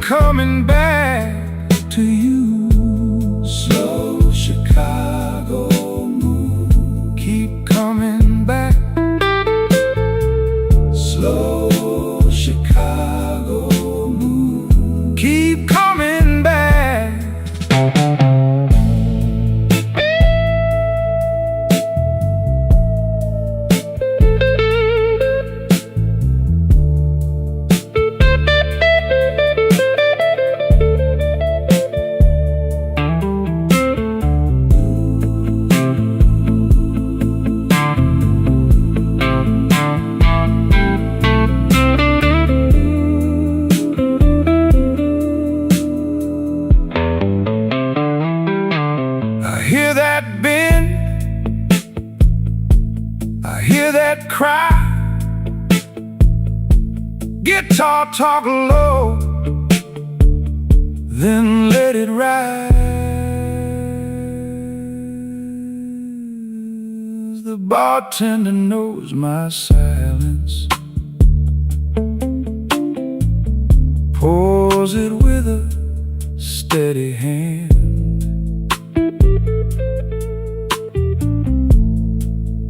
coming back to you. Slow Chicago moon, keep coming back. Slow Chicago moon, keep coming back. Hear that bend, I hear that cry. Guitar talk low, then let it rise. The bartender knows my silence, pours it with a steady hand.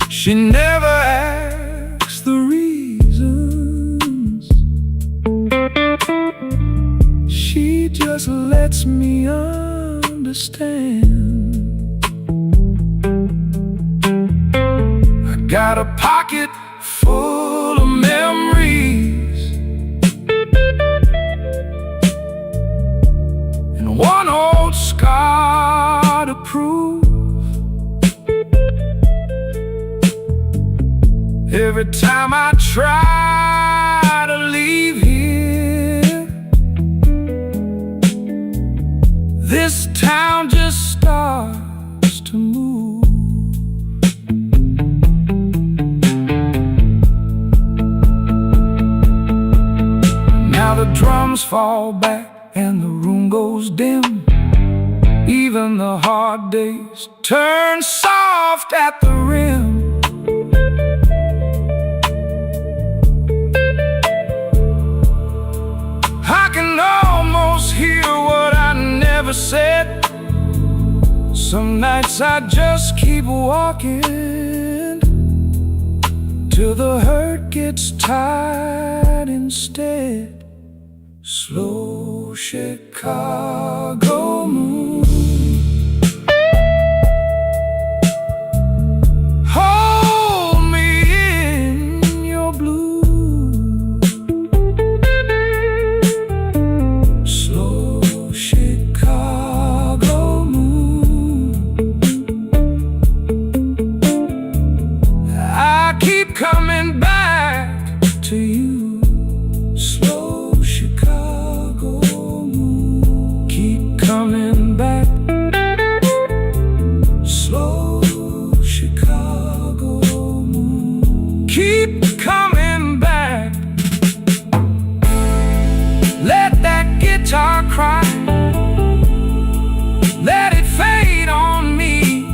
She never asks the reasons, she just lets me understand. I got a pocket full of memories and one old scar to prove. Every time I try to leave here, this town just starts to move. Now the drums fall back and the room goes dim. Even the hard days turn soft at the rim. I can almost hear what I never said. Some nights I just keep walking till the hurt gets tired instead. Slow Chicago moon, hold me in your blue. Coming back to you. Slow Chicago moon, keep coming back. Slow Chicago moon, keep coming back. Let that guitar cry, let it fade on me.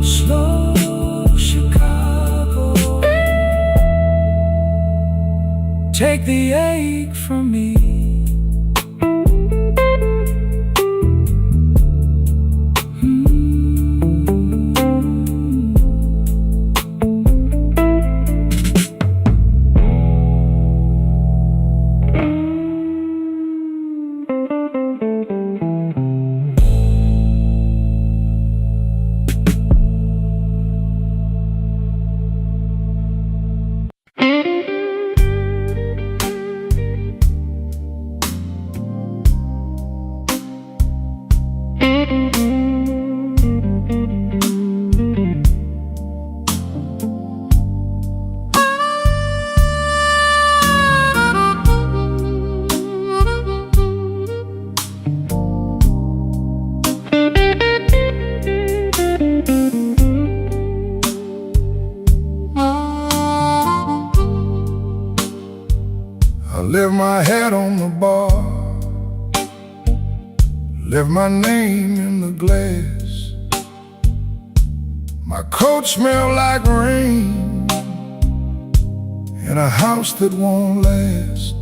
Slow take the ache from me. I left my hat on the bar, left my name in the glass. My coat smelled like rain in a house that won't last.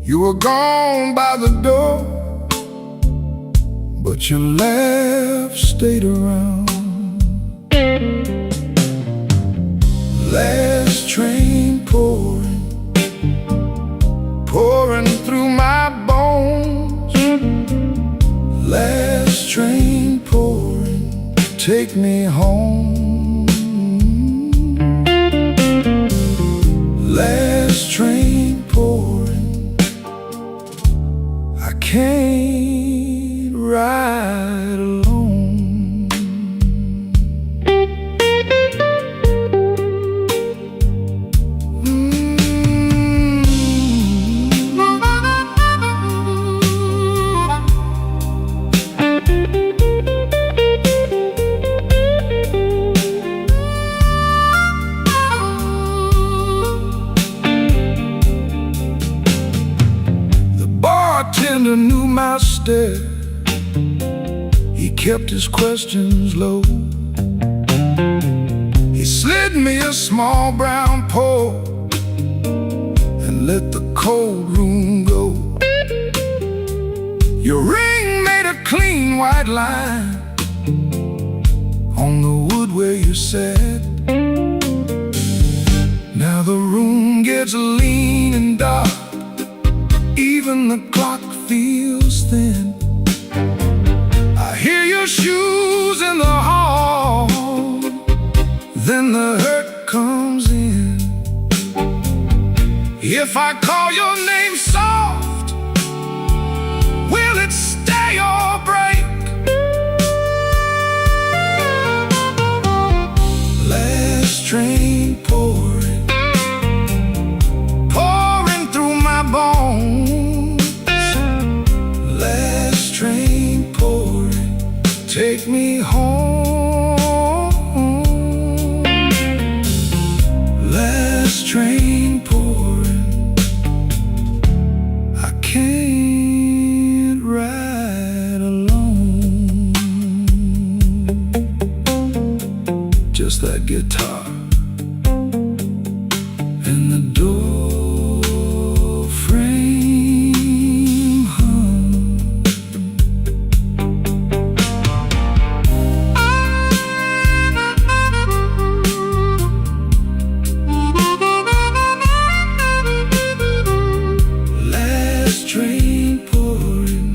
You were gone by the door, but your laugh stayed around. Last train pouring, pouring through my bones. Last train pouring, take me home. Last train pouring, I can't ride alone. Bartender knew my stare. He kept his questions low. He slid me a small brown pour and let the cold room go. Your ring made a clean white line on the wood where you sat. Now the room gets lean and dark, even the clock feels thin. I hear your shoes in the hall, then the hurt comes in. If I call your name soft, will it stay or break? Last train pouring, pouring through my bones. Last train pouring, take me home. Last train pouring, I can't ride alone. Just that guitar and the door frame hum. Last train pouring,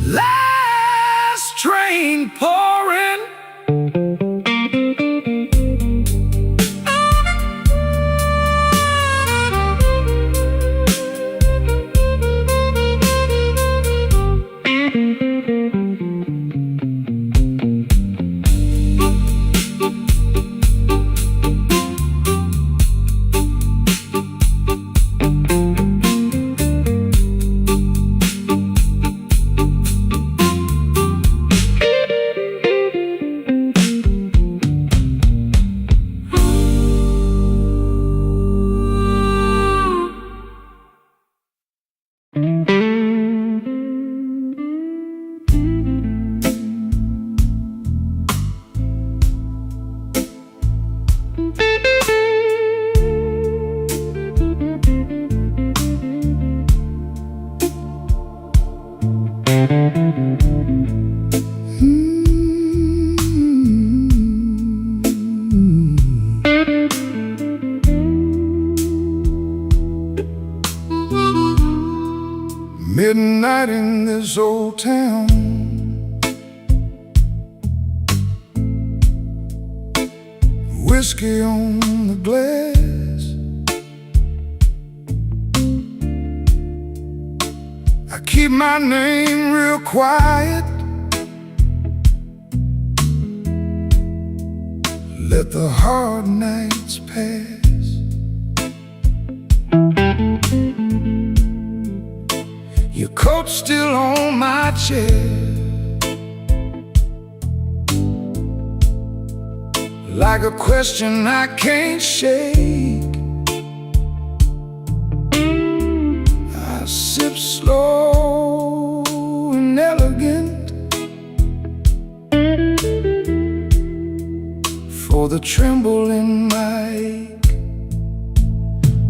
last train pouring. Midnight in this old town, whiskey on the glass. I keep my name real quiet, let the hard nights pass. Your coat's still on my chair, like a question I can't shake. I sip slow and elegant, for the tremble in my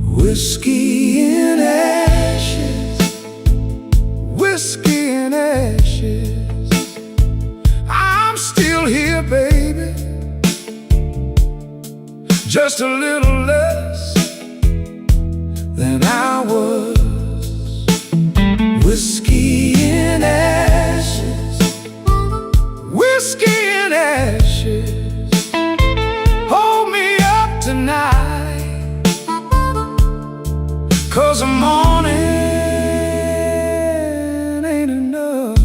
whiskey in ashes, whiskey in ashes. I'm still here, baby, just a little less than I was. Whiskey in ashes, whiskey in ashes. Hold me up tonight, 'cause the morning ain't enough.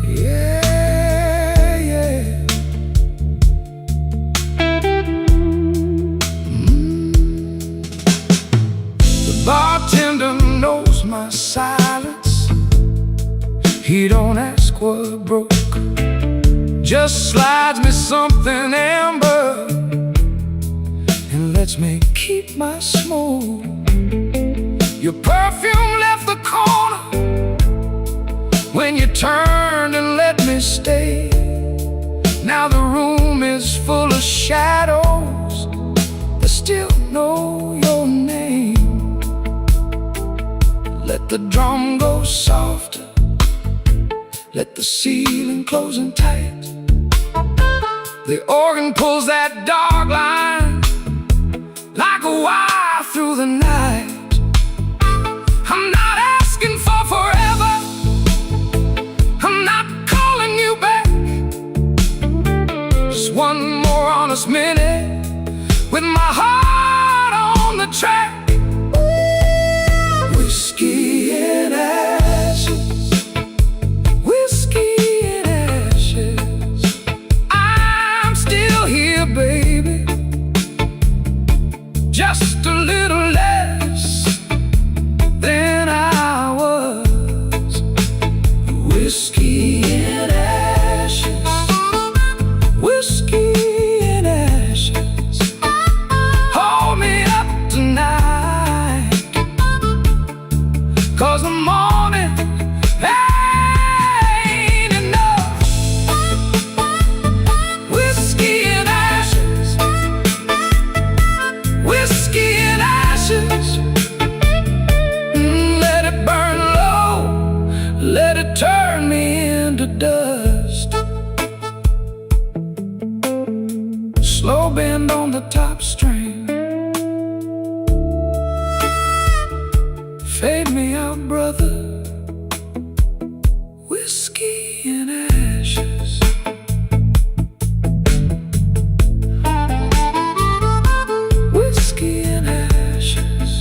Yeah, yeah. The bartender knows my silence. He don't ask what broke, just slides me something amber and lets me keep my smoke. Your perfume left the corner when you turned and let me stay. Now the room is full of shadows that still know your name. Let the drum go softer, let the ceiling close in tight. The organ pulls that dark line like a wire through the night. I'm not asking for forever, I'm not calling you back. Just one more honest minute with my heart on the track. Whiskey in ashes, whiskey in ashes. I'm still here, baby, just a little less than I was. Whiskey in ashes, whiskey in ashes. Hold me up tonight, 'cause the morning ain't enough. Whiskey in ashes, whiskey in ashes. Let it burn low, let it turn me into dust. Slow bend on the top string, fade me out, brother. Whiskey in ashes. Whiskey in ashes.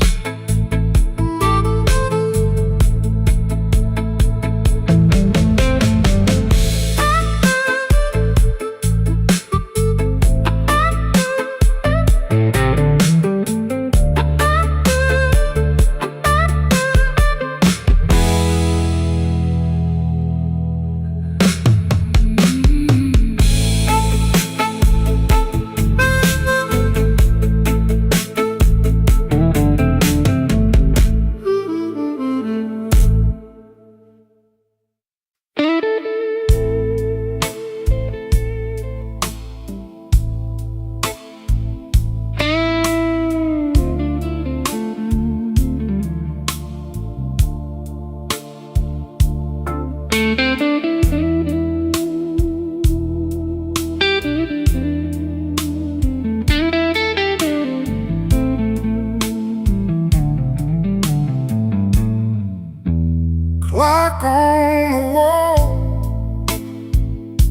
Clock on the wall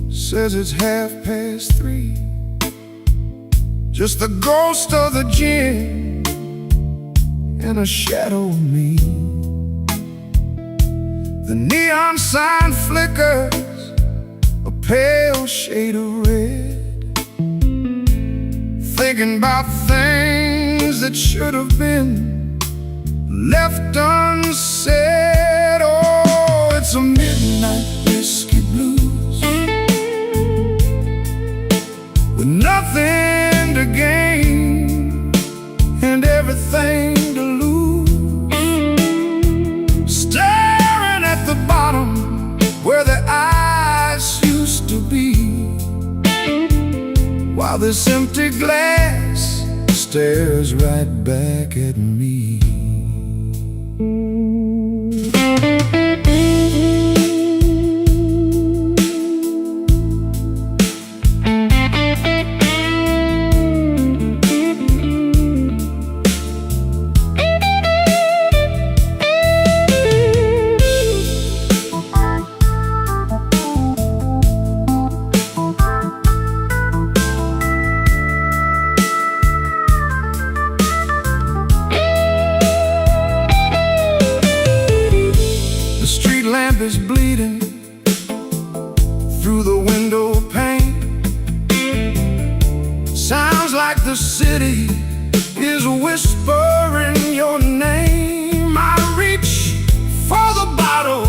says it's 3:30. Just the ghost of the gin and a shadow of me. The neon sign flickers a pale shade of red, thinking about things that should have been left unsaid. Oh, it's a midnight whiskey blues with nothing to gain and everything to lose, staring at the bottom where the eyes while this empty glass stares right back at me. Is bleeding through the window pane. Sounds like the city is whispering your name. I reach for the bottle,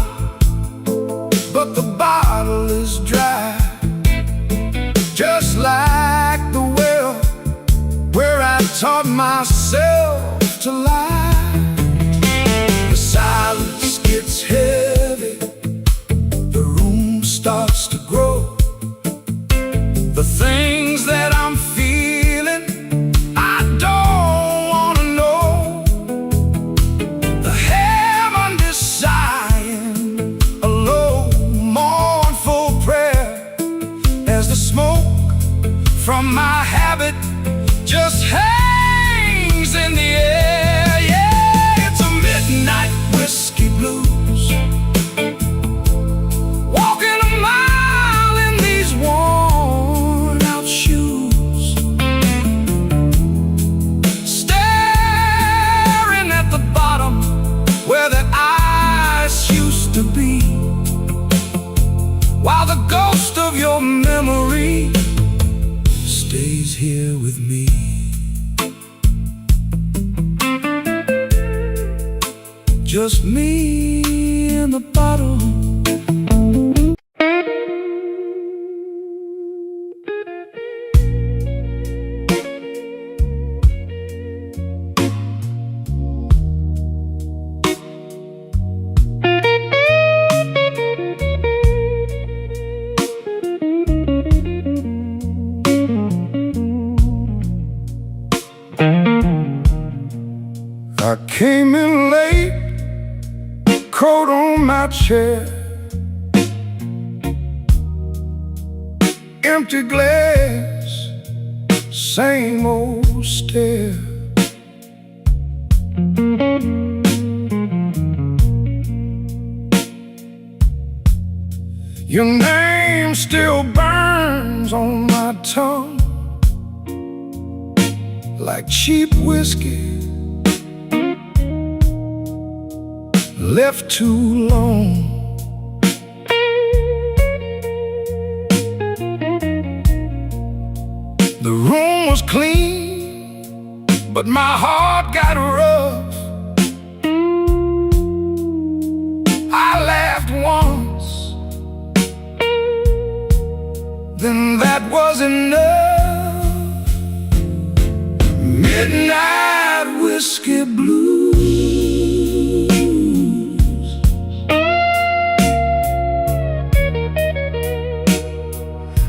but the bottle is dry, just like the well where I taught myself to lie. The silence gets heavy, starts to grow. The things that I'm feeling, I don't wanna know. The heaven is sighing a low, mournful prayer as the smoke from my habit just hangs in the air. Yeah, it's a midnight whiskey blues. To be, while the ghost of your memory stays here with me. Just me and the bottle. I came in late, coat on my chair, empty glass, same old stare. Your name still burns on my tongue like cheap whiskey left too long. The room was clean, but my heart got rough. I laughed once, then that was enough. Midnight whiskey blues.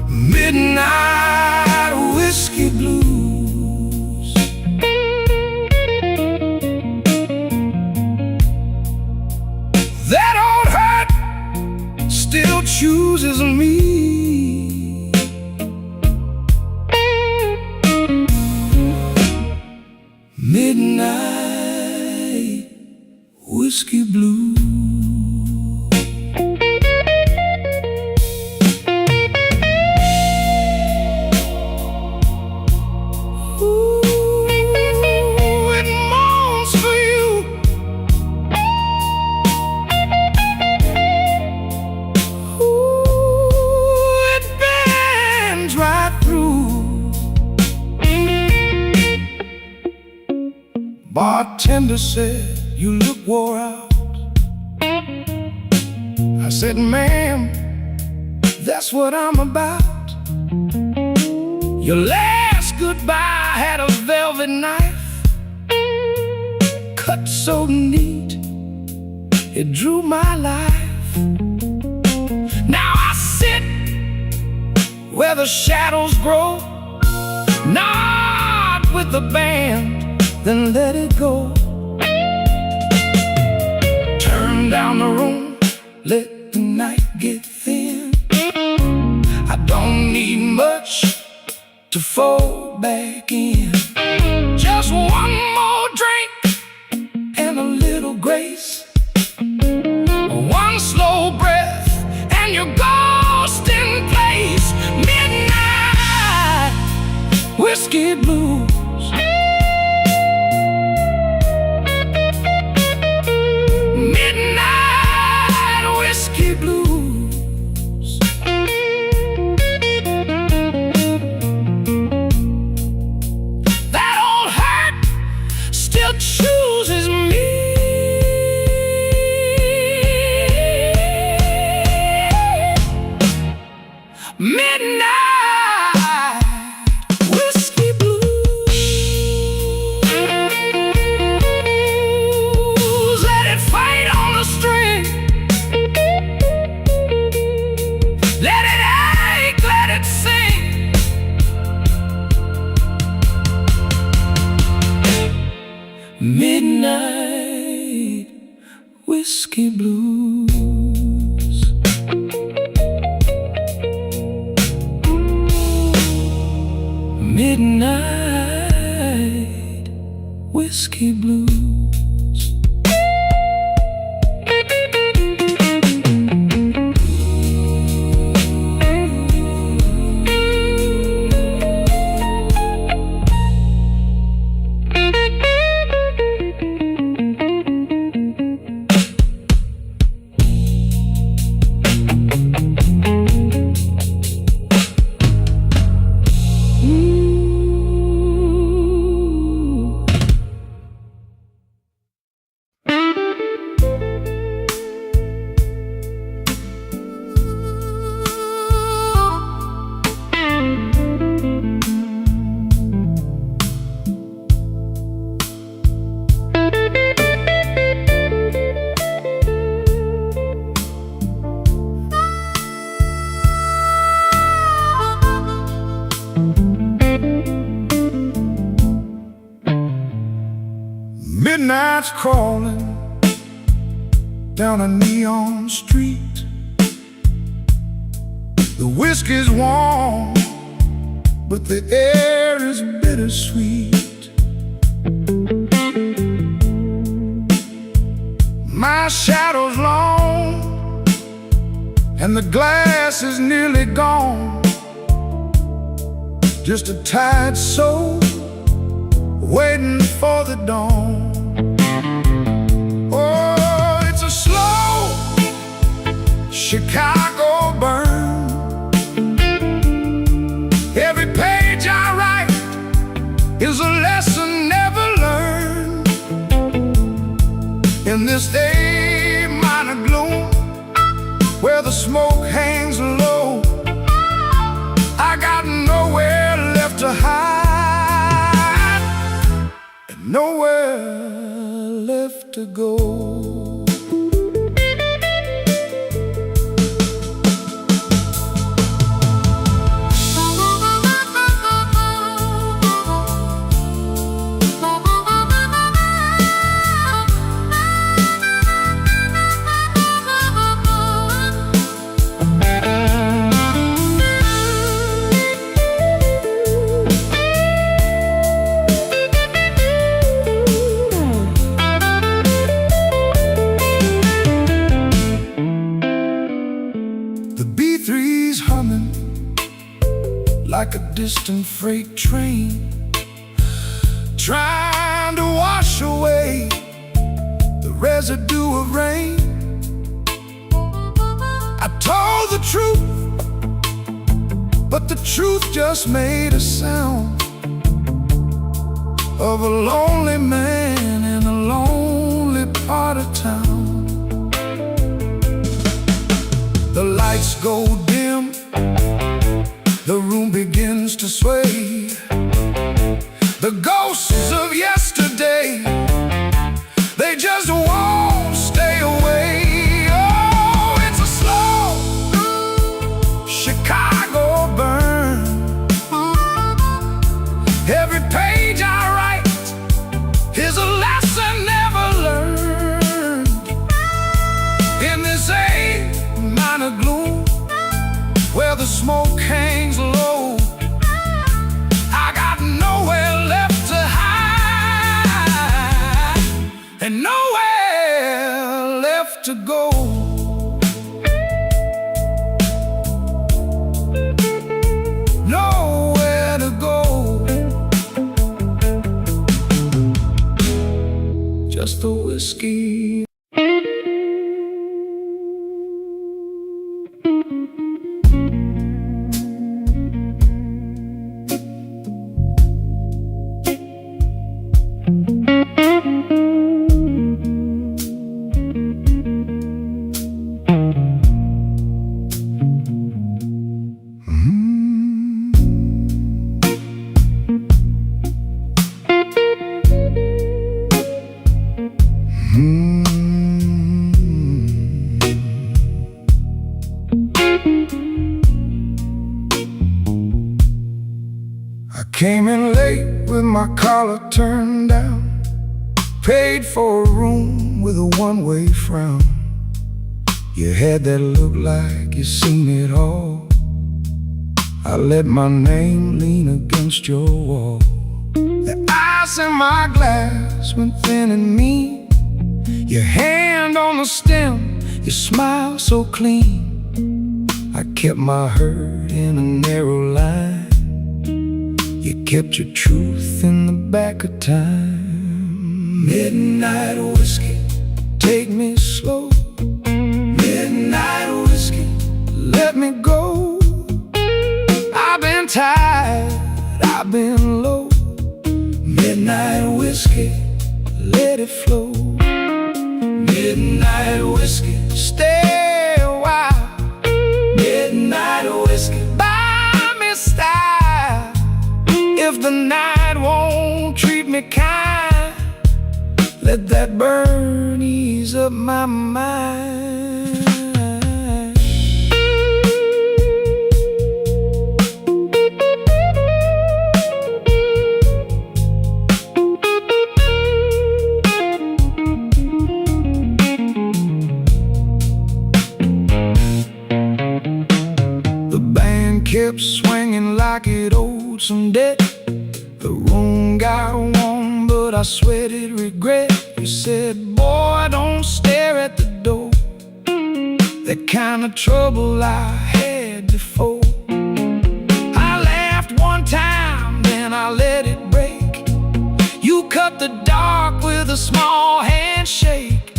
Midnight whiskey blues. That old hurt still chooses me. Midnight whiskey blues. Bartender said, "You look wore out." I said, "Ma'am, that's what I'm about." Your last goodbye had a velvet knife, cut so neat, it drew my life. Now I sit where the shadows grow, not with the band, then let it go. Turn down the room, let the night get thin. I don't need much to fold back in. Just one more drink and a little grace, one slow breath and you're ghost in place. Midnight whiskey blues. Midnight whiskey blues. That old heart still chooses me. Midnight whiskey blues. Let it fight on the string. Let it ache, let it sing. Midnight whiskey blues. Midnight whiskey blues. Midnight's crawling down a neon street. The whiskey's warm, but the air is bittersweet. My shadow's long, and the glass is nearly gone. Just a tired soul waiting for the dawn. Oh, it's a slow Chicago burn. Every page I write is a lesson never learned. In this A minor gloom, where the smoke hangs low, I got nowhere left to hide, and nowhere left to go. Like a distant freight train, trying to wash away the residue of rain. I told the truth, but the truth just made a sound of a lonely man in a lonely part of town. The lights go dim, the room begins to sway. The ghosts of yesterday, they just won't stay away. Oh, it's a slow Chicago burn. smoke hangs low. I got nowhere left to hide and nowhere left to go. Nowhere to go. Just the whiskey. I came in late with my collar turned down, paid for a room with a one-way frown. You had that look like you seen it all. I let my name lean against your wall. The ice in my glass went thin and mean. Your hand on the stem, your smile so clean. I kept my hurt in a narrow line. You kept your truth in the back of time. Midnight whiskey, take me slow. Midnight whiskey, let me go. I've been tired, I've been low. Midnight whiskey, let it flow. Midnight whiskey, stay a while. Midnight whiskey, buy me style. If the night won't treat me kind, let that burn ease up my mind. The band kept swinging like it owed some debt. The room got warm, but I sweated regret. You said, boy, don't stare at the door. That kind of trouble I had before. I laughed one time, then I let it break. You cut the dark with a small handshake.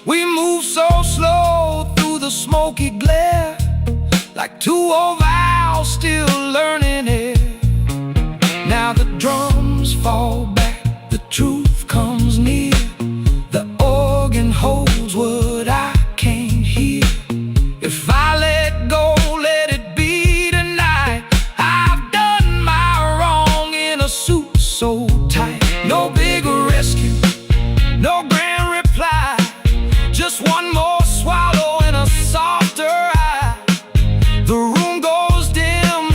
We moved so slow through the smoky glare, like two old owls still learning it. Now the drums fall back, the truth comes near. The organ holds what I can't hear. If I let go, let it be tonight. I've done my wrong in a suit so tight. No big rescue, no grand reply. Just one more swallow and a softer eye. The room goes dim,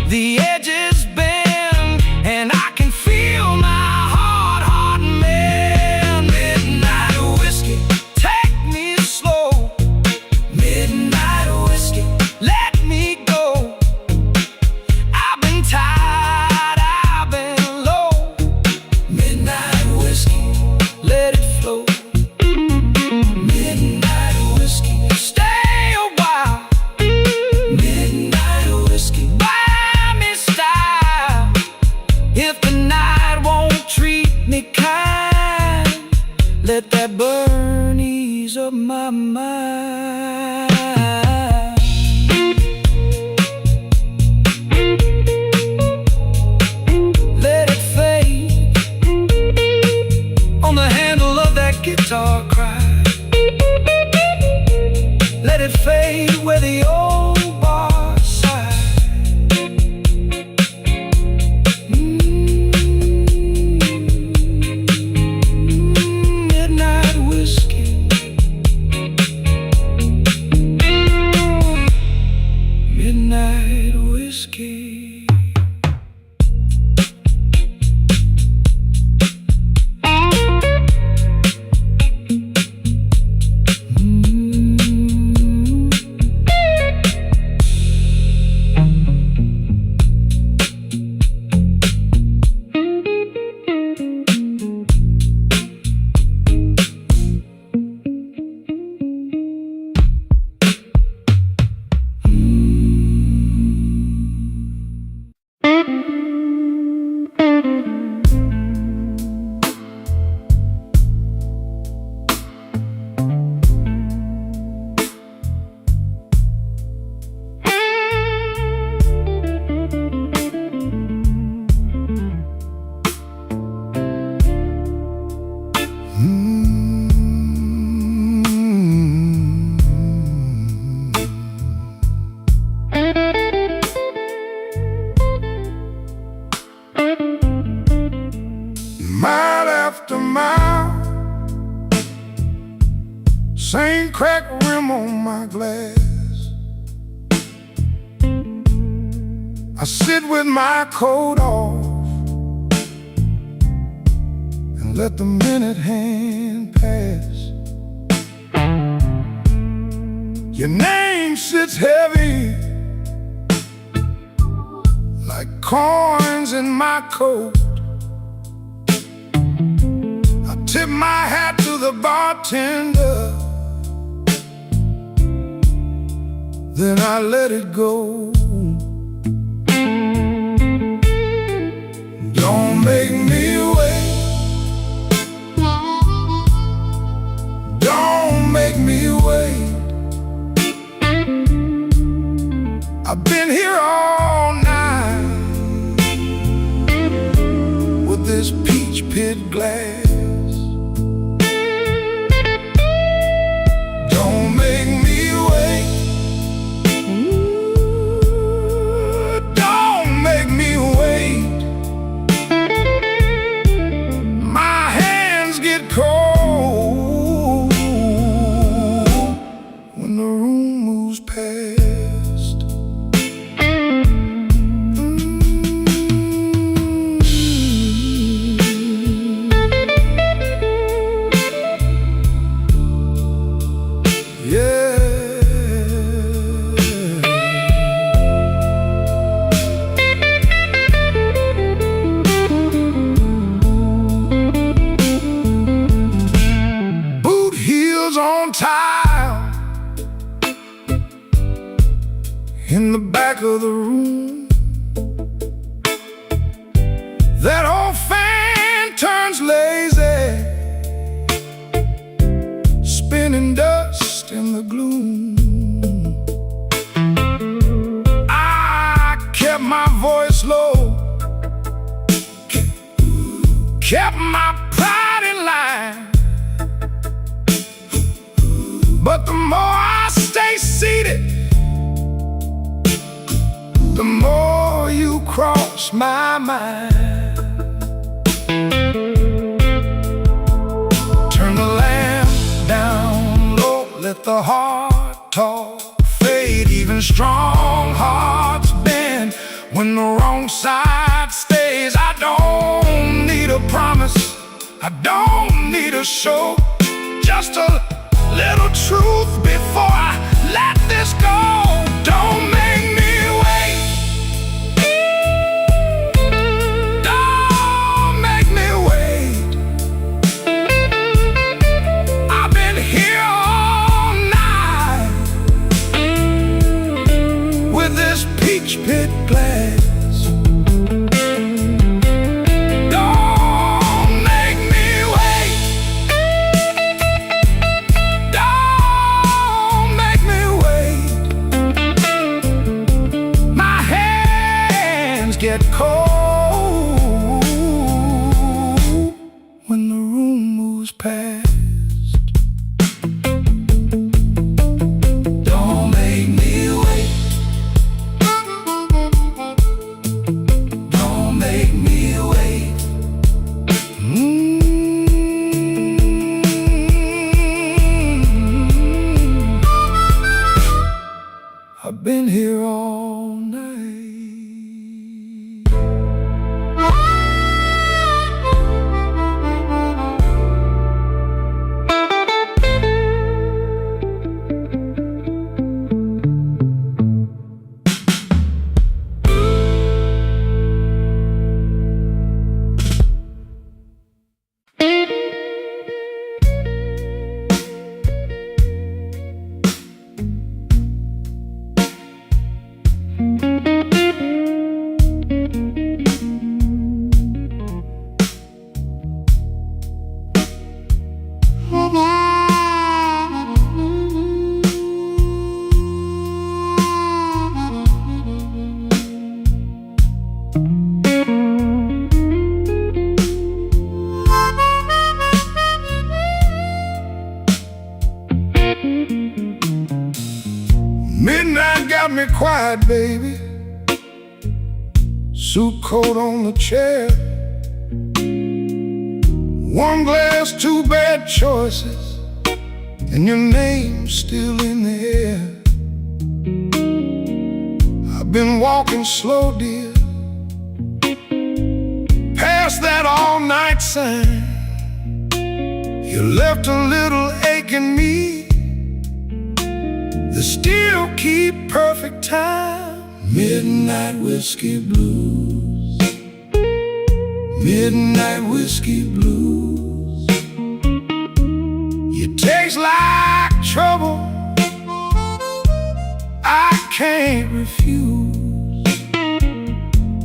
the edges bend, and I can feel my heart mend. Midnight whiskey, take me slow. Midnight whiskey, let me go. I've been tired, I've been low. Midnight whiskey, let it flow. Midnight whiskey, stay a while. Midnight whiskey, buy me style. If the night won't treat me kind, let that burn ease up my mind. Let it fade on the handle of that guitar cry. Let it fade where the old bar sigh. Midnight whiskey, midnight whiskey. cracked rim on my glass. I sit with my coat off and let the minute hand pass. Your name sits heavy like coins in my coat. I tip my hat to the bartender, then I let it go. Don't make me wait. Don't make me wait. I've been here all night with this peach pit glass. Don't make me wait. Don't make me wait. My hands get cold when the room moves past. On tile in the back of the room, that old fan turns lazy, spinning dust in the gloom. I kept my voice low, kept my pride in line. But the more I stay seated, the more you cross my mind. Turn the lamp down low, let the heart talk fade. Even strong hearts bend when the wrong side stays. I don't need a promise, I don't need a show, just a little truth before I let this go. Don't make me wait. Don't make me wait. I've been here all night with this peach pit glass. Get cold when the room moves past. Don't make me wait. Don't make me wait. I've been here all night. Midnight got me quiet, baby. Suit coat on the chair. One glass, two bad choices. and your name's still in the air. I've been walking slow, dear, past that all-night sign. You left a little ache in me that still keep perfect time. Midnight whiskey blues, midnight whiskey blues. You taste like trouble, I can't refuse.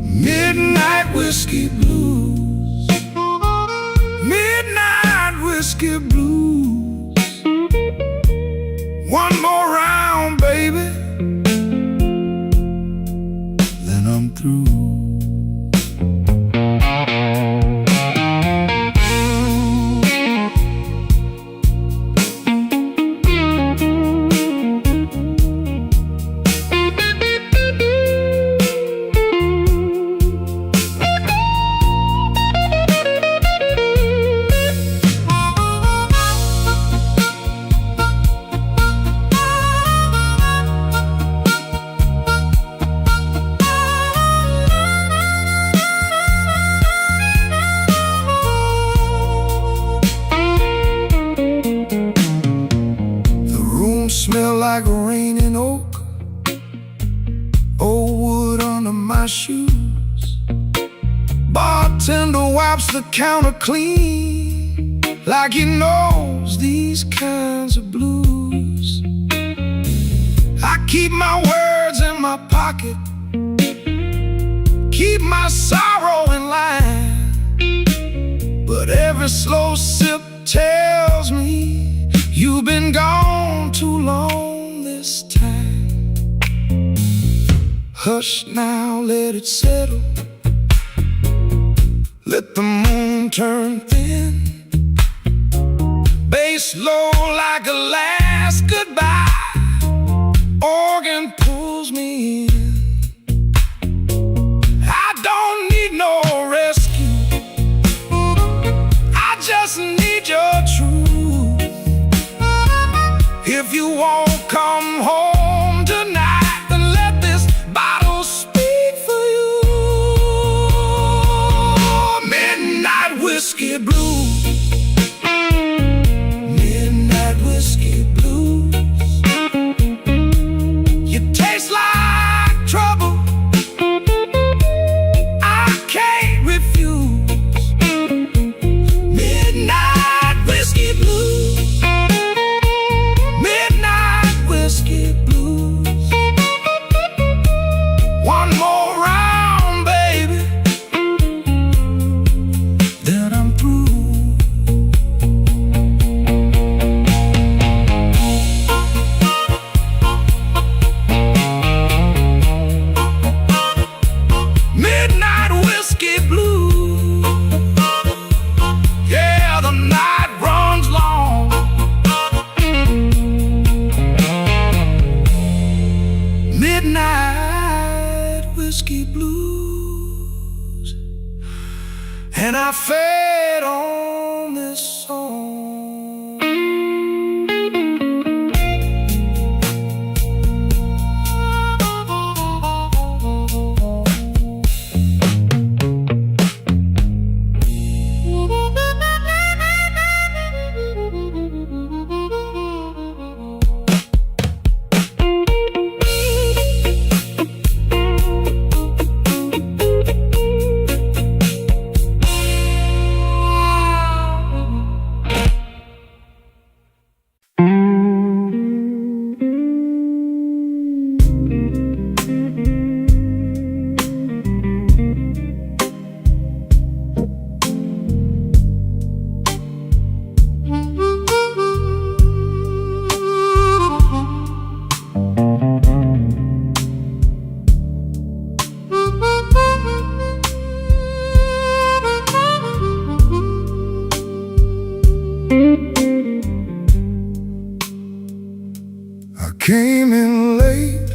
Midnight whiskey blues, midnight whiskey blues. One more round, baby, then I'm through. Smell like rain and oak, old wood under my shoes. Bartender wipes the counter clean, like he knows these kinds of blues. I keep my words in my pocket, keep my sorrow in line, but every slow sip tells me you've been gone too long this time. Hush now, let it settle, let the moon turn thin. Bass low like a last goodbye, organ pulls me in. I don't need no rescue, I just need your truth. If you won't come home tonight, then let this bottle speak for you. Midnight whiskey blues, midnight whiskey blues. You taste like trouble, I can't refuse. Midnight whiskey blues, whiskey blues. One more round, baby, then I'm through. Midnight whiskey blues. Yeah, the night runs long. Midnight whiskey blues, and I fed on this song. Came in late,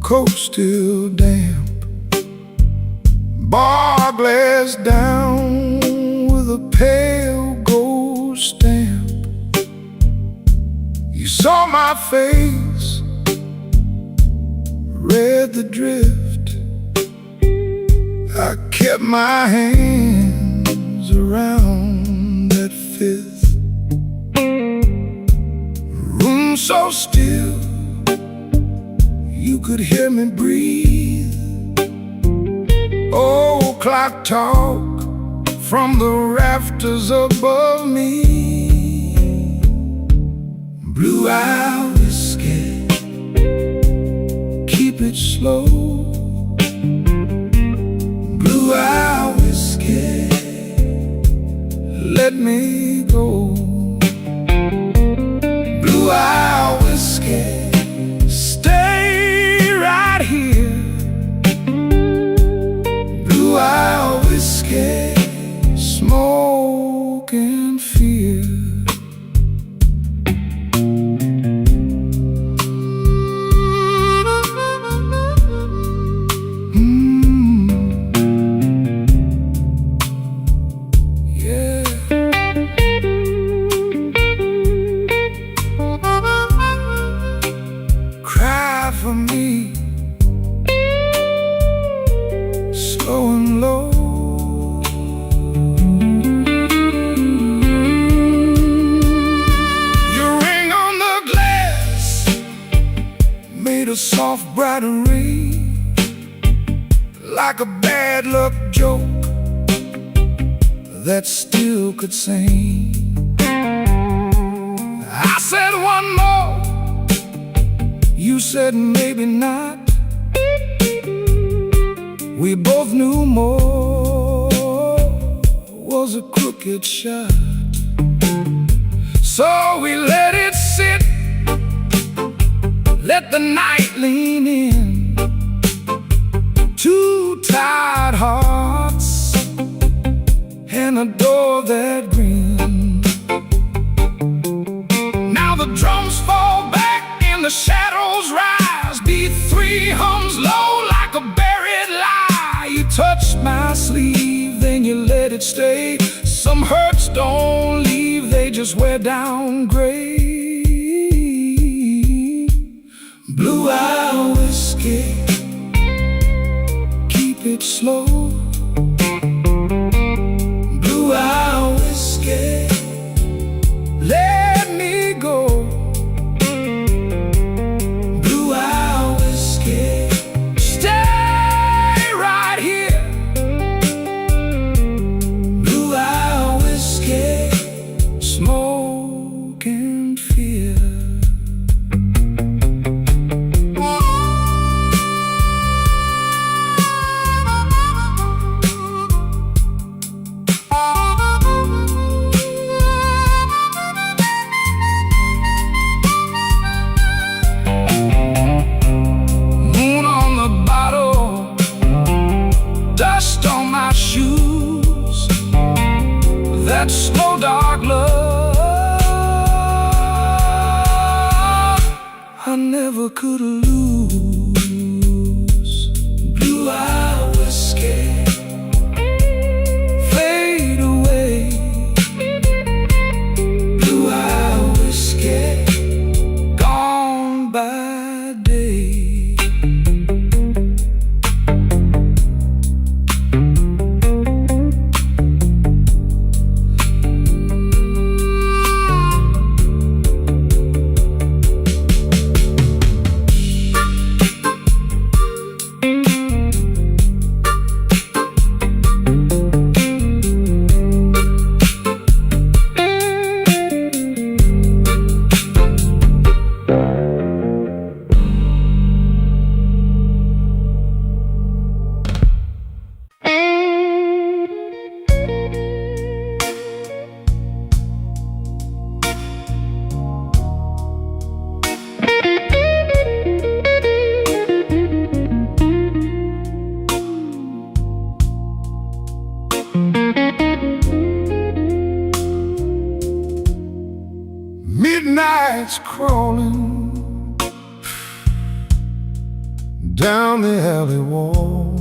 coat still damp, bar glass down with a pale gold stamp. saw my face, read the drift. I kept my hands around that fifth. Room so still, you could hear me breathe. Old clock talk from the rafters above me. Blue out whiskey, keep it slow. Blue out whiskey, let me go. Blue out whiskey, stay right here. Blue out whiskey, smoke and fear. For me, slow and low. Your ring on the glass made a soft bright ray, like a bad luck joke that still could sing. I said one more, you said maybe not. We both knew more was a crooked shot. So we let it sit, let the night lean in. Two tired hearts and a door that grinned. Now the drums fall back and the shadows rise. Beat three hums low like a buried lie. You touched my sleeve, then you let it stay. Some hurts don't leave, they just wear down gray. Blue out whiskey, keep it slow. Blue out whiskey, let me go. That slow dark love I never could lose. Blue out whiskey, fade away. Blue out whiskey, gone by day. Midnight's crawling down the alley wall.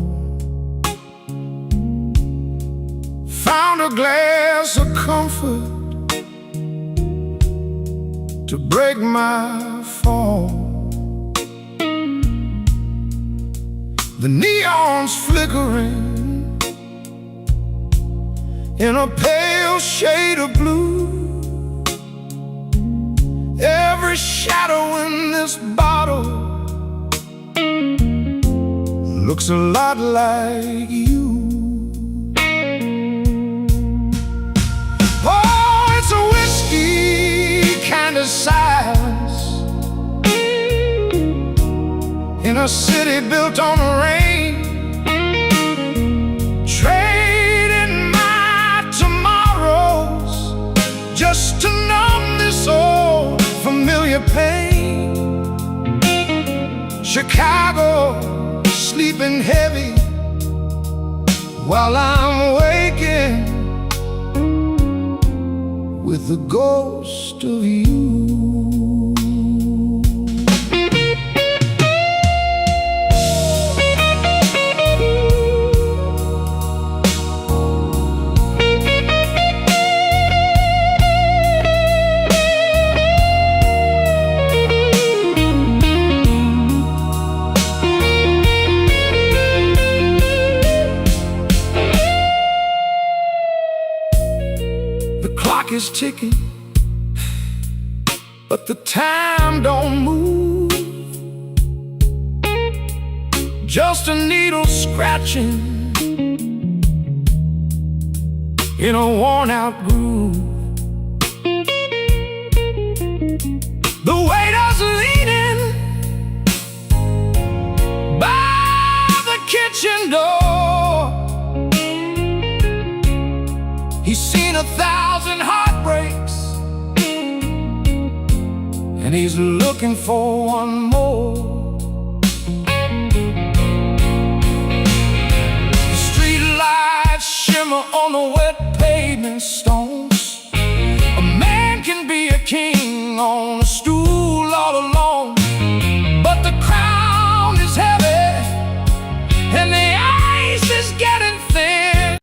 Found a glass of comfort to break my fall. The neon's flickering in a pale shade of blue. Every shadow in this bottle looks a lot like you. Oh, it's a whiskey kind of silence in a city built on rain, trading my tomorrows just to numb this old familiar pain. Chicago sleeping heavy while I'm waking with the ghost of you. Is ticking, but the time don't move. Just a needle scratching in a worn-out groove. The waiter's leaning by the kitchen door. He's seen 1,000 heartbreaks, and he's looking for one more. The street lights shimmer on the wet pavement stones. A man can be a king on a stool all alone, but the crown is heavy and the ice is getting thin.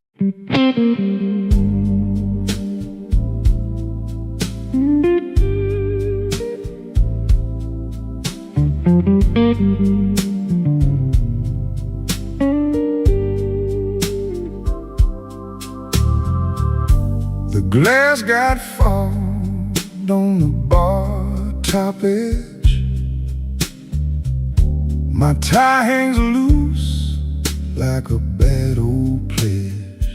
The glass got fogged on the bar top edge. My tie hangs loose like a bad old pledge.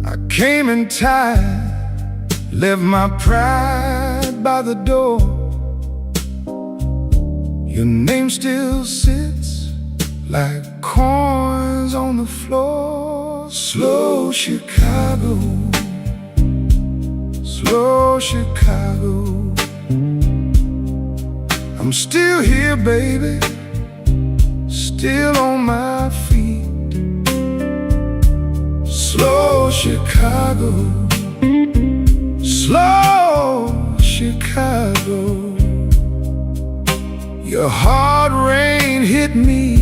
I came in tired, left my pride by the door. Your name still sits like coins on the floor. Slow Chicago, slow Chicago. I'm still here, baby, still on my feet. Slow Chicago, slow Chicago. Your hard rain hit me,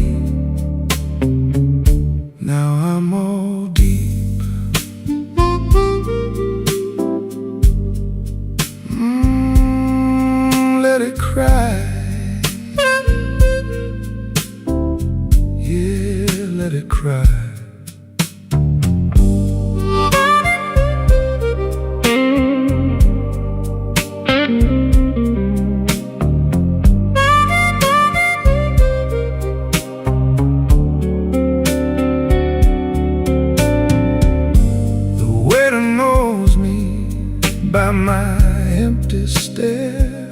now I'm all deep. Let it cry. Yeah, let it cry. By my empty stare,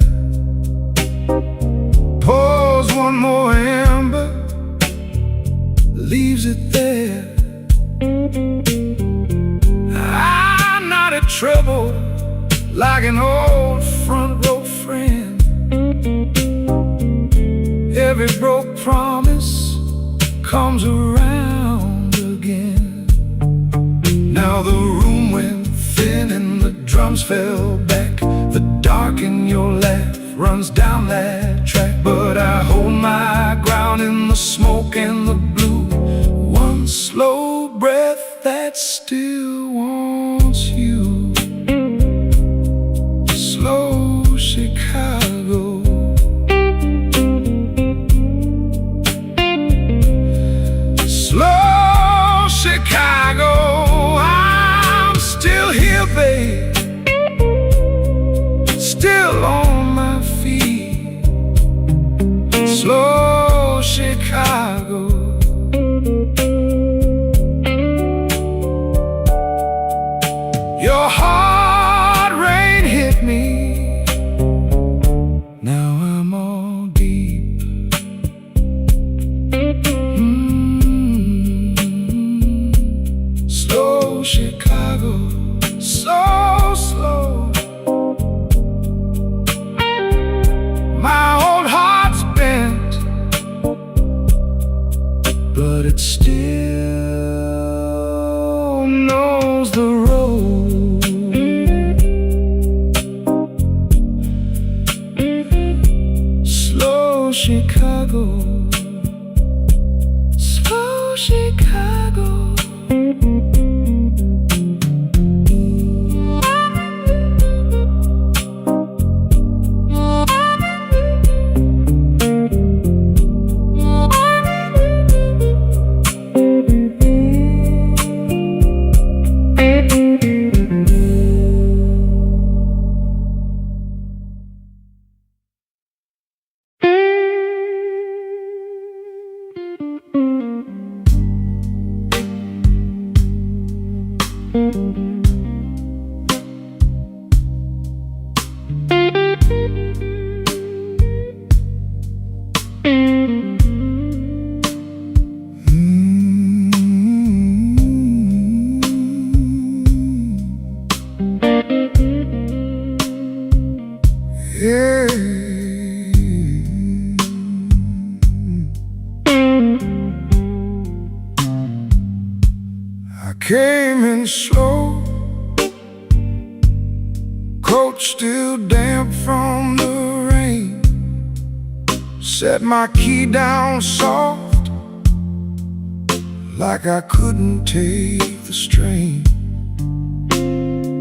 pours one more ember, leaves it there. I'm not in trouble like an old front row friend. Every broke promise comes around again. Now the room went thin and the drums fell back. The dark in your laugh runs down that track, but I hold my ground in the smoke and the blue. One slow breath that still wants you. slow Chicago. Your heart rain hit me, now I'm all deep. Slow Chicago, so slow. My old heart's bent, but it still knows the road. Slow Chicago, slow Chicago. I came in slow, coat still damp from the rain. Set my key down soft, like I couldn't take the strain.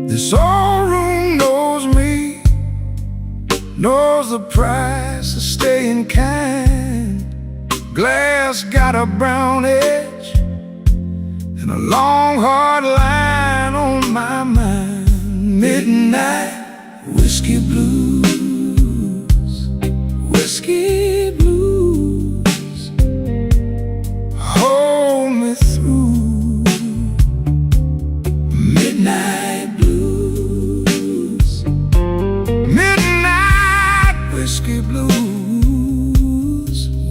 This old room knows me, knows the price of staying kind. Glass got a brown edge and a long hard line on my mind. Midnight whiskey blues, whiskey blues, hold me through. Midnight blues, midnight whiskey blues.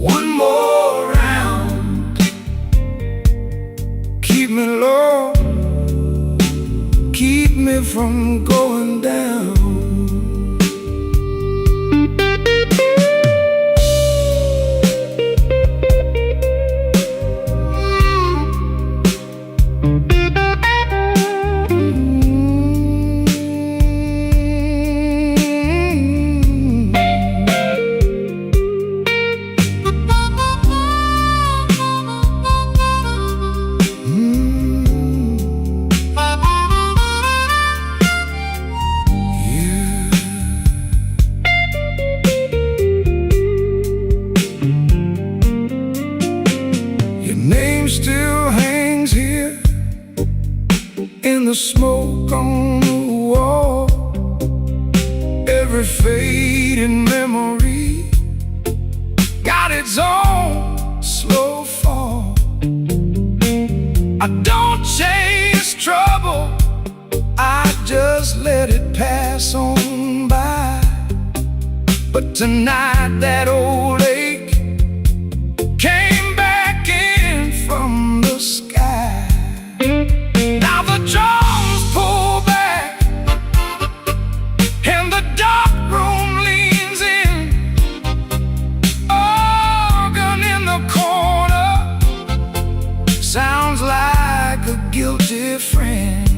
One more round, keep me low, keep me from going down. Still hangs here in the smoke on the wall. Every fading memory got its own slow fall. I don't chase trouble, I just let it pass on by. But tonight that old ache came back in from the sky. Now the drums pull back and the dark room leans in. Organ in the corner sounds like a guilty friend.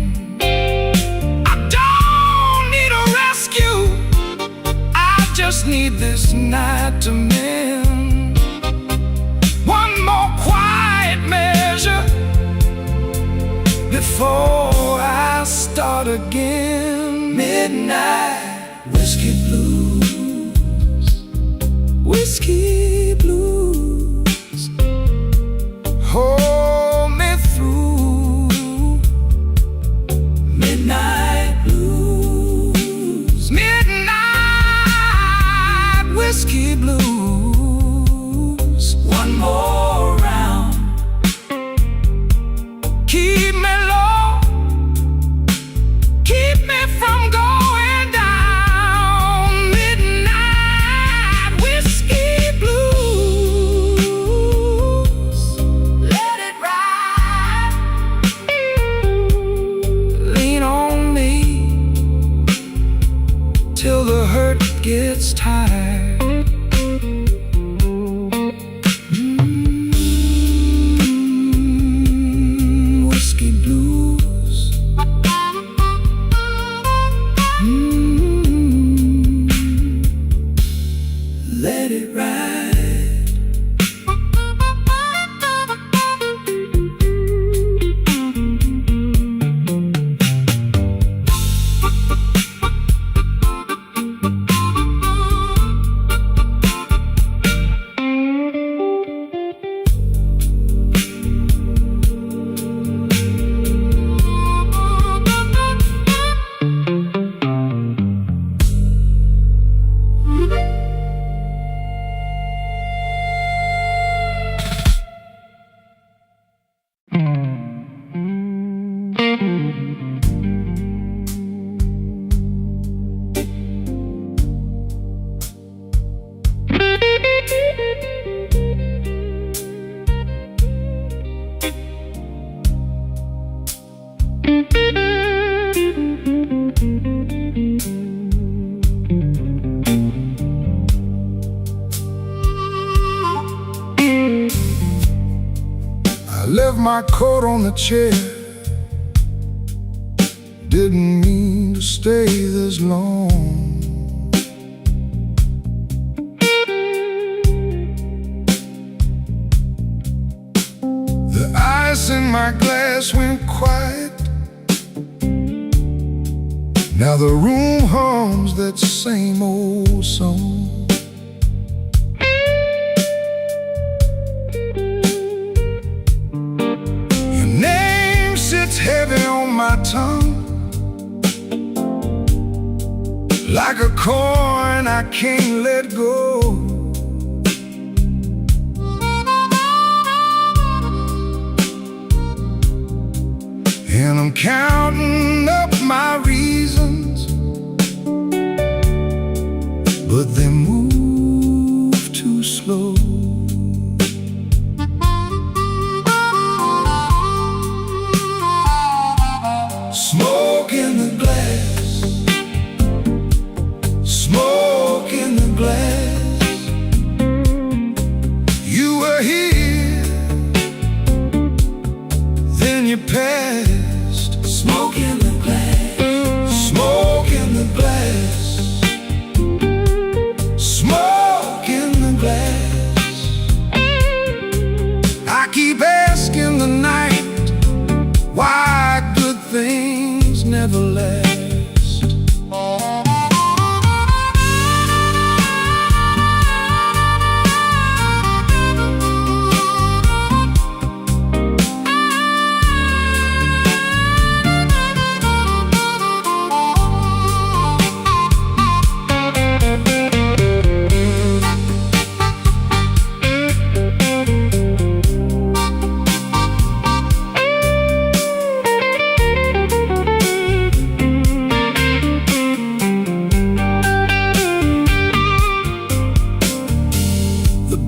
I don't need a rescue, I just need this night to mend. One more quiet measure before I start again. Midnight whiskey blues, whiskey blues, hold me through. Midnight blues, midnight whiskey blues. night. Whiskey blues. Let it ride. I left my coat on the chair. Didn't mean to stay this long. The ice in my glass went quiet. Now the room hums that same old song. Your name sits heavy on my tongue, like a coin I can't let go. And I'm counting up my reasons, but they move too slow. Smoke in the glass, smoke in the glass. You were here, then you passed. Smoke in the glass, smoke in the glass, smoke in the glass. I keep asking the night why good things never last.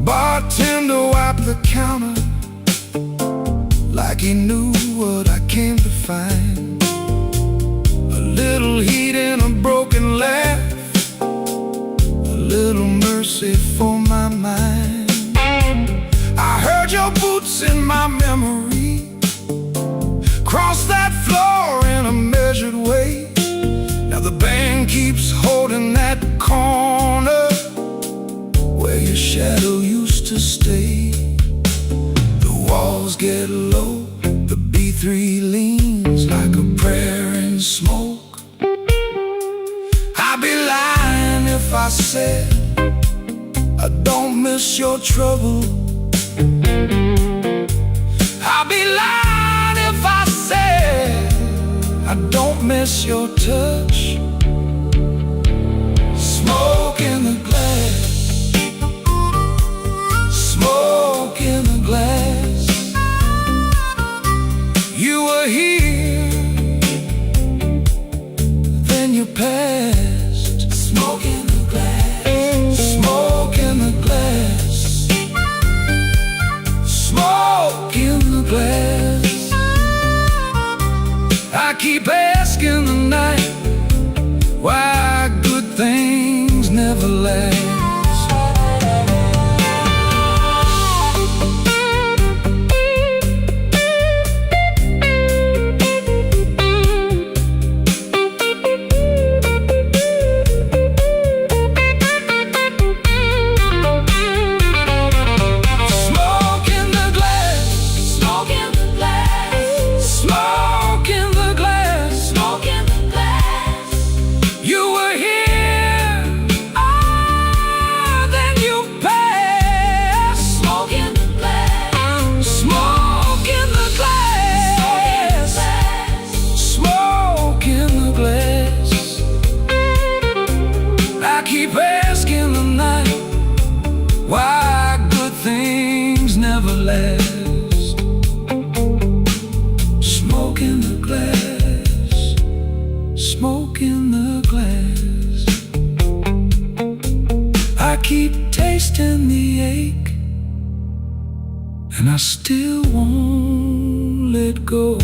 Bartender wiped the counter like he knew what I came to find. A little heat and a broken laugh, a little mercy for my mind. I heard your boots in my memory cross that floor in a measured way. Now the band keeps holding that corner where your shadow used to stay. The walls get low, the B3 leans like a prayer in smoke. I'd be lying if I said I don't miss your trouble. I'd be lying if I said I don't miss your touch. Smoke in the glass, smoke in the glass. You were here, then you passed. Smoke in the glass, smoke in the glass, smoke in the glass. I keep asking the night last. Smoke in the glass, smoke in the glass. I keep tasting the ache, and I still won't let go.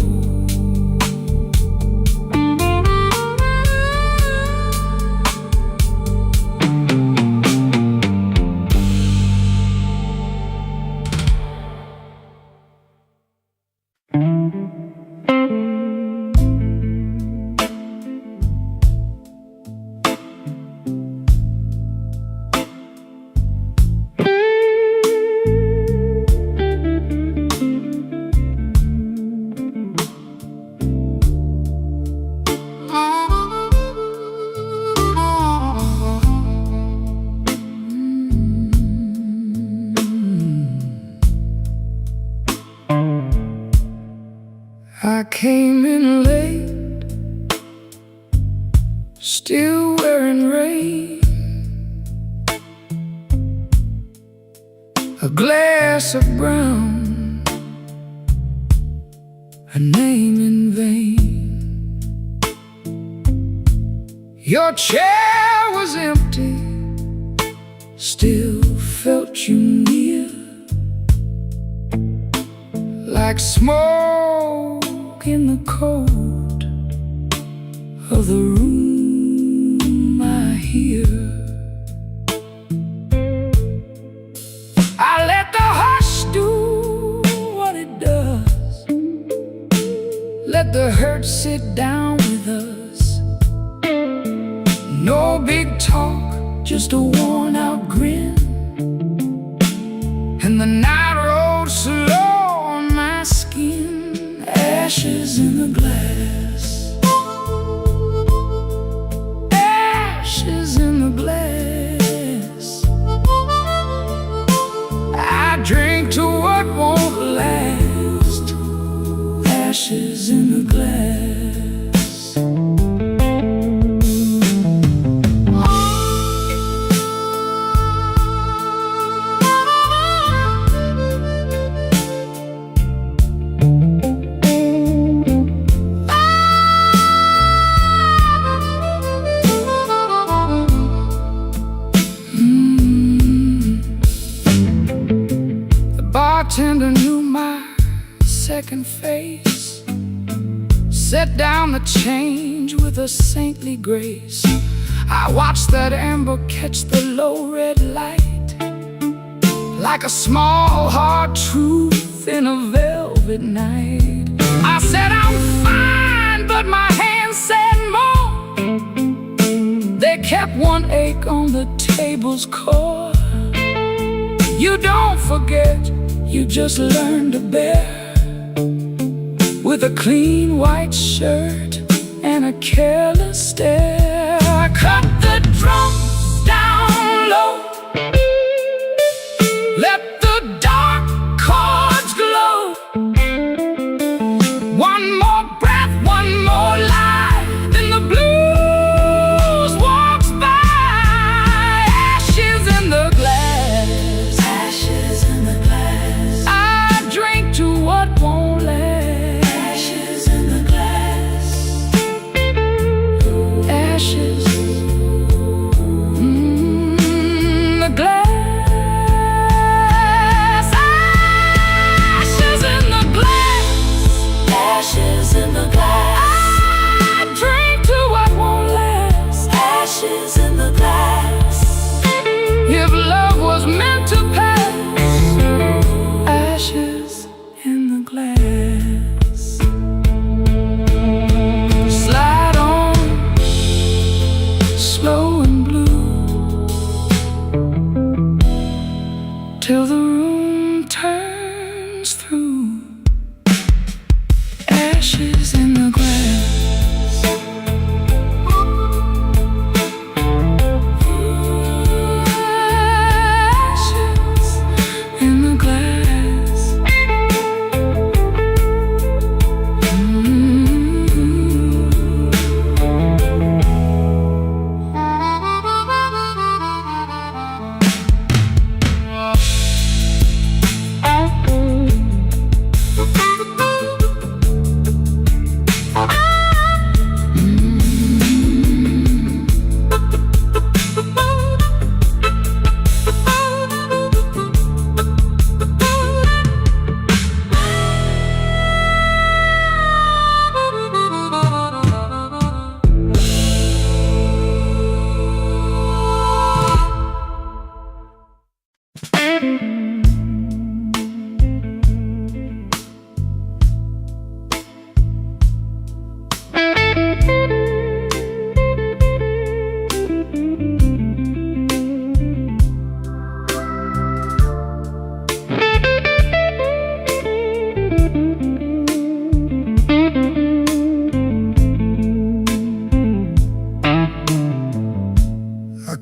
I came in late, still wearing rain. A glass of brown, a name in vain. Your chair was empty, still felt you near, like smoke in the cold of the room I hear. I let the hush do what it does, let the hurt sit down with us. No big talk, just a worn out grin, and the night rolled slow on my skin. Ashes in the glass, ashes in the glass. I drink to what won't last. Ashes in the glass. Bartender knew my second face, set down the change with a saintly grace. I watched that amber catch the low red light, like a small hard truth in a velvet night. I said I'm fine, but my hands said more. They kept one ache on the table's core. You don't forget, you just learn to bear, with a clean white shirt and a careless stare. I cut the drums down low, let the dark chords glow. One more breath, one more life, then the blues walks by. Ashes in the glass, ashes in the glass. I drink to what won't last. Ashes in the glass, ashes, the glass. Ashes in the glass, ashes in the glass. I drink to what won't last. Ashes in the glass. If love was meant to pass, ashes in the glass. Slide on, slow and blue, till the room turns through. Ashes in the glass. Ashes in the glass. I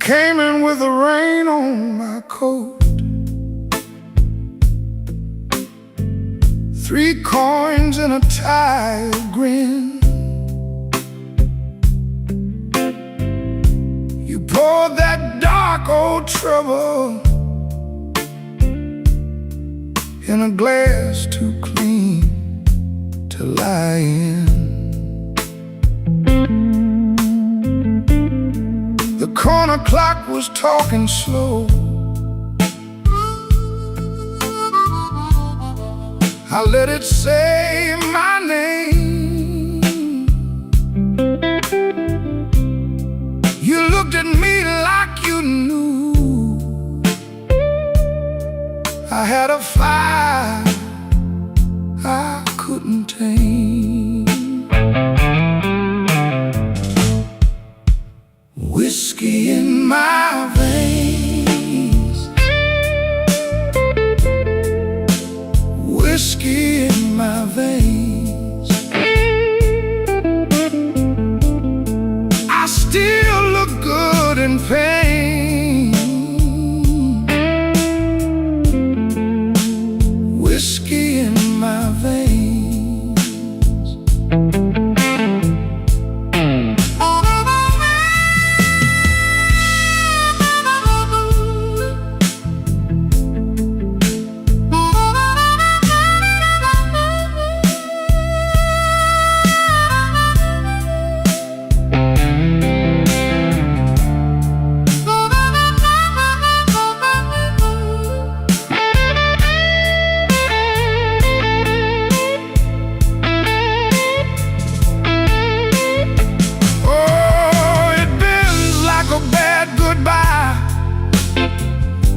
came in with the rain on my coat, 3 coins and a tired grin. You poured that dark old trouble in a glass too clean to lie in. The corner clock was talking slow. I let it say my name. You looked at me like you knew I had a fire I couldn't tame. Whiskey in my veins, whiskey in my veins. I still look good in pain. Whiskey in my veins.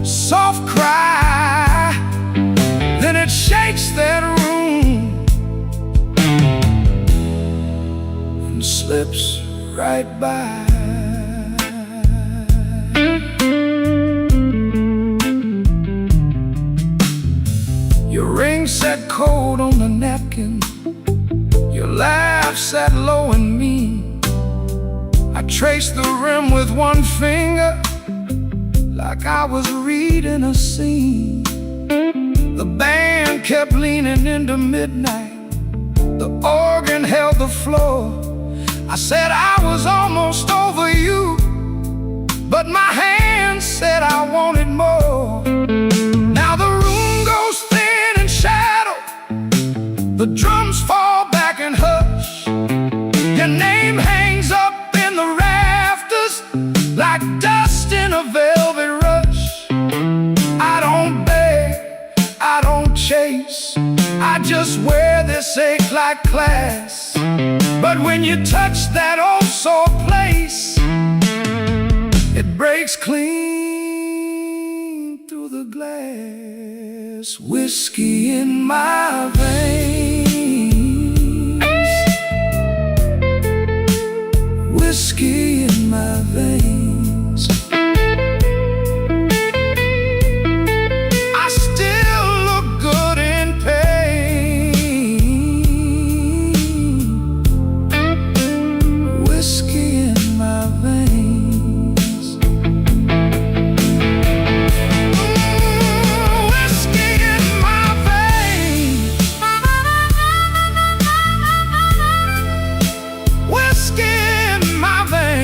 Soft cry, then it shakes that room and slips right by. Your ring sat cold on the napkin, your laugh sat low and mean. I traced the rim with one finger, like I was reading a scene. The band kept leaning into midnight, the organ held the floor. I said I was almost over you, but my hand said I wanted more. Now the room goes thin in shadow, the drums fall back and hush. Your name hangs up in the rafters like dust in a velvet rush. I don't beg, I don't chase, I just wear this ache like class. But when you touch that old sore place, it breaks clean through the glass. Whiskey in my veins, whiskey in my veins. I still look good in pain. Whiskey in my veins. Whiskey in my veins. Whiskey in my veins.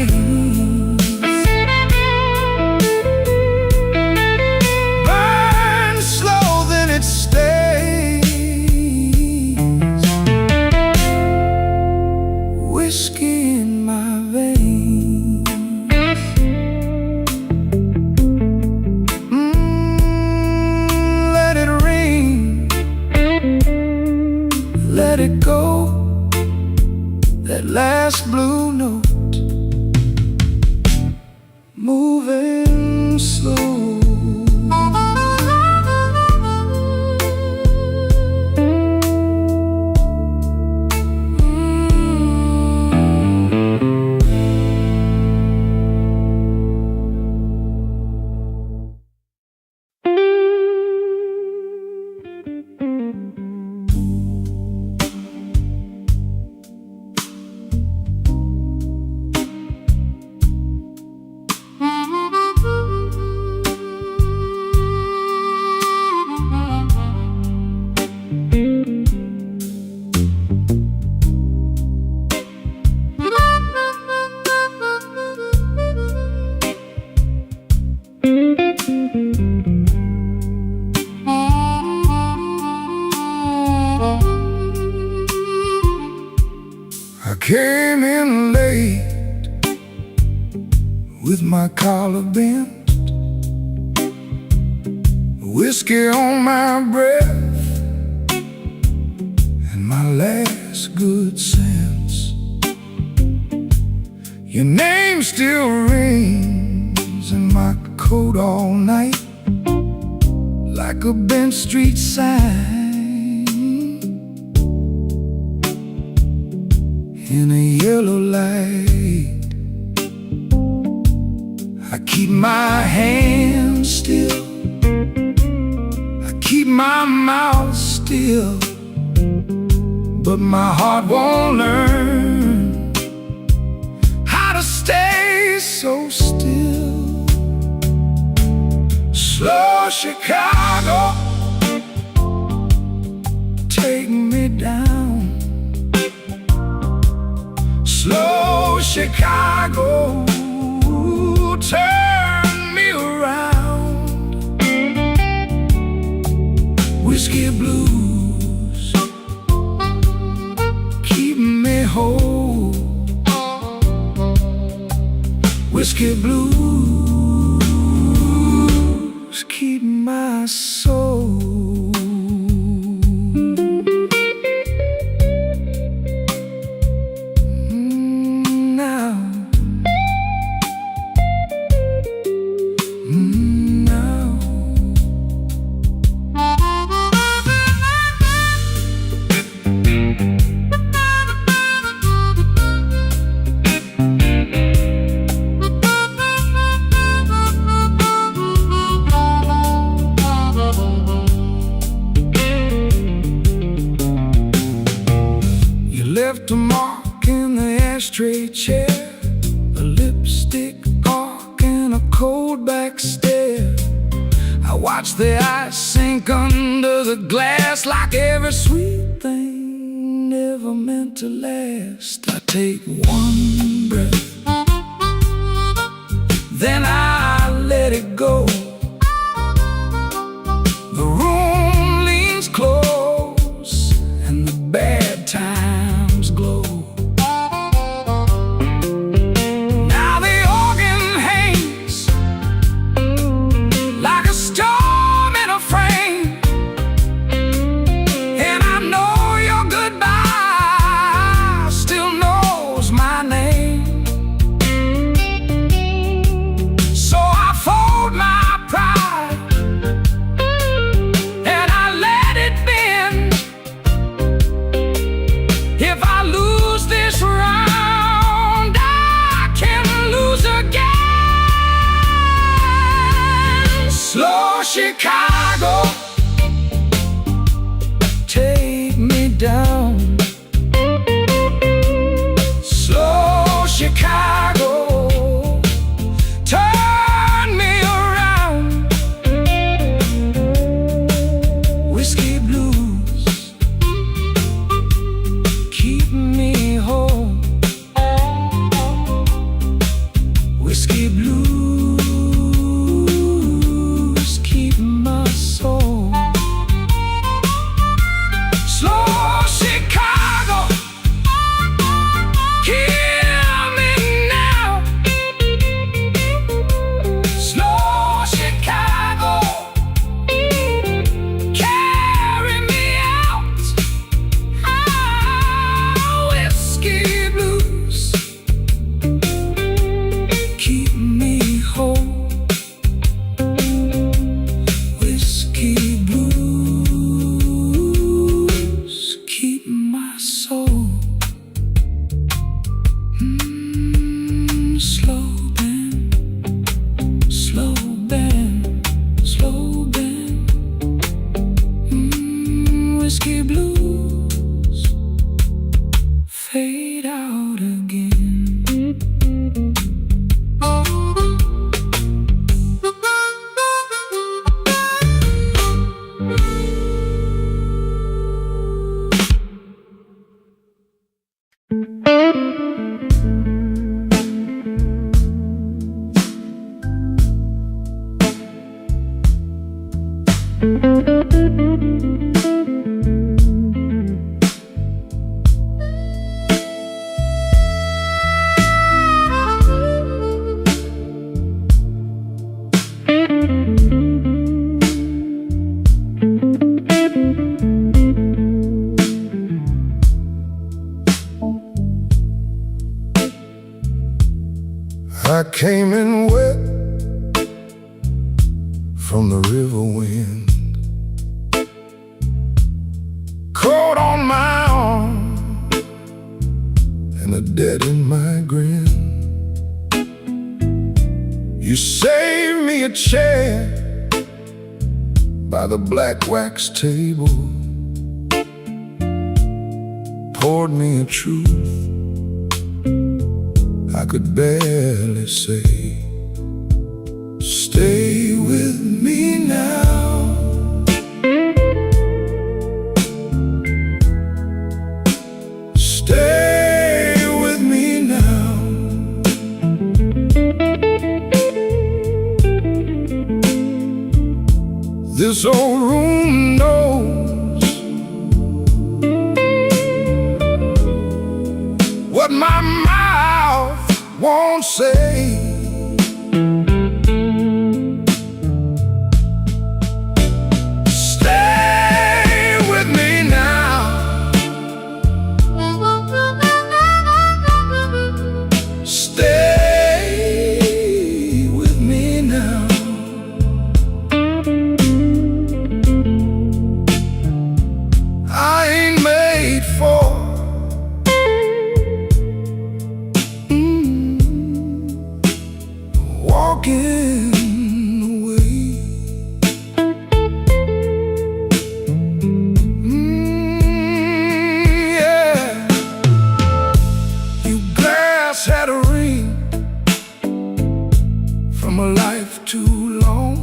came in late with my collar bent, whiskey on my breath, and my last good sense. Your name still rings in my coat all night, like a bench street sign in a yellow light. I keep my hands still, I keep my mouth still, but my heart won't learn how to stay so still. Slow Chicago, take me down. Slow Chicago, turn me around. Whiskey blues, keep me whole. Whiskey blues, keep my soul. Left a mark in the ashtray chair, a lipstick arc and a cold back stare. I watch the ice sink under the glass, like every sweet thing never meant to last. I take one breath, then I let it go. The room leans close and the bad times glow. Now the organ hangs like a storm in a frame, and I know your goodbye still knows my name. So I fold my pride and I let it bend. If I lose this round, I can lose again. Slow Chicago, take me down. Slow Chicago, turn me around. Whiskey blues, keep me whole. Whiskey blues, keep my soul. Slow Chicago, kill me now. Slow Chicago, carry me out. Ah, whiskey blues, keep me whole. Whiskey blues, keep my soul. Slow bend, slow bend, slow bend. Whiskey blues, fade out again. river wind, cold on my arm and a dead in my grin. You saved me a chair by the black wax table, poured me a truth I could barely say. Stay with me now. Stay with me now. This old room knows what my mouth won't say. Stay with me now. Stay with me now. I ain't made for walking away. Yeah. You glass had a ring from a life too long.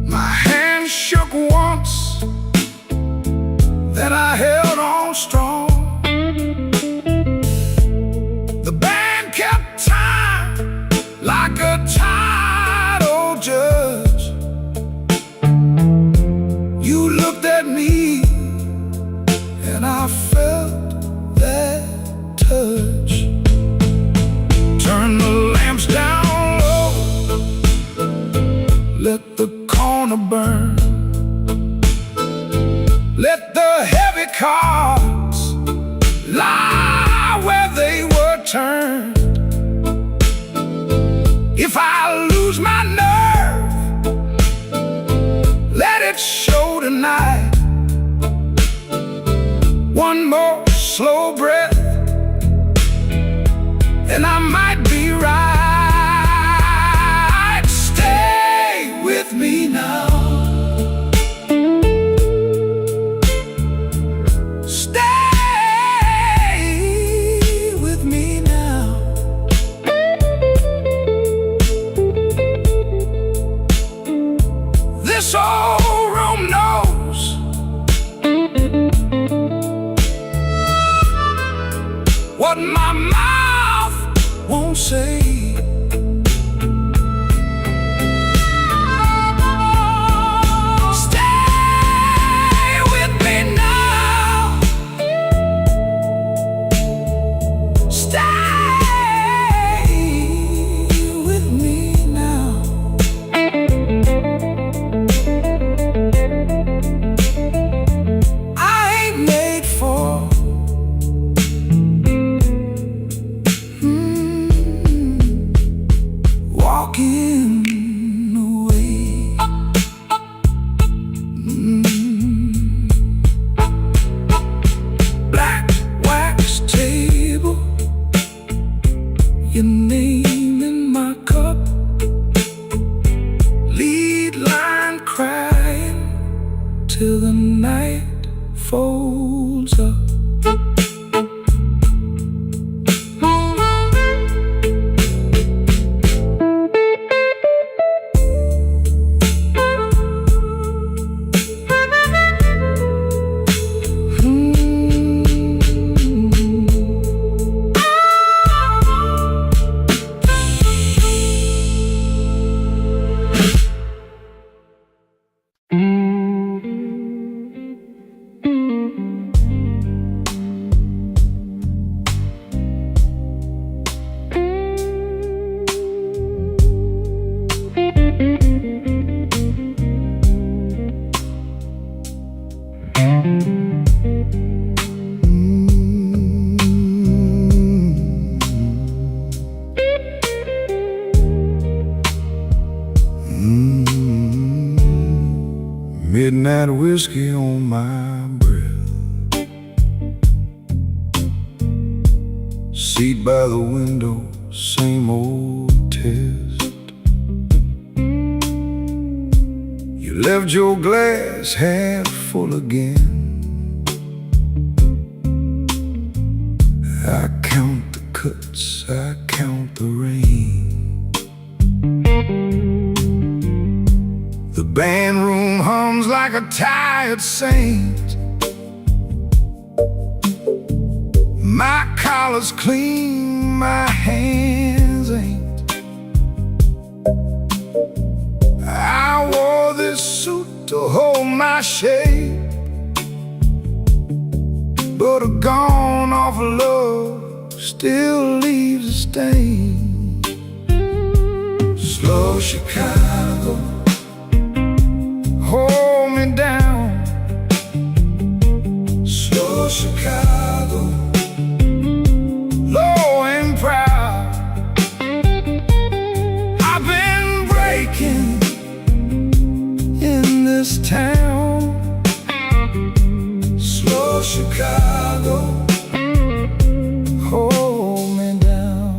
My hand shook once, that I held on strong. The band kept time like a tired old judge. You looked at me and I felt that touch. Turn the lamps down low, let the corner burn. Let the heavy cards lie where they were turned. If I lose my nerve, let it show tonight. One more slow breath and I might be right. Stay with me now. This old room knows what my mouth won't say. Stay with me now. Stay with me now. Walking away. Black wax table, your name in my cup, lead line crying till the night folds up. midnight whiskey on my breath, seat by the window, same old test. You left your glass half full again. I count the cuts, I count the rain. The band room hums like a tired saint. My collar's clean, my hands ain't. I wore this suit to hold my shape, but a gone off love still leaves a stain. Slow Chicago, hold me down. Slow Chicago, low and proud. I've been breaking in this town. Slow Chicago, hold me down.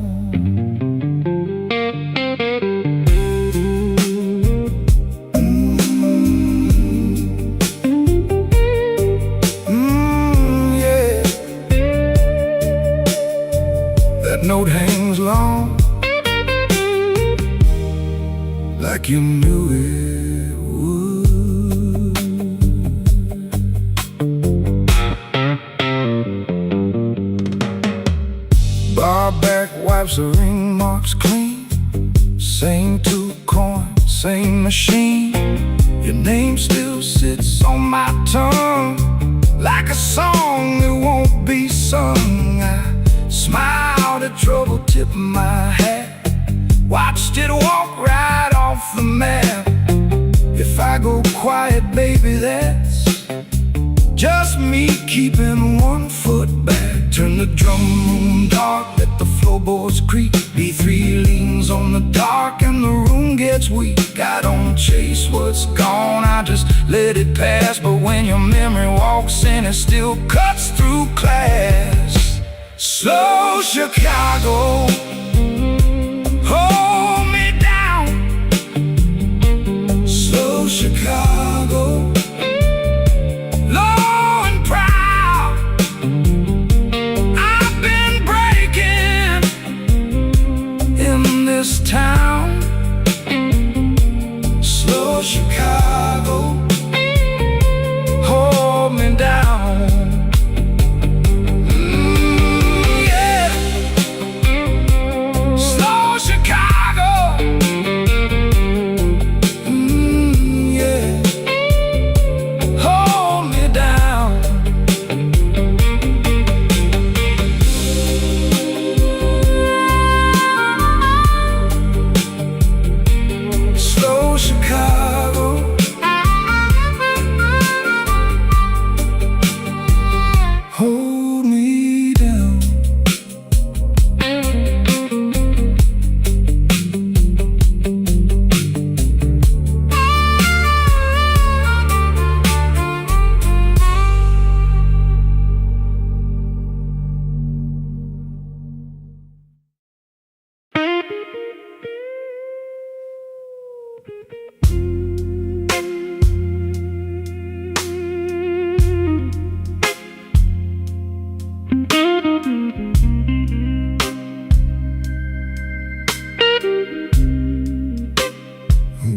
Yeah. That note hangs long, like you knew it would. Bar back wipes the ring marks clean. Same two coins, same machine. Your name still sits on my tongue, like a song that won't be sung. I smiled at trouble, tipped my hat, watched it walk right off the map. If I go quiet, baby, that's just me keeping one foot back. Turn the drum room dark, let the floorboards creak. B3 leans on the dark and the room gets weak. I don't chase what's gone, I just let it pass. But when your memory walks in, it still cuts through class. Slow Chicago, hold me down. Slow Chicago, low and proud. I've been breaking in this town. Slow Chicago, hold me down.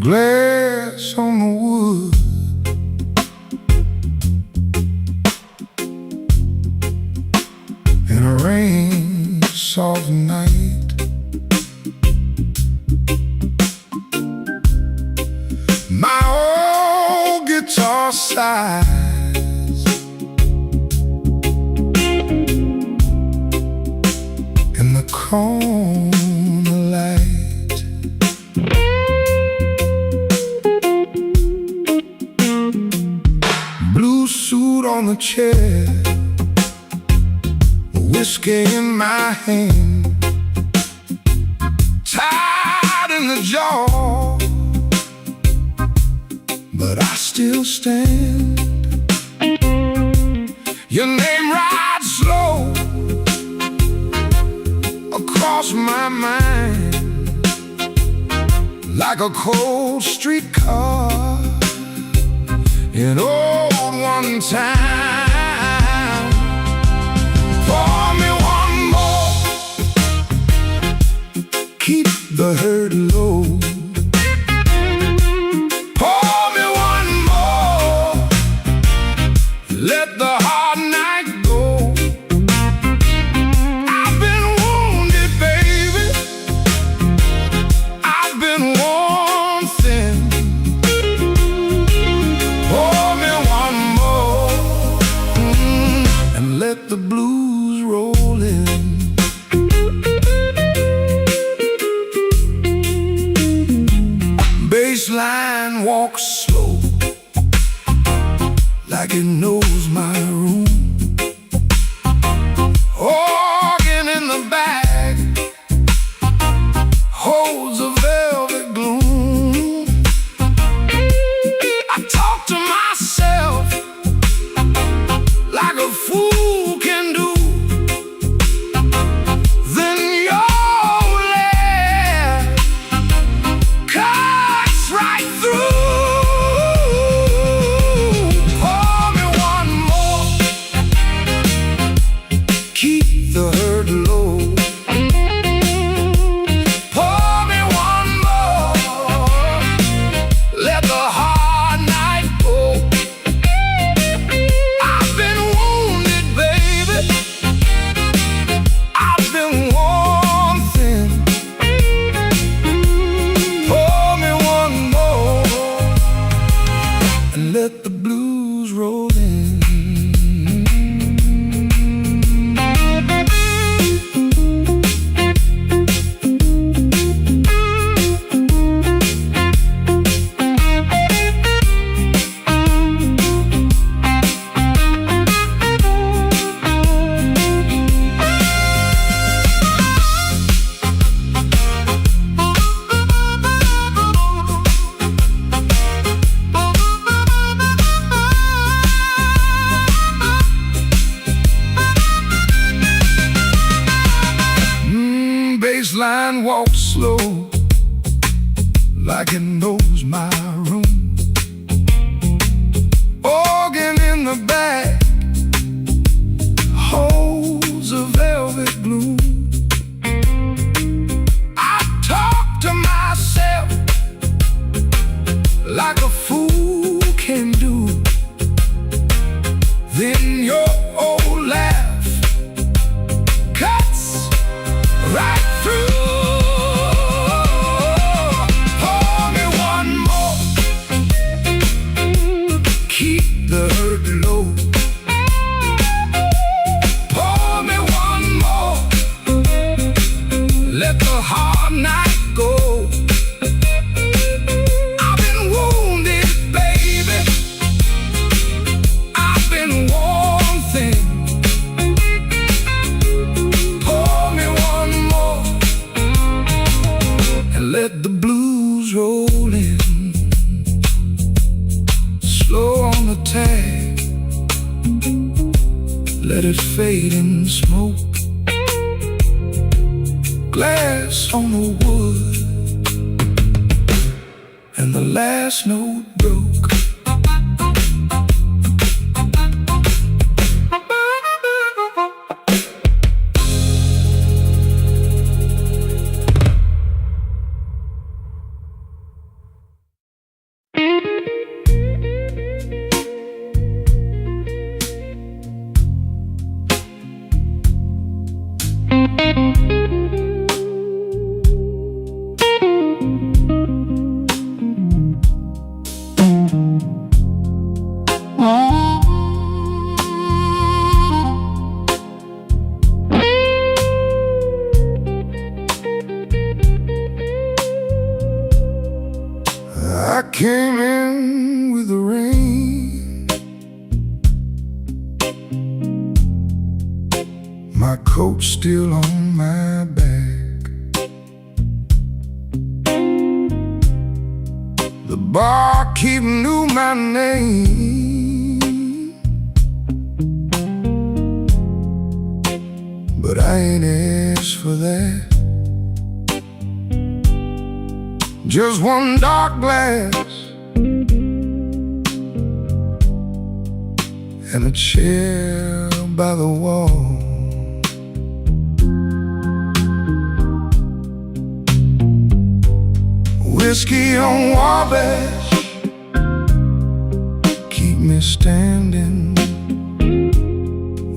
Glass on the wood, in a rain soft night. My old guitar sighs in the corner light. Suit on the chair, whiskey in my hand, tied in the jaw, but but I still stand. Your name rides slow across my mind, like a cold streetcar in old one time. Pour me one more, keep the hurt low. Pour me one more, let the hard night go. I've been wounded, baby, I've been worn thin. Pour me one more, and let the blues roll in. Bassline walks slow, like it knows my room. Organ in the back holds a velvet gloom. I talk to myself like a fool can do. Then your laugh cuts right through. Pour me one more, keep the hurt low. Pour me one more, let the hard night go. I've been wounded, baby, I've been worn thin. Pour me one more, and let the blues roll in. Bassline walks slow, like it knows my room. Organ in the back holds a velvet bloom. I talk to myself like a fool can do. Then your old laugh cuts right through. Pour me one more, keep the hurt low. Pour me one more, let the hard night go. I've been wounded, baby, I've been worn thin. Pour me one more, and let the blues roll in. Slow on the tag, let it fade in smoke. Glass on the wood, and the last note broke. I came in with the rain, my coat still on my back. The barkeep knew my name, but I ain't asked for that. Just one dark glass and a chair by the wall. Whiskey on Wabash, keep me standing.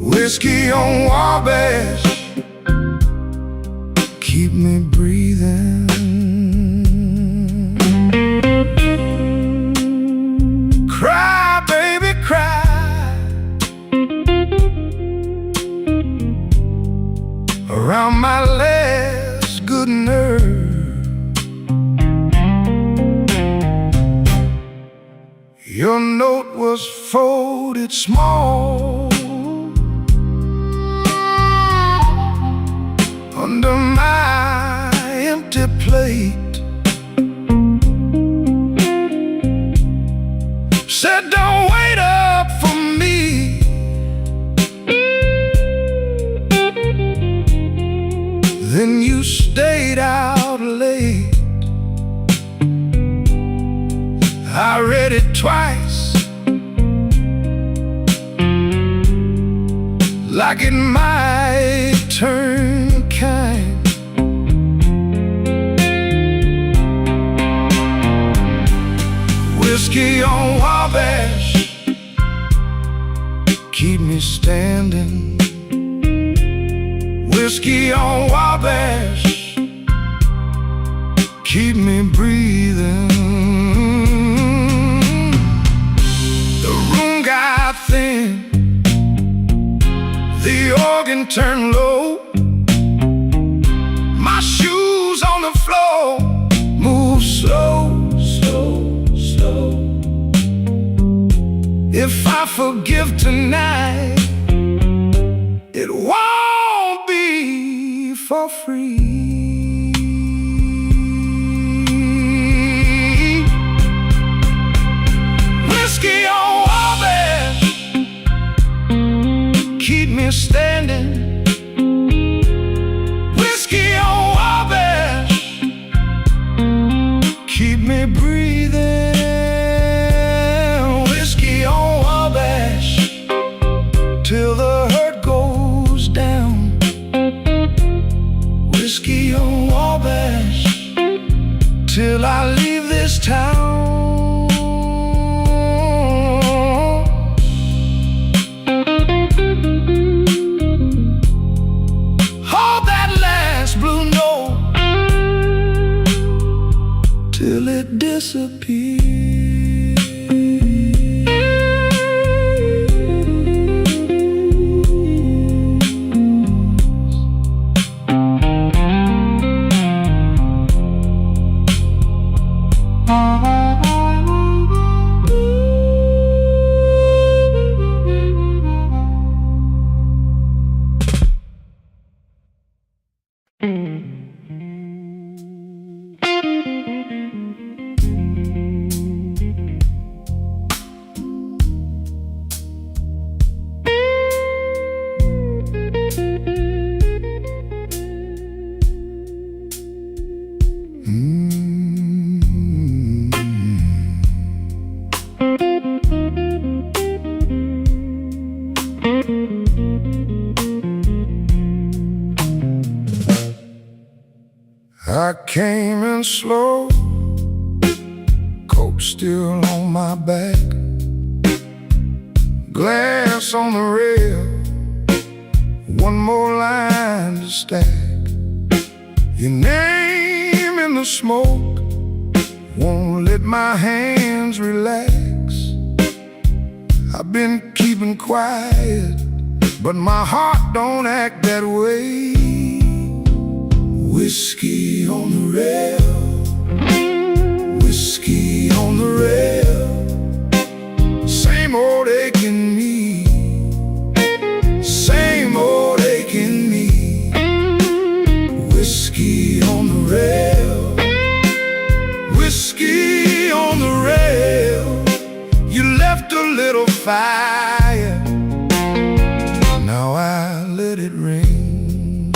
Whiskey on Wabash, keep me breathing. Cry, baby, cry around my last good nerve. Your note was folded small under my empty plate. Said don't wait up for me, then you stayed out late. I read it twice, like it might turn kind. Whiskey on Wabash, keep me standing. Whiskey on Wabash, keep me breathing. Got thin, the organ turned low, my shoes on the floor move slow, slow, slow. If I forgive tonight, it won't be for free. Whiskey on keep me standing. Whiskey on Wabash, keep me breathing. Whiskey on Wabash, till the hurt goes down. Whiskey on Wabash, till I leave this town. Till it disappears. I came in slow, coat still on my back, glass on the rail, one more line to stack. Your name in the smoke won't let my hands relax. I've been keeping quiet, but my heart don't act that way. Whiskey on the rail, whiskey on the rail, same old aching me, same old aching me. Whiskey on the rail, whiskey on the rail. fire. Now I let it rain.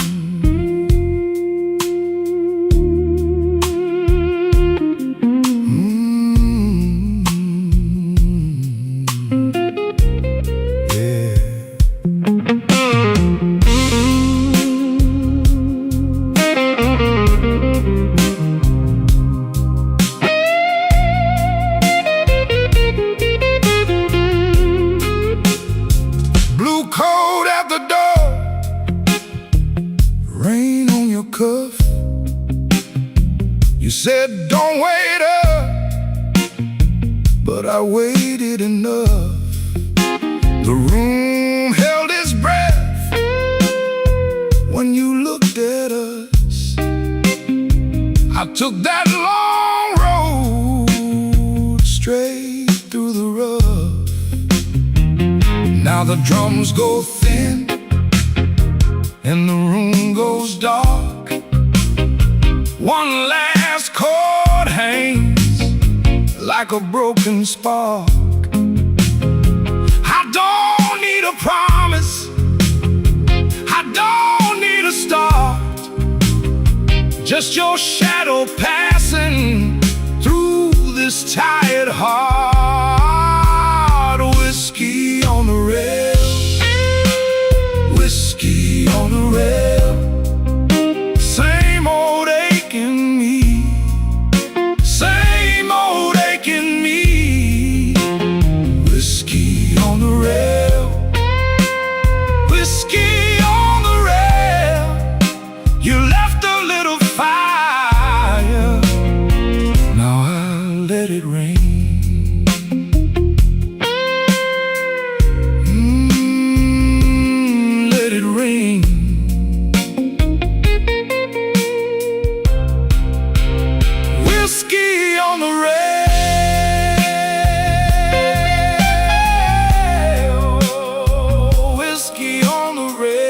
Yeah. Blue coat at the door, rain on your cuff. You said don't wait up, but I waited enough. The room held its breath when you looked at us. I took that long road straight through the rough. Now the drums go thin and the room goes dark. One last chord hangs like a broken spark. I don't need a promise, I don't need a start, just your shadow passing through this tired heart. Whiskey on the rail, whiskey on the rail. Same old ache in me, same old ache in me. Whiskey on the rail, whiskey on the rail. You left a little fire, now I'll let it rain. Let it rain. Whiskey on the rail, whiskey on the rail.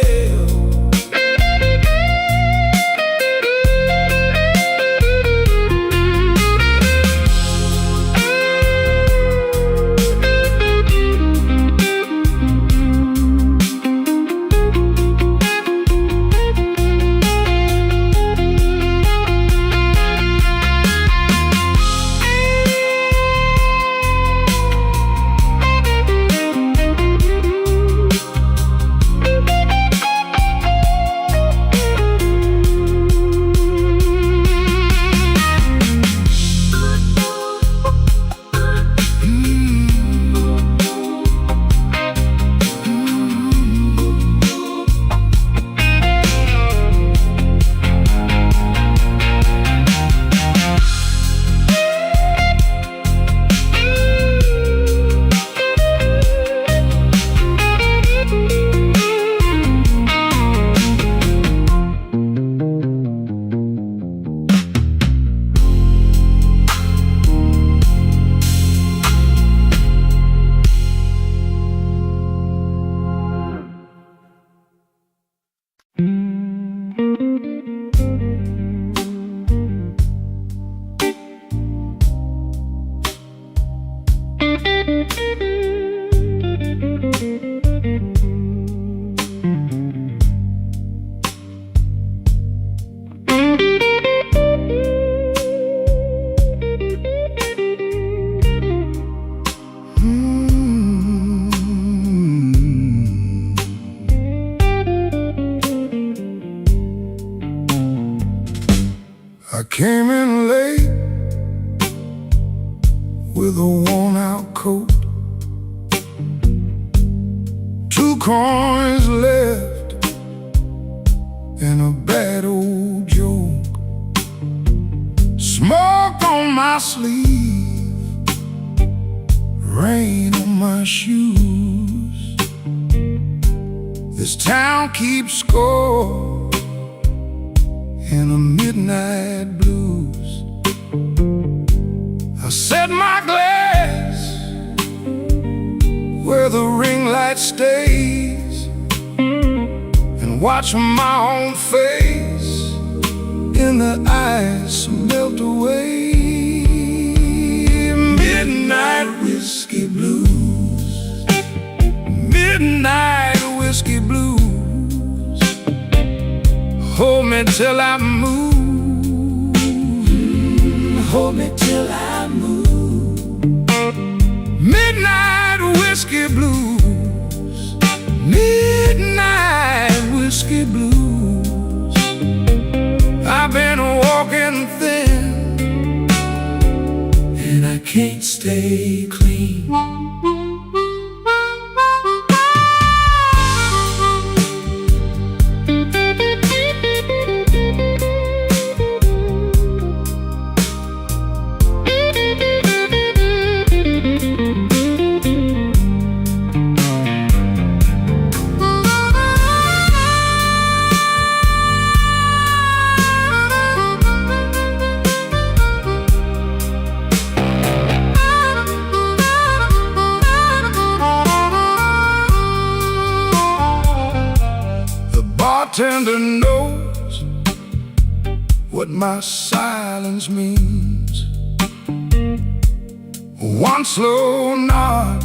I came in late with a worn-out coat, 2 coins left and a bad old joke. Smoke on my sleeve, rain on my shoes. This town keeps score in a midnight blues. I set my glass where the ring light stays and watch my own face in the ice melt away. Midnight whiskey blues. midnight whiskey blues. Hold me till I move. Hold me till I move. Midnight whiskey blues. Midnight whiskey blues. I've been walking thin, and I can't stay clean. Bartender knows what my silence means. One slow nod,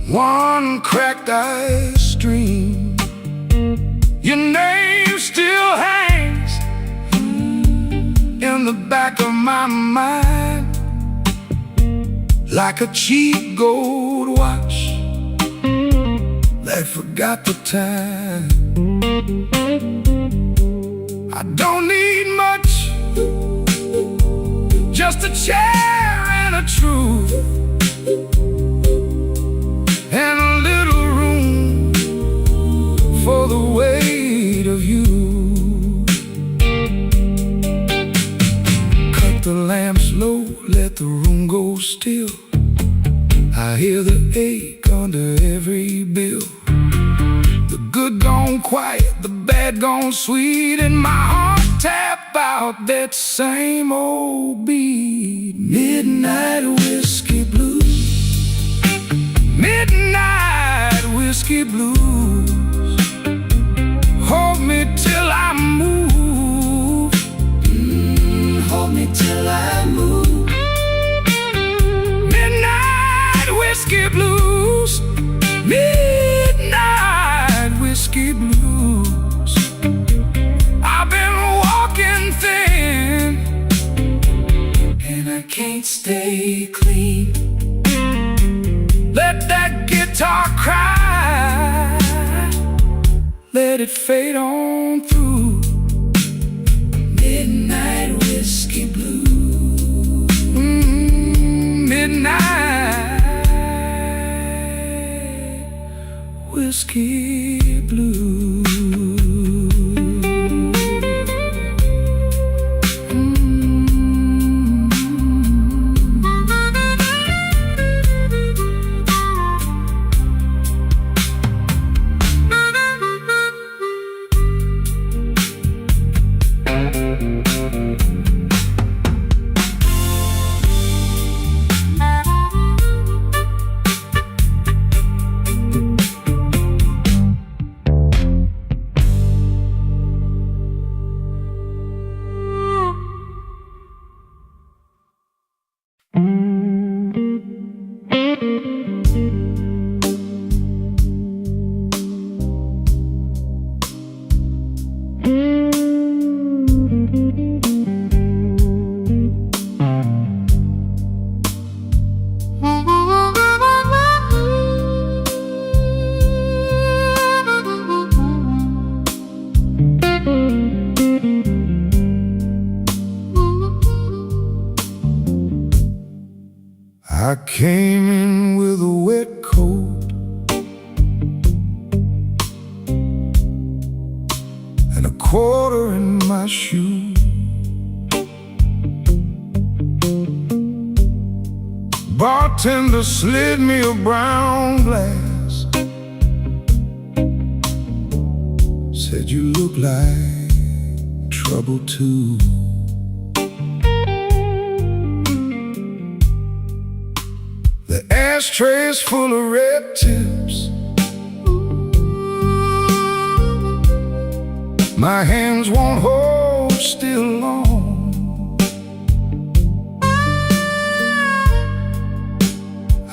one cracked ice stream. Your name still hangs in the back of my mind, like a cheap gold watch that forgot the time. I don't need much, just a chair and a truth, and a little room for the weight of you. Cut the lamps low, let the room go still. I hear the ache under every bill. The good gone quiet, the bad gone sweet, and my heart tap out that same old beat. Midnight whiskey blues. Midnight whiskey blues. Hold me till I move. Hold me till I move. Midnight whiskey blues. Midnight whiskey blues. I've been walking thin, and I can't stay clean. Let that guitar cry, let it fade on through. Midnight whiskey blues. Midnight whiskey blues. I came in with a wet coat and a quarter in my shoe. Bartender slid me a brown glass, said you look like trouble too. The ashtray's full of red tips. My hands won't hold still long.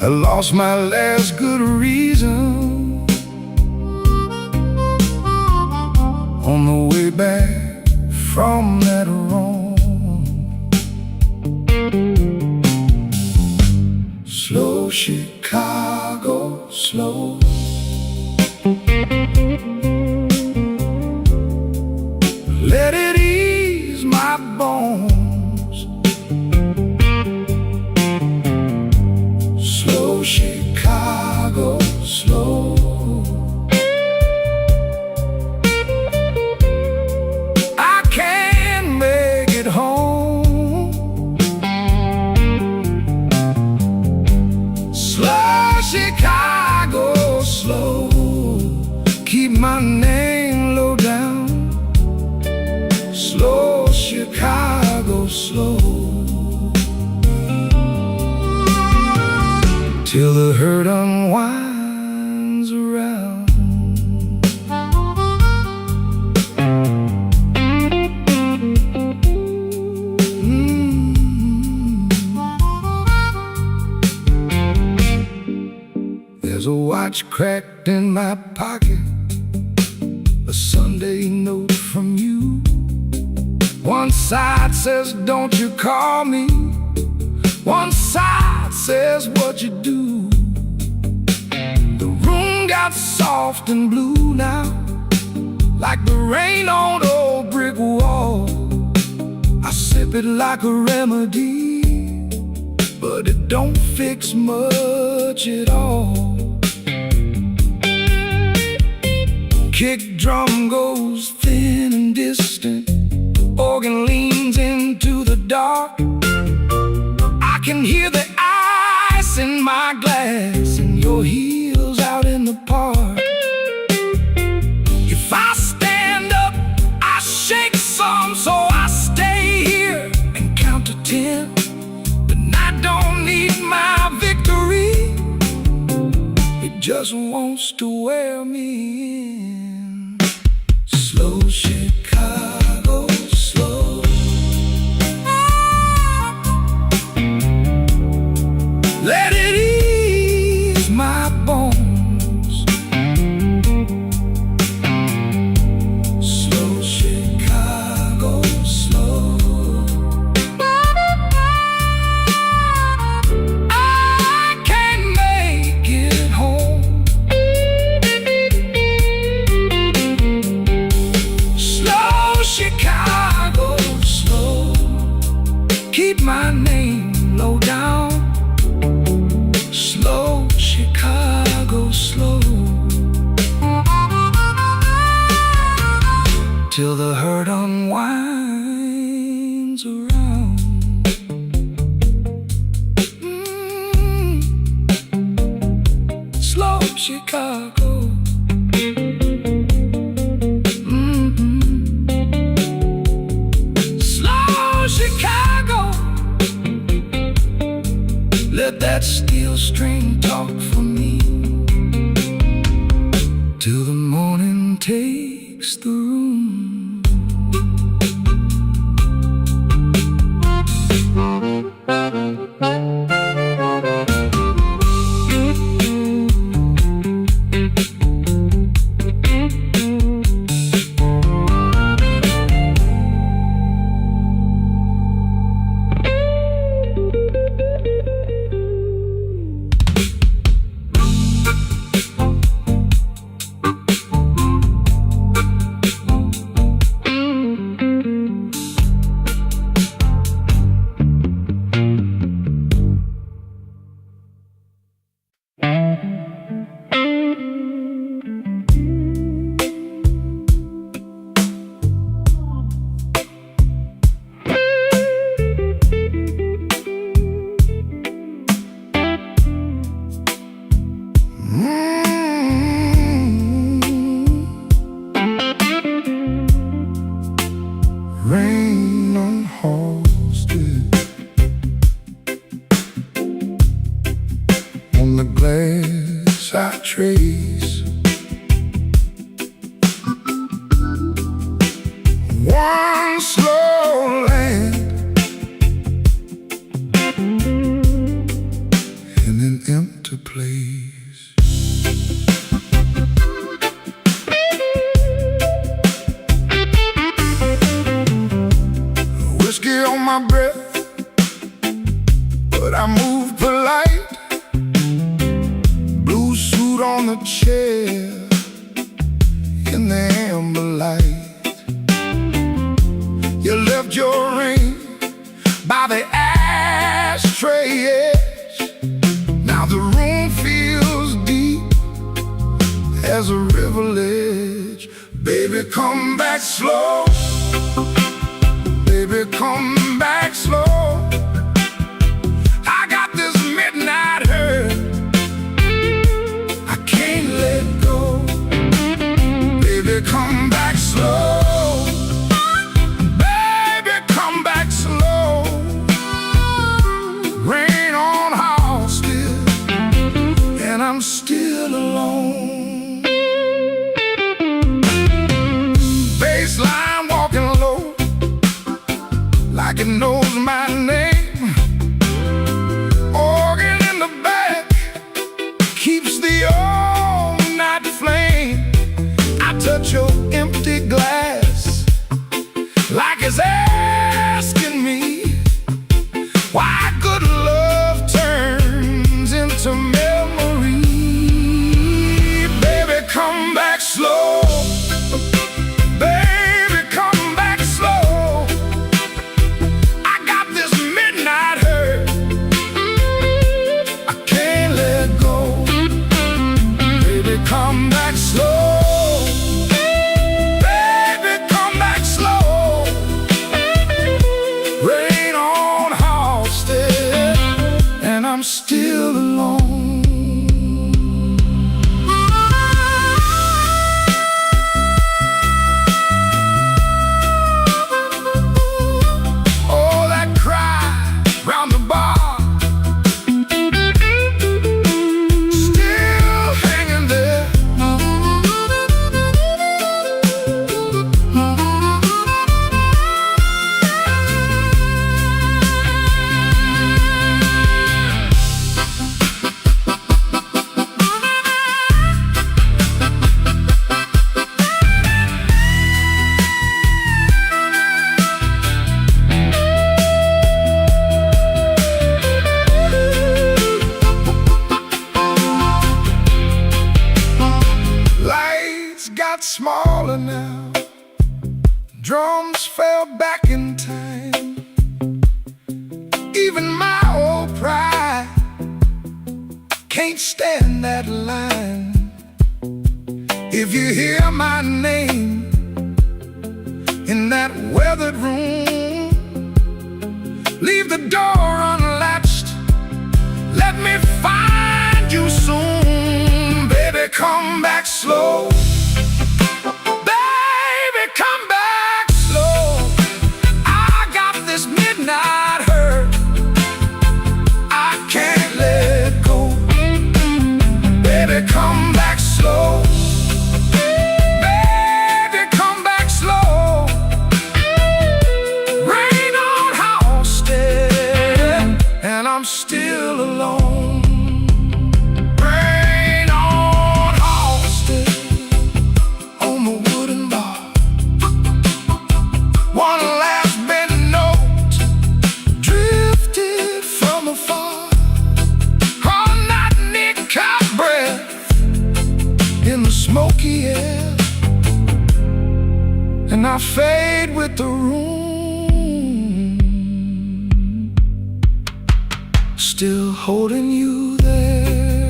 I lost my last good reason on the way back from that wrong. Slow Chicago, slow. Let it ease my bones. Slow Chicago, slow. I can't make it home. Slow Chicago, slow. Keep my name low down. Slow Chicago, slow. Till the hurt unwinds around. There's a watch cracked in my pocket, a Sunday note from you. One side says, don't you call me. One side says, what you do. The room got soft and blue now, like the rain on the old brick wall. I sip it like a remedy, but it don't fix much at all. Kick drum goes thin and distant, organ leans into the dark. I can hear the ice in my glass and your heels out in the park. If I stand up, I shake some, so I stay here and count to 10. But I don't need my victory, it just wants to wear me in. Slow Chicago, slow. Let it ease my bones. Slow Chicago, slow. I can't make it home. Slow Chicago, slow. Keep my name low down. Slow Chicago, slow. Till the hurt unwinds around. Slow Chicago. Slow Chicago. Let that steel string talk for me, till the morning takes the room. Rain on horses on the glass I trace. One slow land in an empty place. Whiskey on my breath, but I move polite. Blue suit on the chair in the amber light. You left your ring by the ashtray edge. Now the room feels deep as a river ledge. Baby, come back slow. Baby, come back slow. I got this midnight hurt, I can't let go. Baby, come back slow. Baby, come back slow. Rain on house still, and I'm still alone. Baseline walking low, like it knows my name. Organ in the back keeps the all-night flame. I touch your empty glass like it's asking me why good love turns into memory. Baby, come back slow. Baby, come back slow. I got this midnight hurt, I can't let go. Baby, come back slow. Baby, come back slow. Rain on Halsted, and I'm still alone. Oh, that cry round the bar, still hanging there. Lights got smaller now, drums fell back in time. Even my old pride can't stand that line. If you hear my name in that weathered room, leave the door unlatched, let me find you soon. Baby, come back slow. Baby, come back slow. I got this midnight hurt, I can't let go. Baby, come back slow. Baby, come back slow. Rain on Halsted, and I'm still alone. Rain on Halsted, on the wooden bar. One last bent note drifted from afar. All night Nick caught breath in the smoky air, and I fade with the room, still holding you there.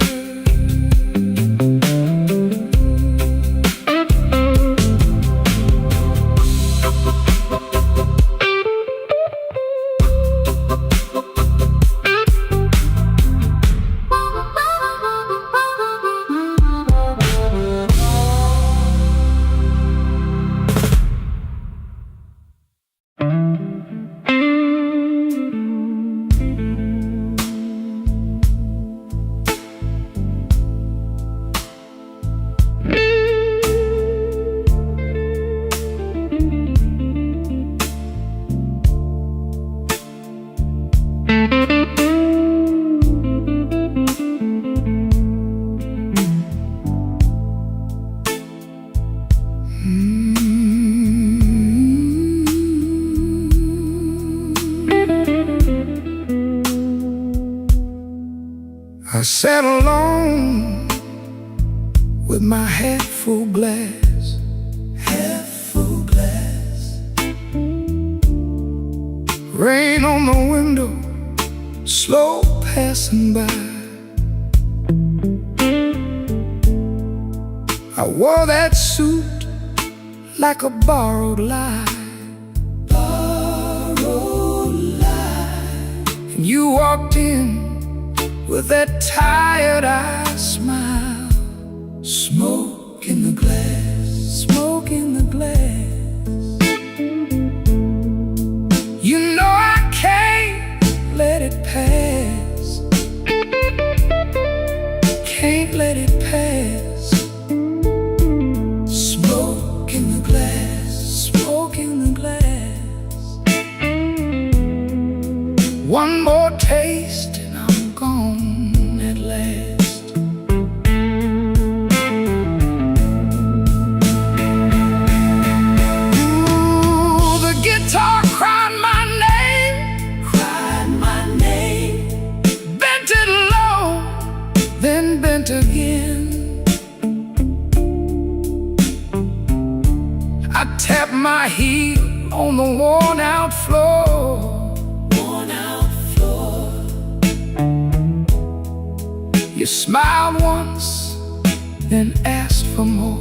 I sat alone with my half full glass, rain on the window, slow passing by. I wore that suit like a borrowed lie, and you walked in with that tired-eyed smile. Smoke in the glass, smoke in the glass. You know I can't let it pass, can't let it pass. Smoke in the glass, smoke in the glass. One more taste and I'm gone at last. Ooh, the guitar cried my name, bent it low, then bent again. I tapped my heel on the worn-out floor, You smiled once, then asked for more.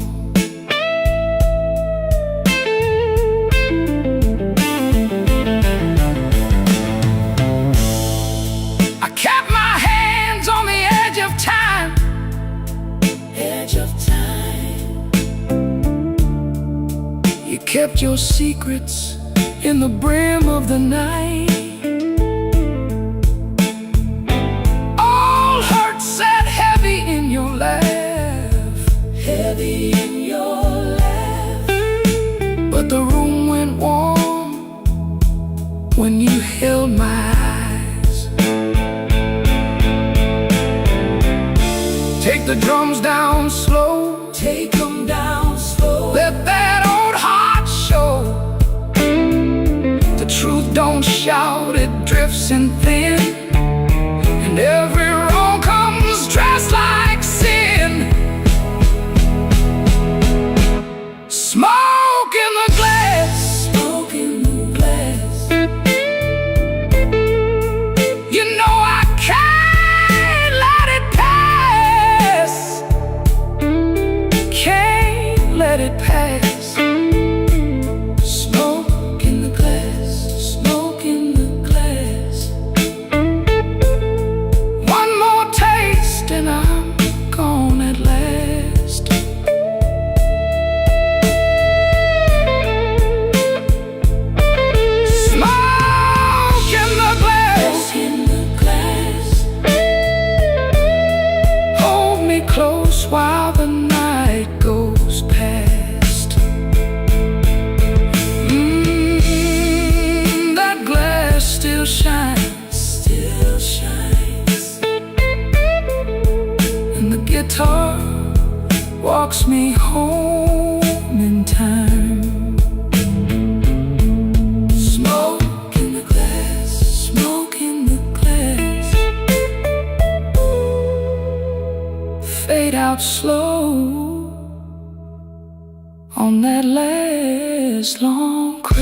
I kept my hands on the edge of time, You kept your secrets in the brim of the night. All hurt sat heavy in your laugh, but the room went warm when you held my eyes. Take the drums down slow, Take 'em down slow. let that old heart show. The truth don't shout, it drifts in thin, and every wrong comes dressed like sin. Smoke in the glass, Smoke in the glass. you know I can't let it pass, can't let it pass. Smoke in the glass. Smoke in the glass. One more taste and I'm gone at last. Smoke in the glass, Smoke in the glass. hold me close while the night goes past. That glass still shines, Still shines. and the guitar walks me home in time. Smoke in the glass. Smoke in the glass, fade out slow on that last long cry.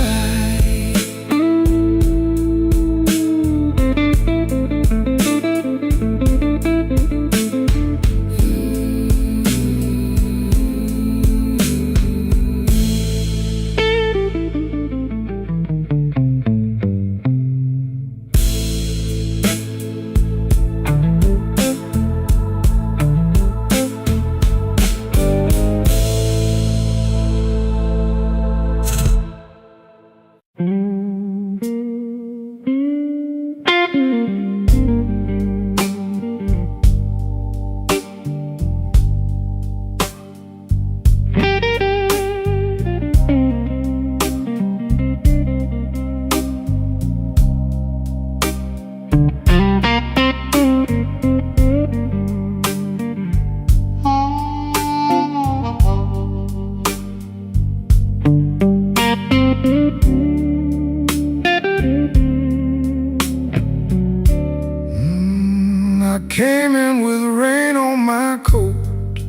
with rain on my coat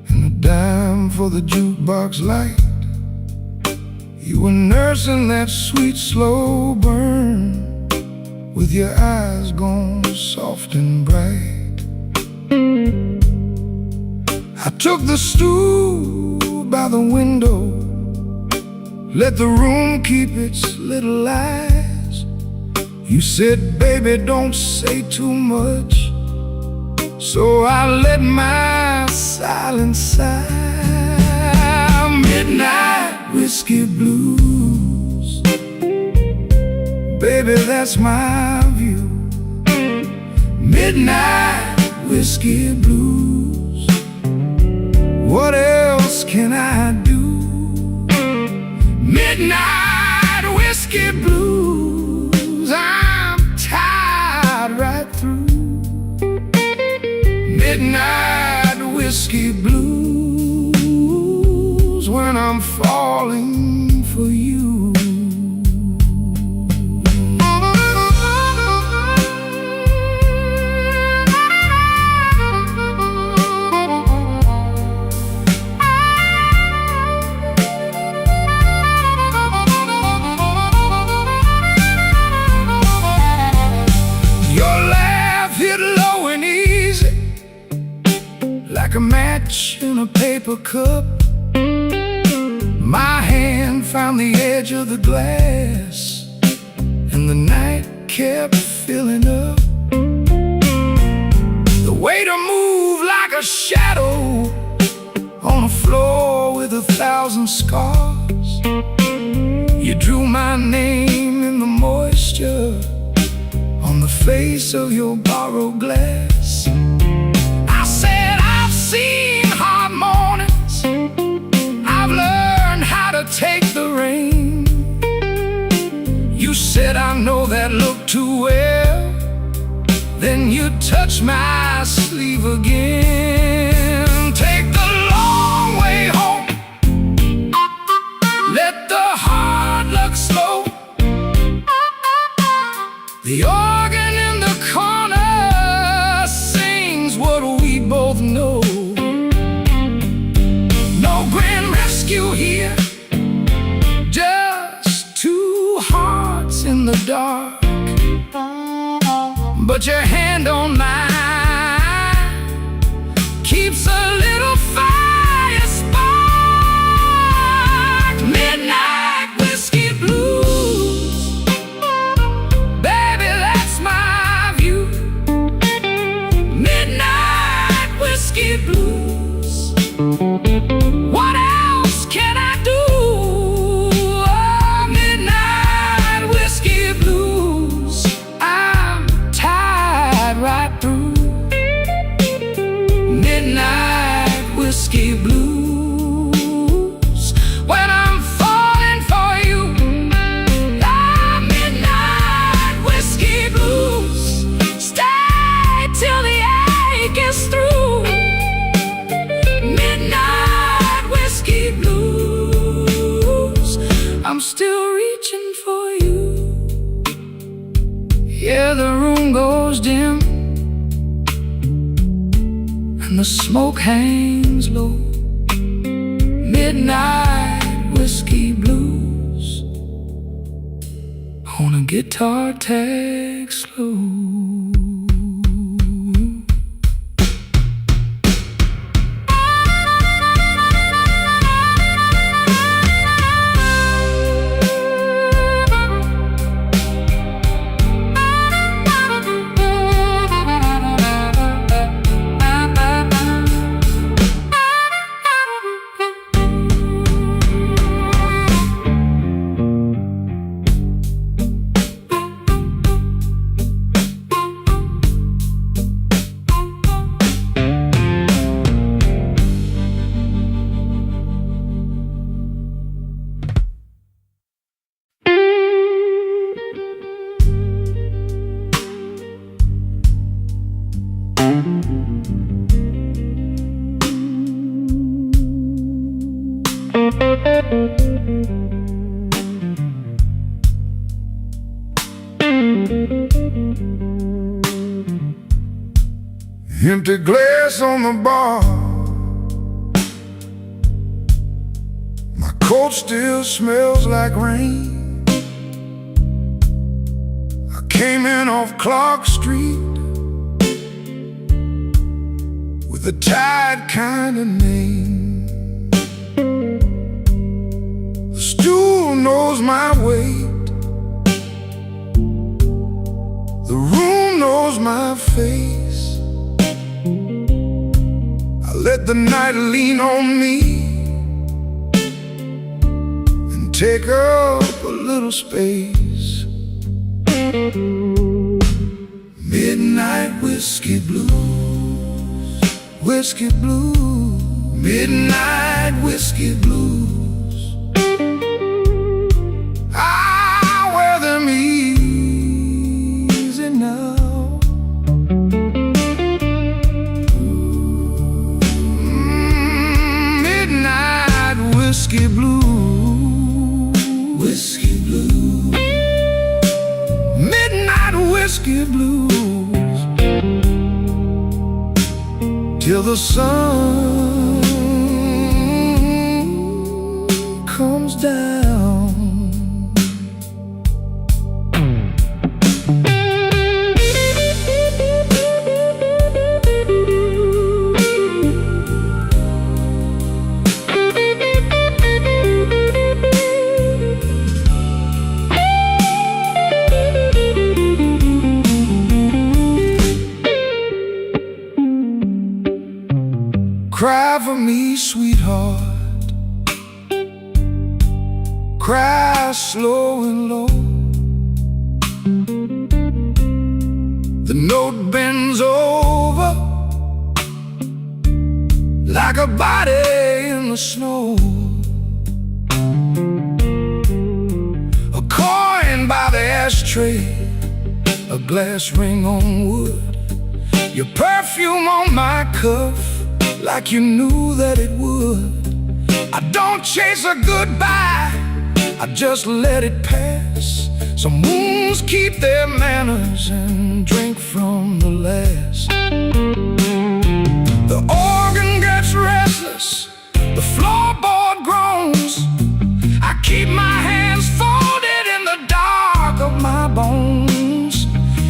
and a dime for the jukebox light. You were nursing that sweet slow burn with your eyes gone soft and bright. I took the stool by the window, let the room keep its little lies. You said, baby, don't say too much, so I let my silence sigh. Midnight whiskey blues, baby, that's my view. Midnight whiskey blues, what else can I do? Midnight whiskey blues, I'm tired right through. Midnight whiskey blues, when I'm falling for you. Like a match in a paper cup, my hand found the edge of the glass, and the night kept filling up. The way to move like a shadow on a floor with 1,000 scars. You drew my name in the moisture on the face of your borrowed glass. Seen hard mornings, I've learned how to take the rain. You said, I know that look too well. Then you touched my sleeve again. Take the long way home, let the hard luck slow. The organ in the corner sings what we both know. You here, just two hearts in the dark, but your hand on mine keeps a little fire spark. Midnight whiskey blues, baby, that's my view. Midnight whiskey blues, what else can I do? Oh, midnight whiskey blues, I'm tired right through. Midnight whiskey blues, when I'm falling for you. Ah, midnight whiskey blues, stay till the ache is through. Midnight whiskey blues, I'm still reaching for you. Yeah, the room goes dim and the smoke hangs low. Midnight whiskey blues on a guitar tag slow. Empty glass on the bar. My coat still smells like rain. I came in off Clark Street with a tired kind of name. The stool knows my weight. The room knows my face. I let the night lean on me and take up a little space. Midnight whiskey blues, whiskey blues, midnight whiskey blues. I wear them easy now. Whiskey blue, whiskey blue, midnight whiskey blues, till the sun comes down. Cry for me, sweetheart. Cry slow and low. The note bends over like a body in the snow. A coin by the ashtray, a glass ring on wood, your perfume on my cuff, like you knew that it would. I don't chase a goodbye, I just let it pass. Some wounds keep their manners and drink from the last. The organ gets restless, the floorboard groans. I keep my hands folded in the dark of my bones.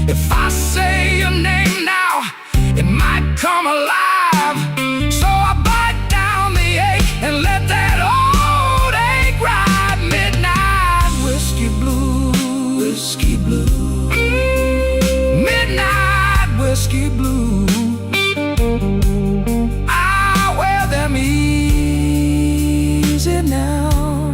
If I say your name now, it might come alive. And let that old ache ride. Midnight whiskey blues, whiskey blues, midnight whiskey blues. I wear them easy now.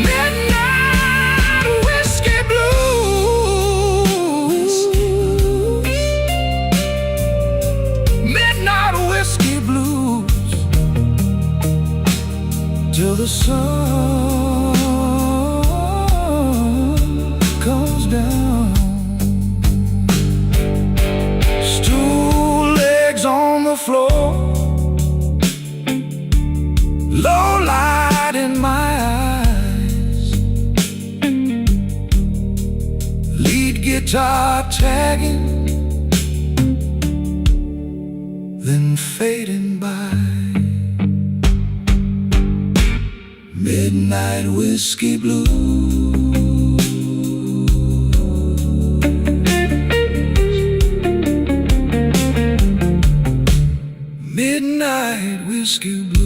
Midnight whiskey blues, midnight whiskey blues, till the sun comes down. Stool legs on the floor, low light in my eyes, lead guitar tagging, then fading by. Midnight whiskey blues, midnight whiskey blues.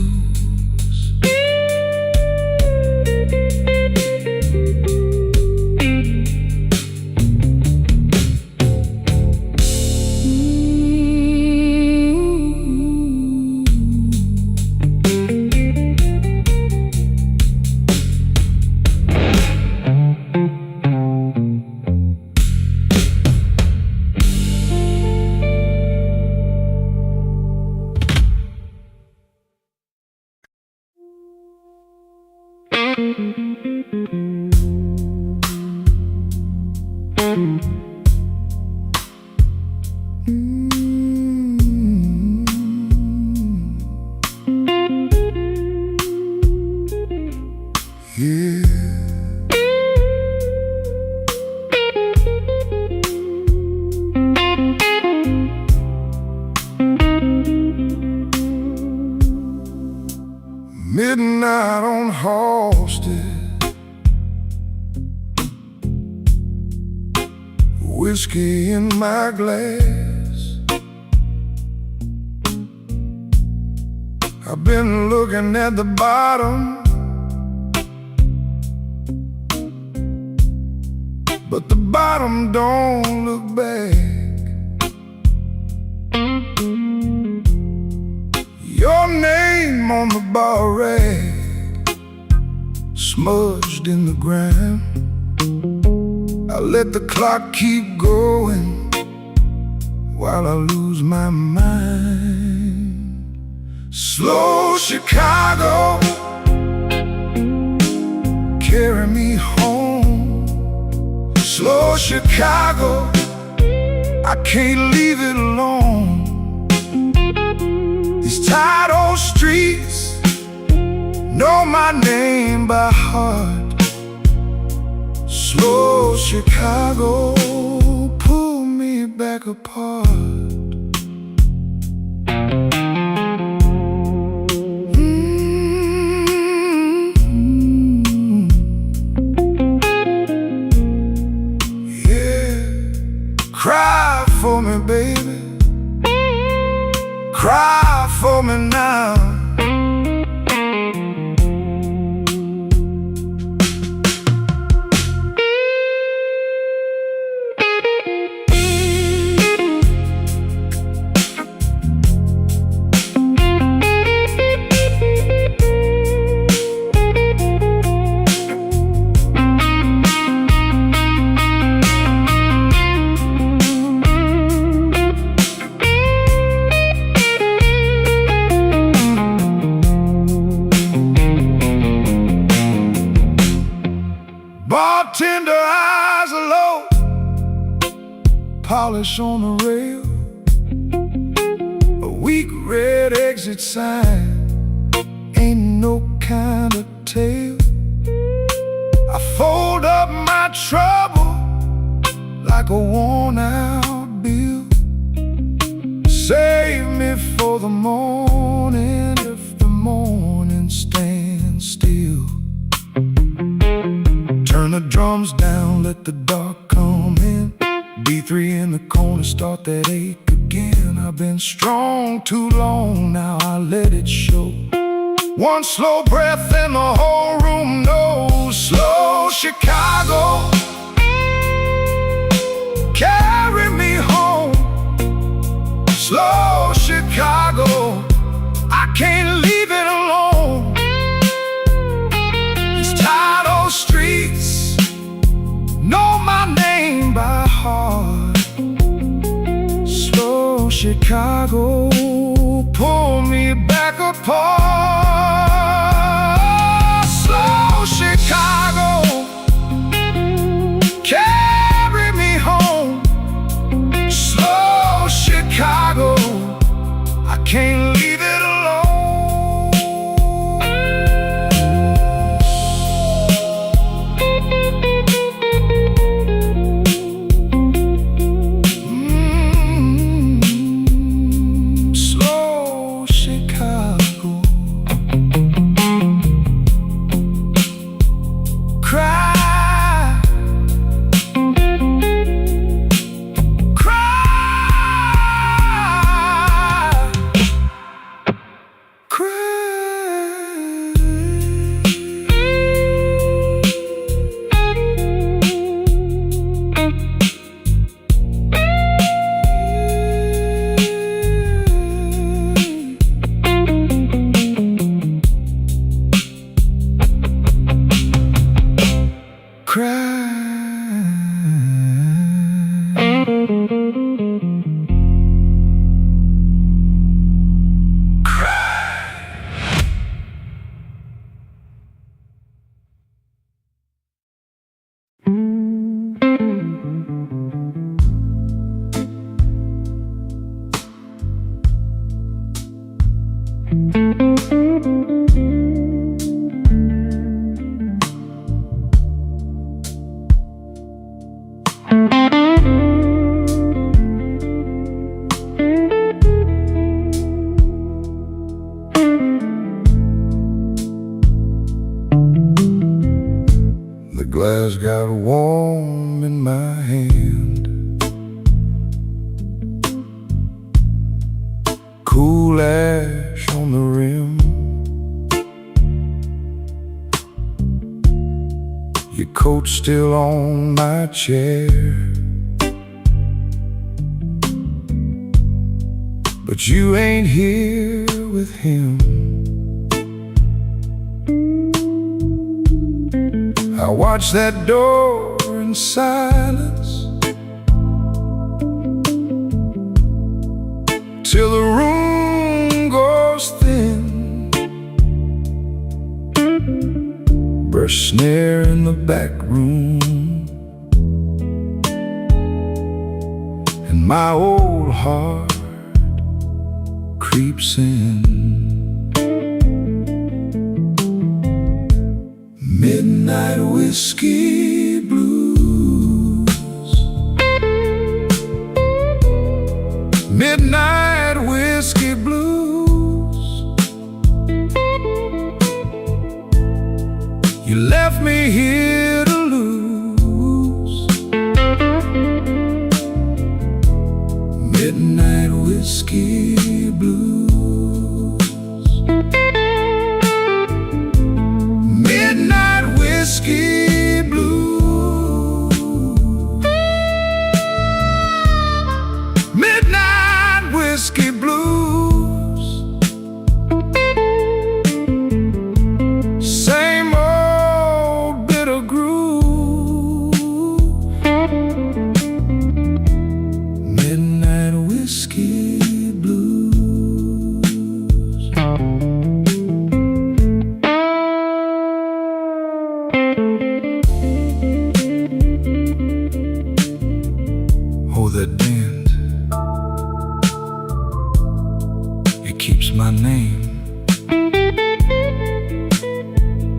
Yeah. whiskey in my glass. I've been looking at the bottom, but the bottom don't look back. Your name on the bar rack, smudged in the grime. I let the clock keep going while I lose my mind. Slow Chicago, carry me home. Slow Chicago, I can't leave it alone. These tired old streets know my name by heart. Slow Chicago, pull me back apart. Yeah, cry for me, baby. Cry for me now. Bartender eyes are low, polish on the rail, a weak red exit sign, ain't no kind of tale. I fold up my trouble like a worn out bill. Save me for the morning if the morning stands still. Turn the drums down, let the dark come in. B3 in the corner, start that ache again. I've been strong too long, now I let it show. One slow breath and the whole room knows. Slow Chicago, carry me home. Slow Chicago, I can't leave it alone. These tired old streets know my name by heart. Slow Chicago, pull me back apart. Slow Chicago, carry me home. Slow Chicago, I can't leave it alone. Slow Chicago, cry, cry, cry. The glass got warm in my hand. cool ash on the rim. Your coat still on my chair, but you ain't here with him. I watch that door in silence till the room goes thin. Burst snare in the back room, and my old heart creeps in. Midnight whiskey blues. Midnight whiskey blues. You left me here to lose. Midnight whiskey blues. Midnight whiskey blues. Midnight whiskey blues. Same old bitter groove. Midnight whiskey blues. Oh, that bend, it keeps my name.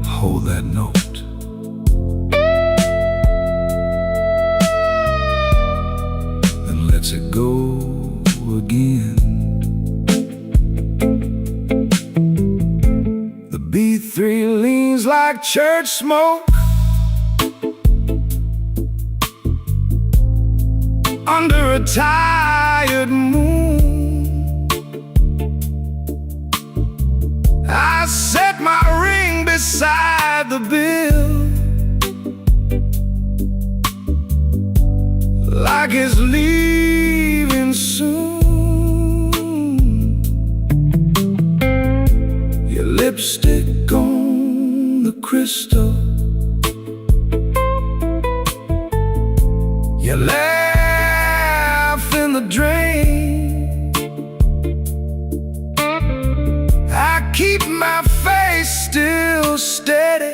Hold that note. Then let's it go again. The B3 leans like church smoke under a tired moon. I set my ring beside the bill, like it's leaving soon. Your lipstick on the crystal, you laugh in the drain. I keep my face still steady,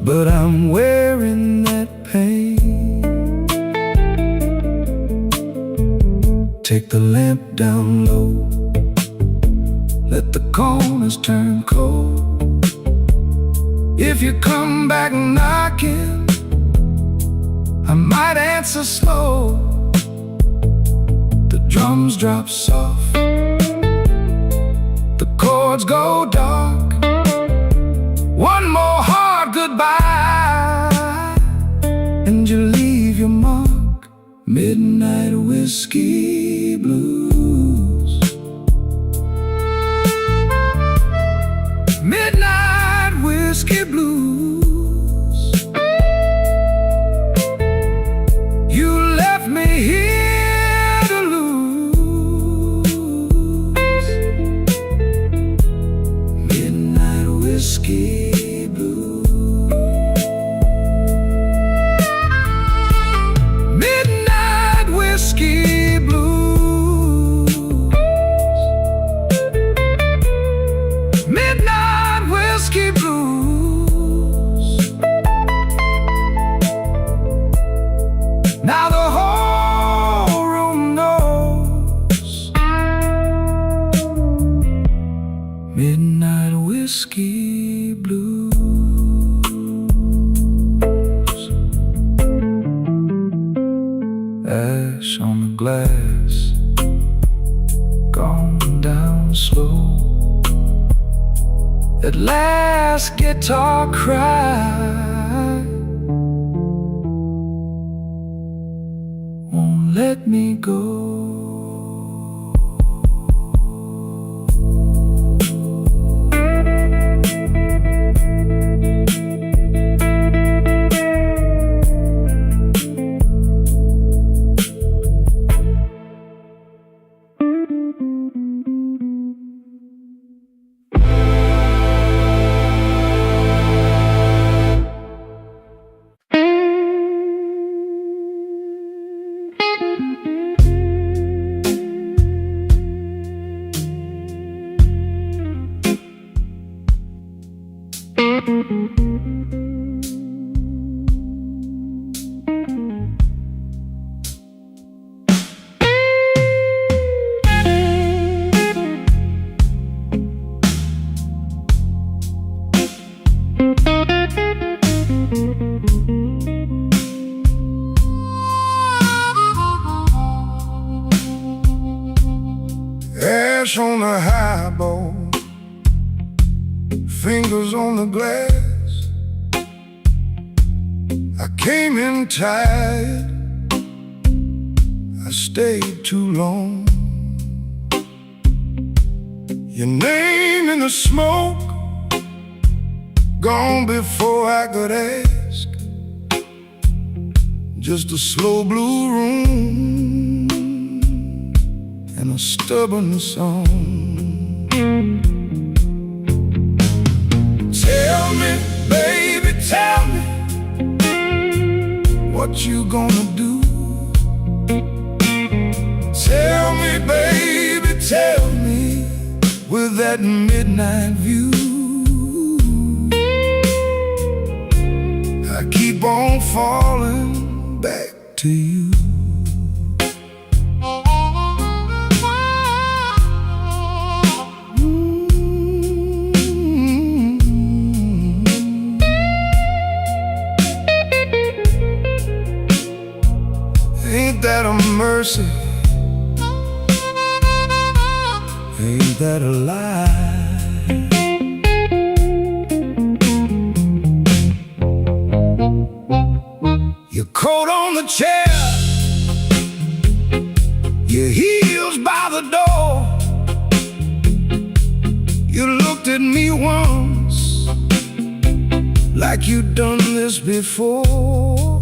but I'm wearing that pain. Take the lamp down low, let the corners turn cold. If you come back knocking, I might answer slow. The drums drop soft, the chords go dark. One more hard goodbye, and you leave your mark. Midnight whiskey blues. Midnight whiskey blues. You left me here to lose. Midnight whiskey blues. Midnight whiskey blues. Midnight whiskey blues. Now the whole room knows. Midnight whiskey blues. Ash on the glass, gone down slow. At last guitar cry won't let let me go. Ash on the highball, fingers on the glass. I came in tired, I stayed too long. Your name in the smoke, gone before I could ask. Just a slow blue room and a stubborn song. Tell me, baby, tell me, what you gonna do? Tell me, baby, tell me, with that midnight view. I keep on falling back to you. Ain't that a mercy? Ain't that a lie? Your coat on the chair, your heels by the door. You looked at me once like you'd done this before.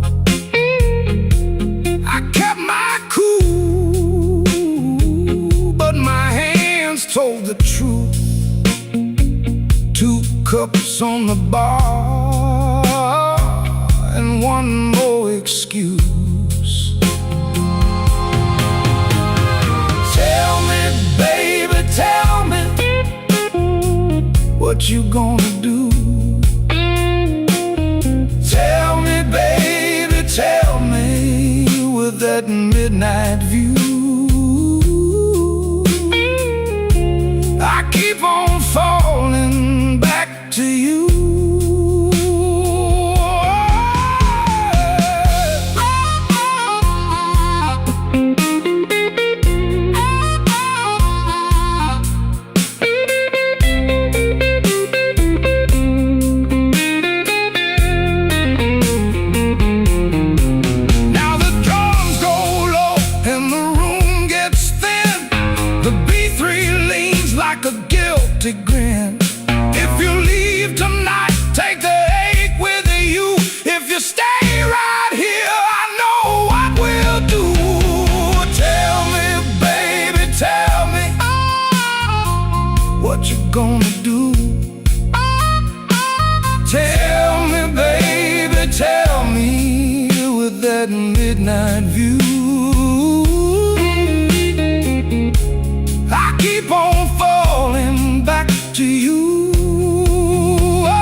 I kept my cool, but my hands told the truth. 2 cups on the bar and one more excuse. Tell me, baby, tell me, what you gonna do? Tell me, baby, tell me, with that midnight view. I keep on falling back to you. A guilty grin. If you leave tonight, take the ache with you. If you stay right here, I know what we'll do. Tell me, baby, tell me, what you gonna do? Tell me, baby, tell me, with that midnight view. I keep on falling back to you. Oh,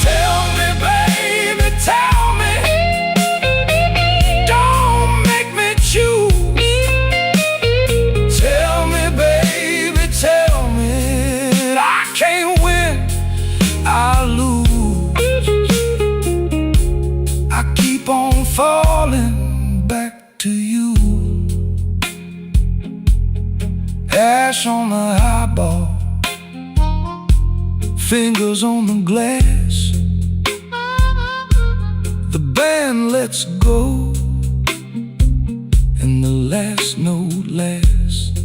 tell me, baby, tell me, don't make me choose. Tell me, baby, tell me, I can't win, I lose. I keep on falling back to you. Ash on the highball, fingers on the glass. The band lets go, last note last.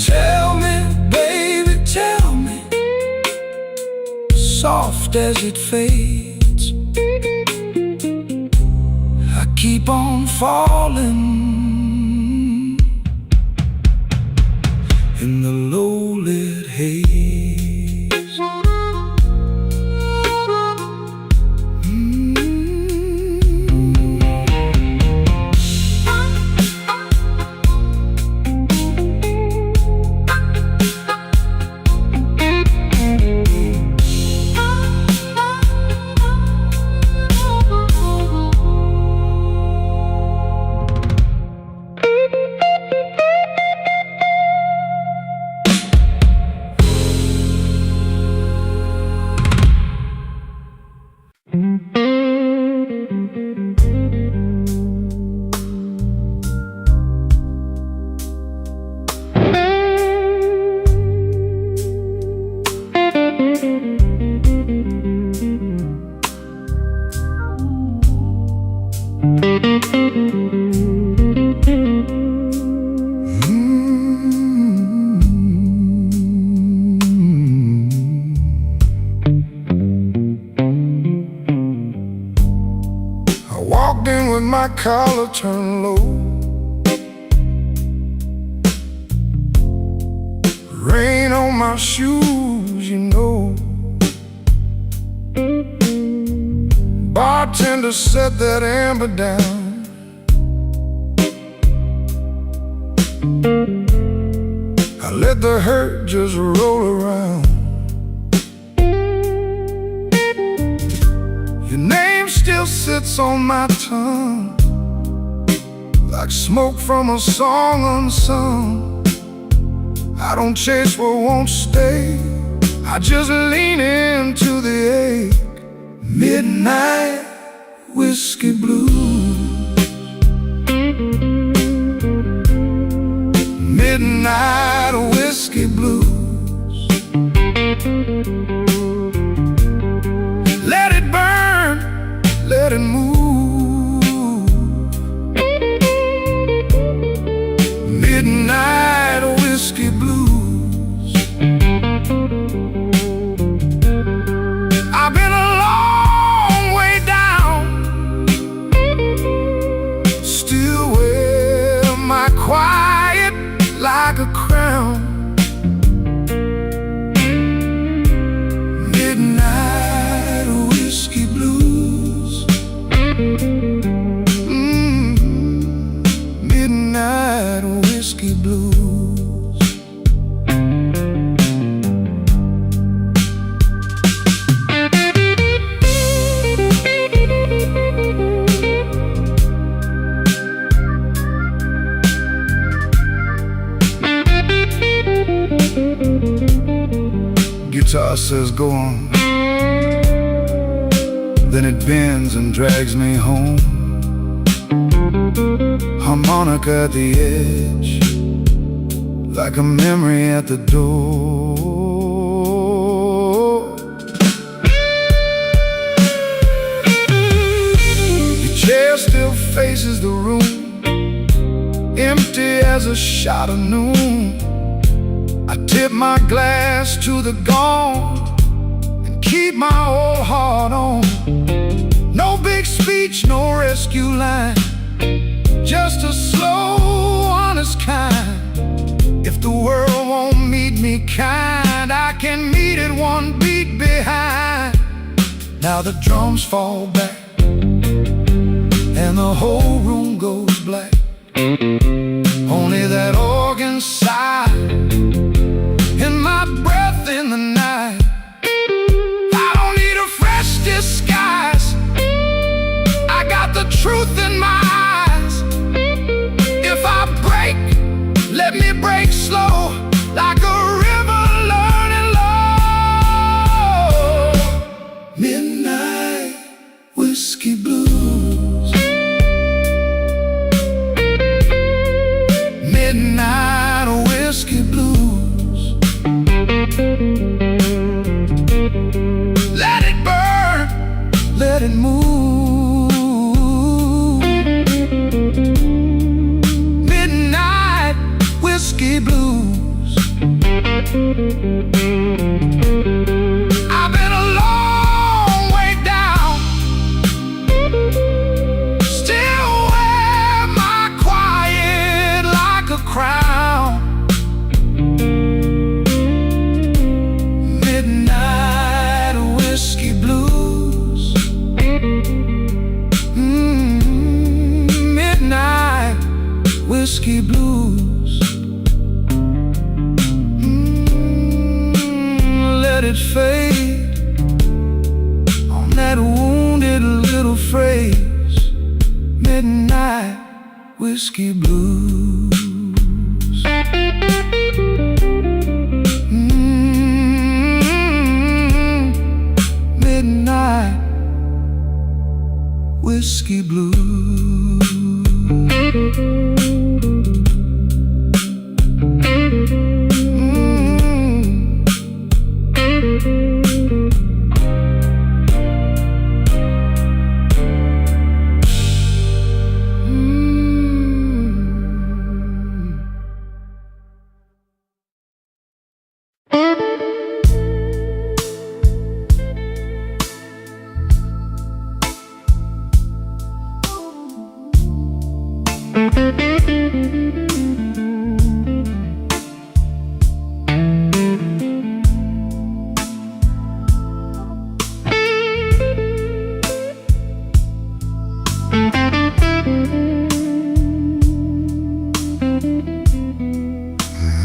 Tell me, baby, tell me, soft as it fades, I keep on falling in the low-lit haze. Walked in with my collar turned low, rain on my shoes, you know. Bartender set that amber down. I let the hurt just roll around. Your name still sits on my tongue, like smoke from a song unsung. I don't chase what won't stay, I just lean into the ache. Midnight whiskey blues, midnight whiskey blues. Let it burn, let it move. Midnight whiskey blues. I've been a long way down, still wear my quiet like a crown. Midnight whiskey blues. Midnight whiskey blues. Guitar says go on, then it bends and drags me home. Harmonica at the edge, like a memory at the door. Your chair still faces the room, empty as a shot of noon. I tip my glass to the gone and keep my old heart on. No big speech, no rescue line, just a slow, honest kind. If the world won't meet me kind, I can meet it one beat behind. Now the drums fall back and the whole room goes black. Only that organ sigh and my breath in the night. I don't need a fresh disguise, I got the truth in my eyes. If I break, let me break slow, like a river learning low. Midnight whiskey blues. Midnight whiskey blues. Let it burn, let it move. I've been a long way down, still wear my quiet like a crown. Midnight whiskey blues. Midnight whiskey blues. Let it fade on that wounded little phrase. Midnight whiskey blues. Midnight whiskey blues.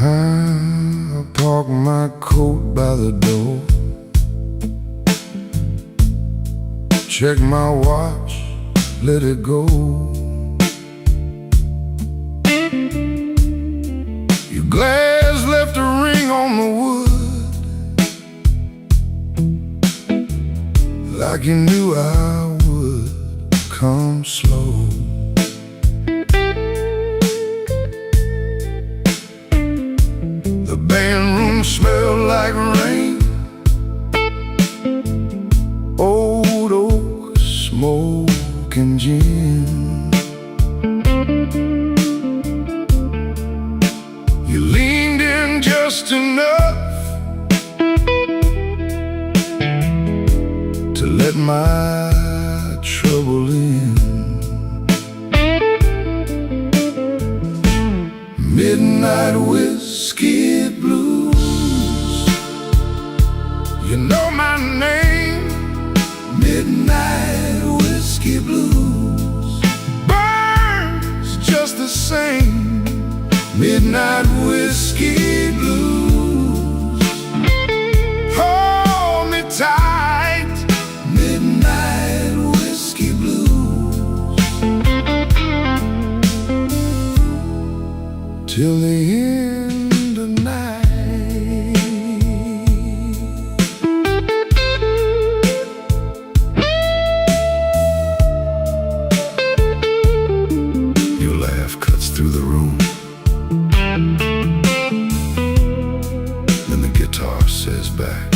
I park my coat by the door, check my watch, let it go. Your glass left a ring on the wood, like you knew I would come slow. The band room smelled like rain, old oak, smoke and gin. You leaned in just enough to let my trouble in. Midnight whiskey blues, you know my name. Midnight whiskey blues burns just the same. Midnight whiskey blues, hold me tight. Midnight whiskey blues, till the end of night. Your laugh cuts through the room, then the guitar says back,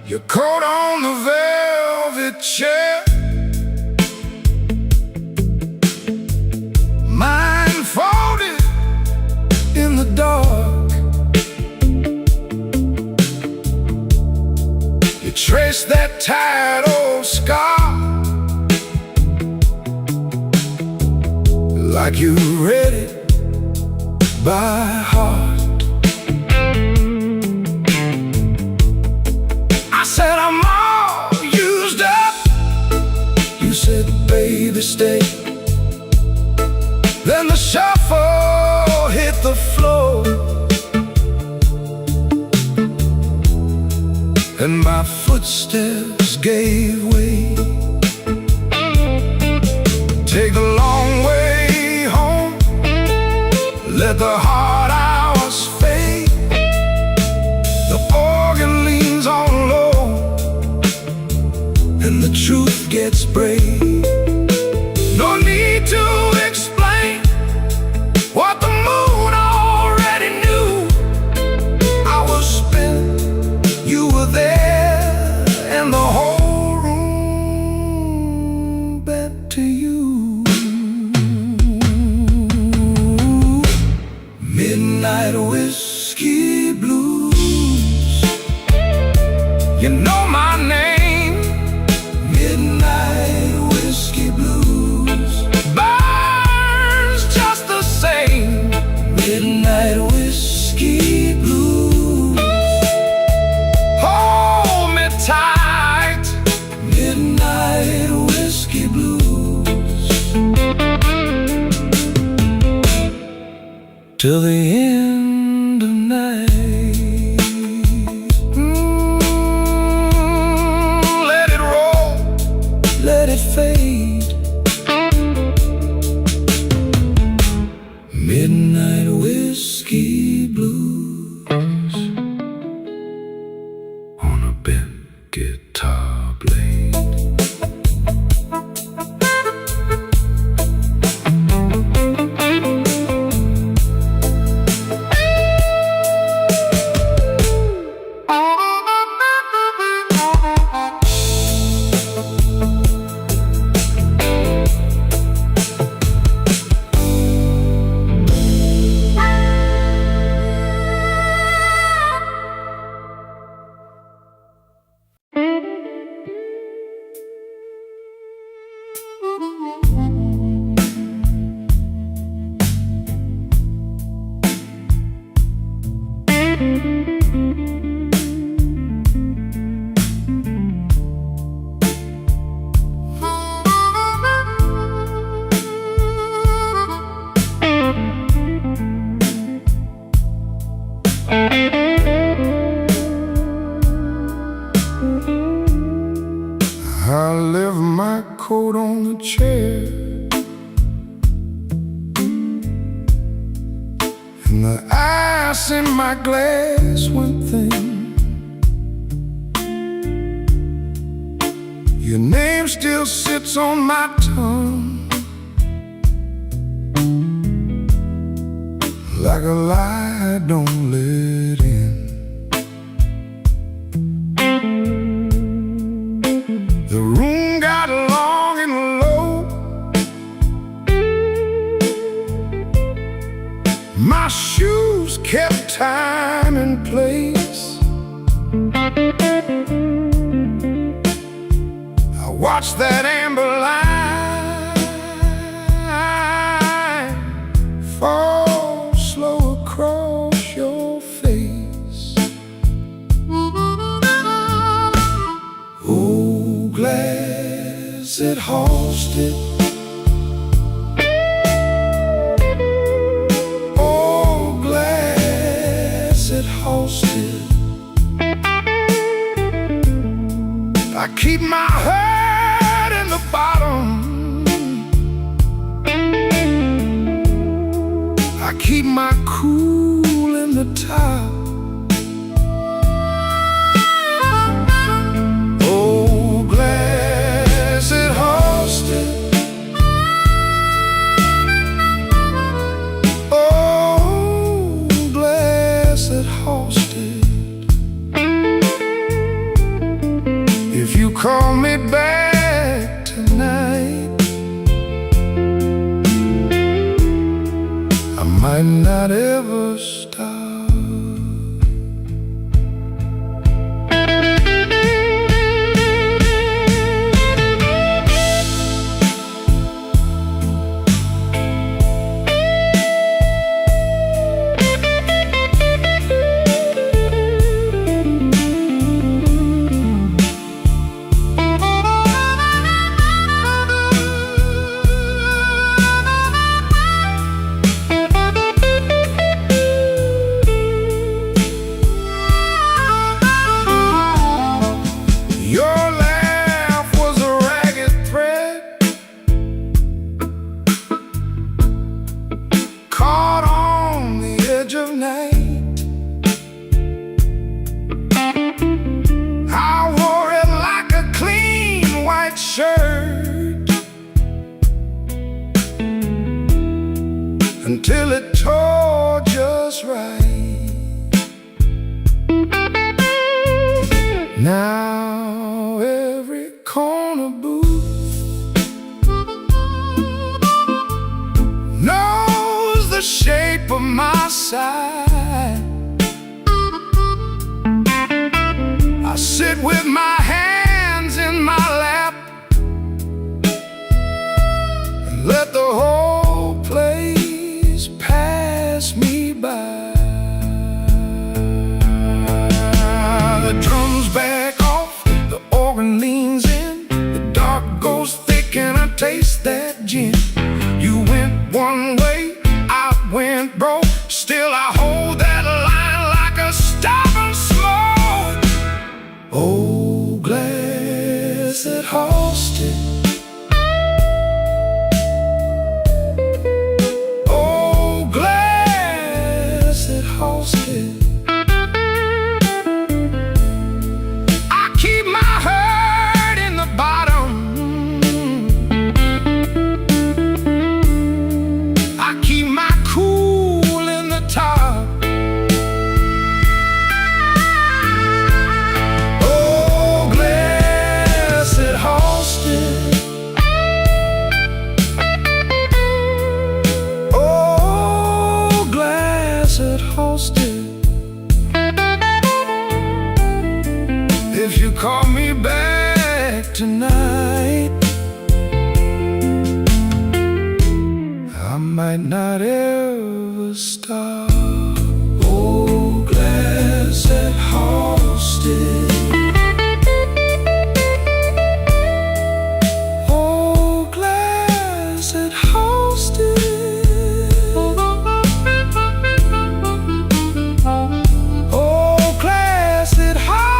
your coat on the velvet chair, mine folded in the dark. You trace that tired old scar, like you read it by heart. I said I'm all used up. You said, baby, stay. Then the shuffle hit the floor, and my footsteps gave way. Take the long way home, let the hard hours fade. You know my name. Midnight whiskey blues burns just the same. Midnight whiskey blues. Hold me tight. Midnight whiskey blues. Till the end of night. Let it roll, let it fade. Midnight whiskey blues on a bent guitar blade. I left my coat on the chair, and the ice in my glass went thin. Your name still sits on my tongue, like a lie I don't let in. The room got long and low. My shoes kept time and place. I watched that amber line fall slow across your face. Oh, glass it hosted. Oh, glass it hosted. I keep my head in the bottom. I keep my cool in the top. Oh, glass it hosted. Oh, glass it hosted. If you call me back tonight, I might not ever stop. Until it tore just right. Now every corner booth knows the shape of my side. I sit sit with my hands in my lap and let the whole place pass me by. The drums back off, the organ leans in, the dark goes thick and I taste that gin. You went one way, I went broke, still I hold that line like a stubborn smoke. Oh, glass that hosted, oh, glass that hosted. I keep my hurt in the bottom, I keep my cool in the top. Oh, glass that hosted, oh, glass that hosted. If you call me back tonight, I might not ever stop. Oh, glass that hosted, oh, glass that hosted, oh, glass that hosted.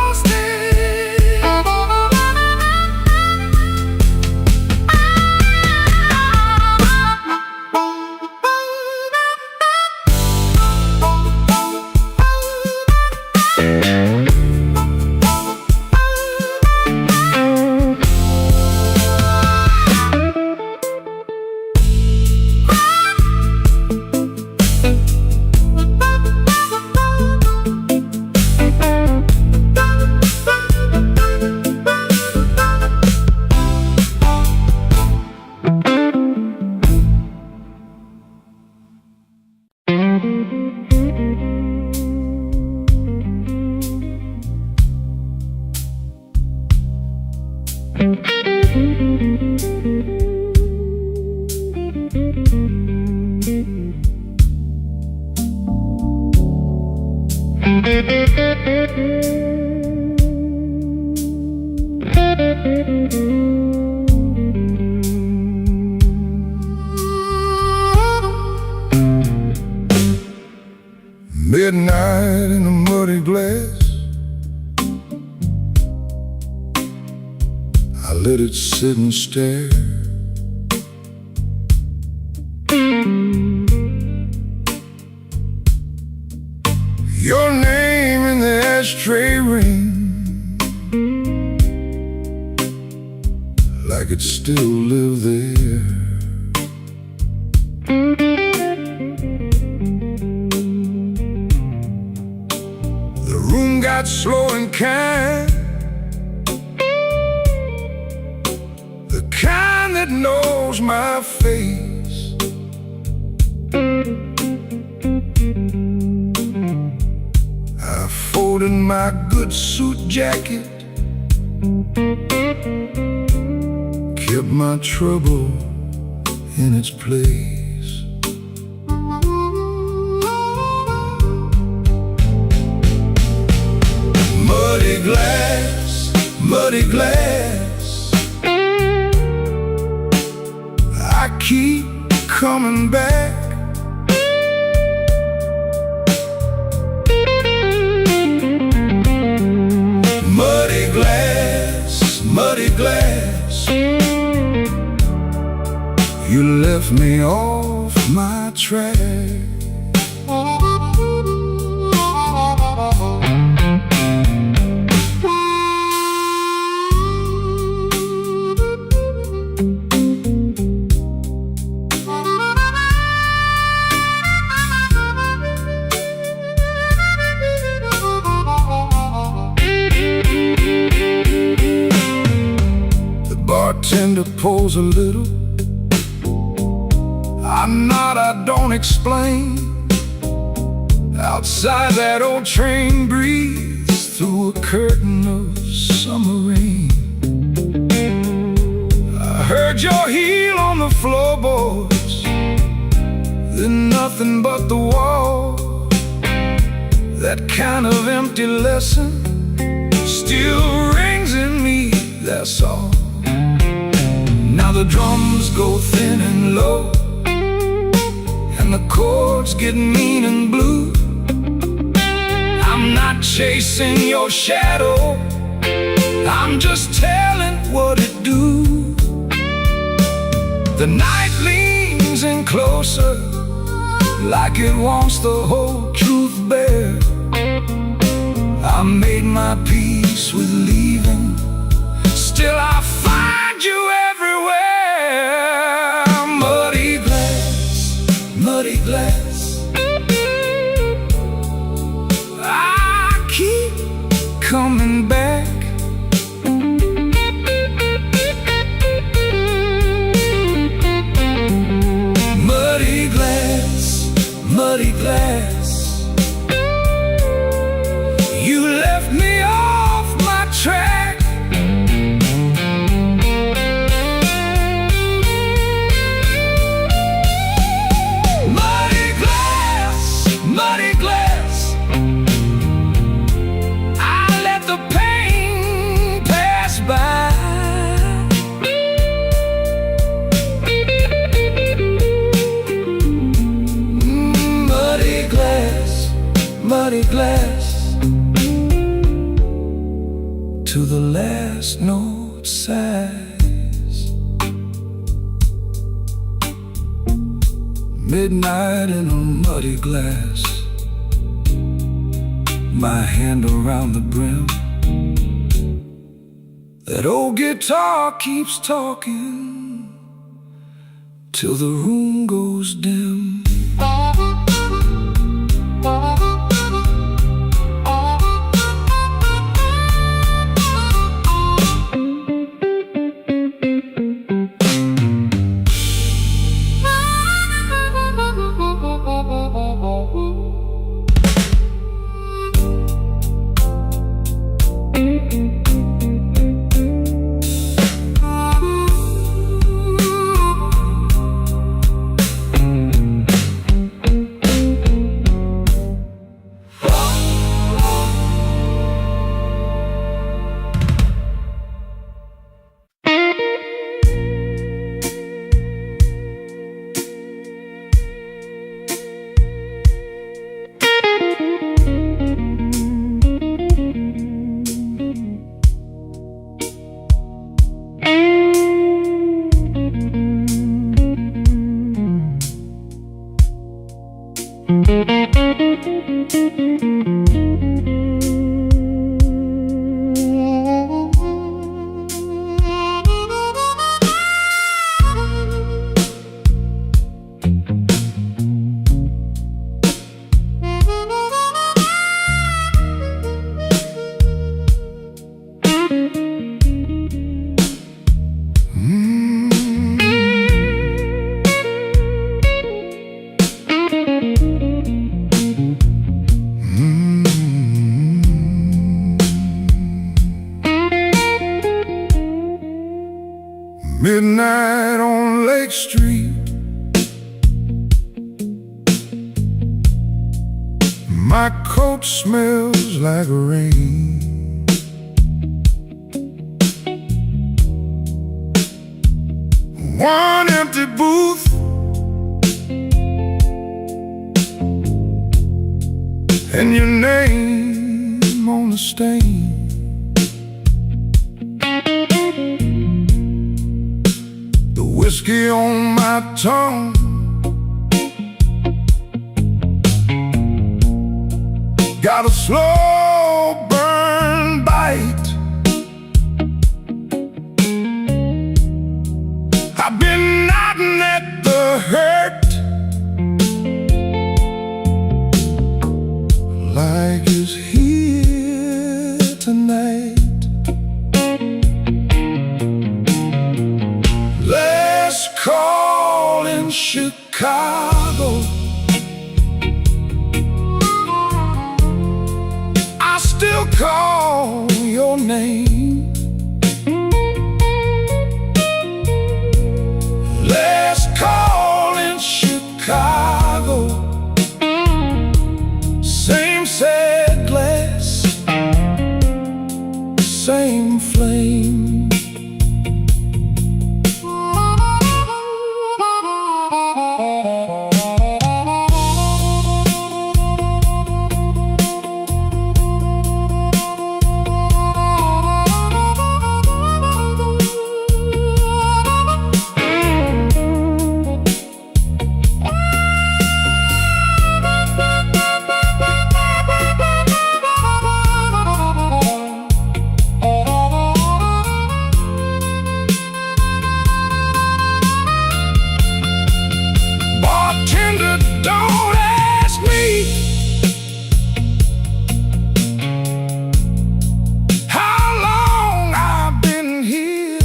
Midnight in a muddy glass, I let it sit and stare. Your name in the ashtray ring, like it still lived there. The room got slow and kind, the kind that knows my face. I folded my good suit jacket, kept my trouble in its place. Muddy glass, muddy glass, I keep coming back. Muddy glass, muddy glass, you left me off my track. Bartender pulls a little, I nod, I don't explain. Outside that old train breathes through a curtain of your heel on the floorboards, then nothing but the wall. That kind of empty lesson still rings in me, that's all. Now the drums go thin and low, and the chords get mean and blue. I'm not chasing your shadow, I'm just telling what it do. The night leans in closer, like it wants the whole truth bare. I made my peace with leaving, still I find you everywhere. Muddy glass, muddy glass, I keep coming back. Muddy glass, muddy glass, you left me off my track. Muddy glass, muddy glass, I let the pain pass by. Muddy glass, muddy glass, to the last note sighs. Midnight in a muddy glass, my hand around the brim. That old guitar keeps talking till the room goes dim. Midnight on Lake Street, my coat smells like rain. One empty booth, and your name on the stain. Whiskey on my tongue, got a slow burn bite. I've been nodding at the hurt, like it's here tonight. Call in Chicago, I still call your name. same flame. Bartender, don't ask me how long I've been here.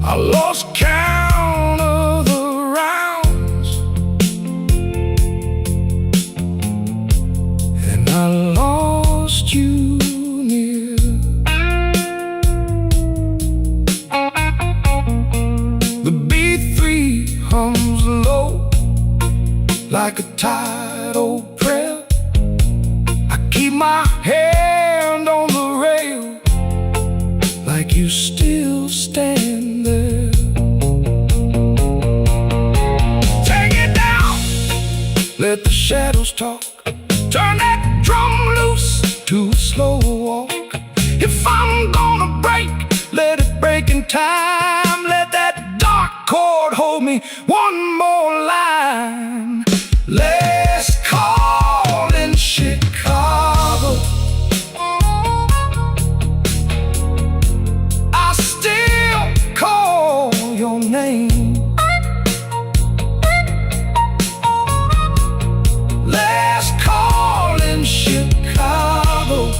I lost count of the rounds, and I lost you near. The B3 hums low like a tidal prayer. I keep my hand on the rail like you still stand there. Take it down, let the shadows talk. Turn that drum loose to a slow walk. If I'm gonna break, let it break in time. Let that dark chord hold me one more line. Last call in Chicago. I still call your name. Last call in Chicago.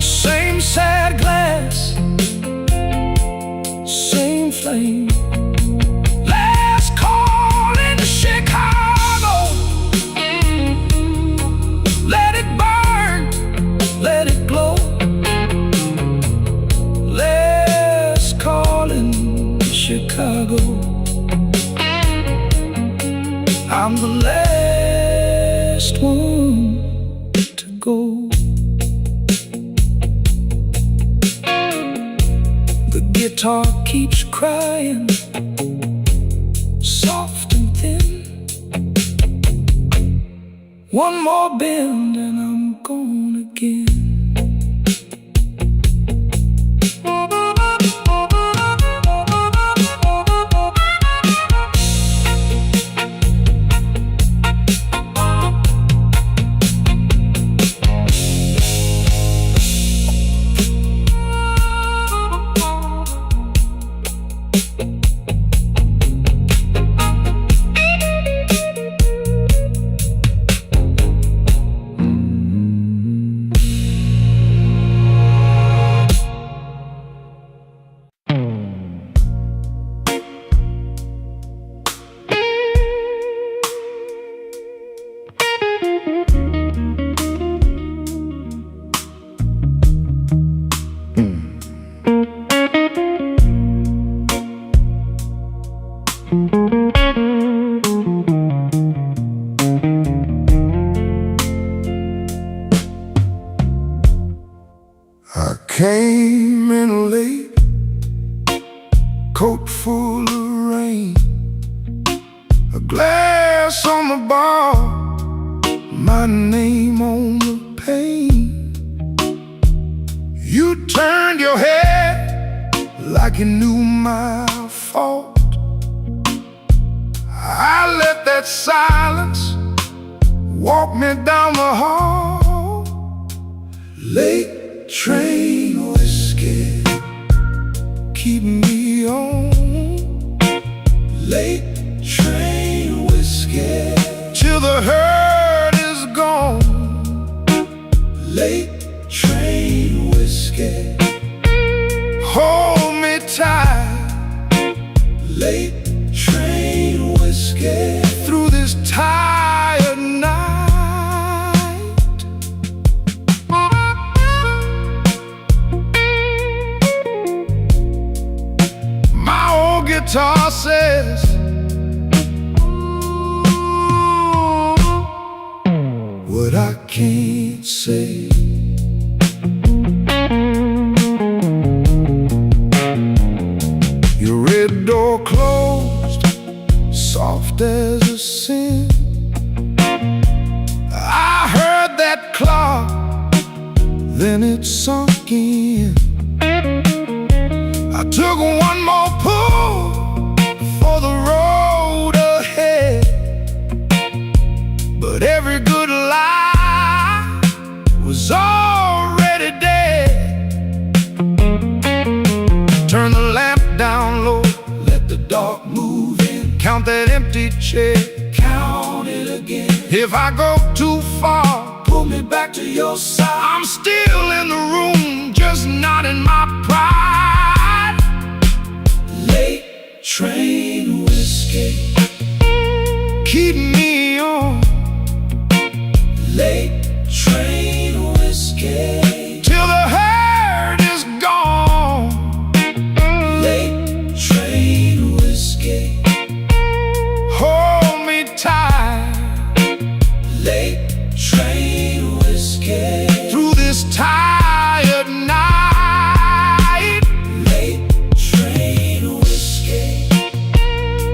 Same sad glass, same flame. Last call in Chicago. Let it burn, let it glow. Last call in Chicago. I'm the last one to go. The guitar keeps crying, soft and thin. One more bend and I'm gone again. I came in late, coat full of rain, a glass on the bar, my name on the pane. You turned your head like you knew my fault. I let that silence walk me down the hall. Late train whiskey, keep me on. Late train whiskey, till the hurt is gone. Late train whiskey, hold me tight. Late train whiskey, through this tired night. Guitar says, what I can't say. Your red door closed, soft as a sin. I heard that clock, then it sunk in. I took one more pull for the road ahead, but every good lie was already dead. Turn the lamp down low, let the dark move in. Count that empty chair, count it again. If I go too far, pull me back to your side. I'm still in the room, just not in my pride. Late train whiskey, keep me on. Late train whiskey, till the hurt is gone. Late train whiskey, hold me tight. Late train whiskey, through this tired night. Late train whiskey,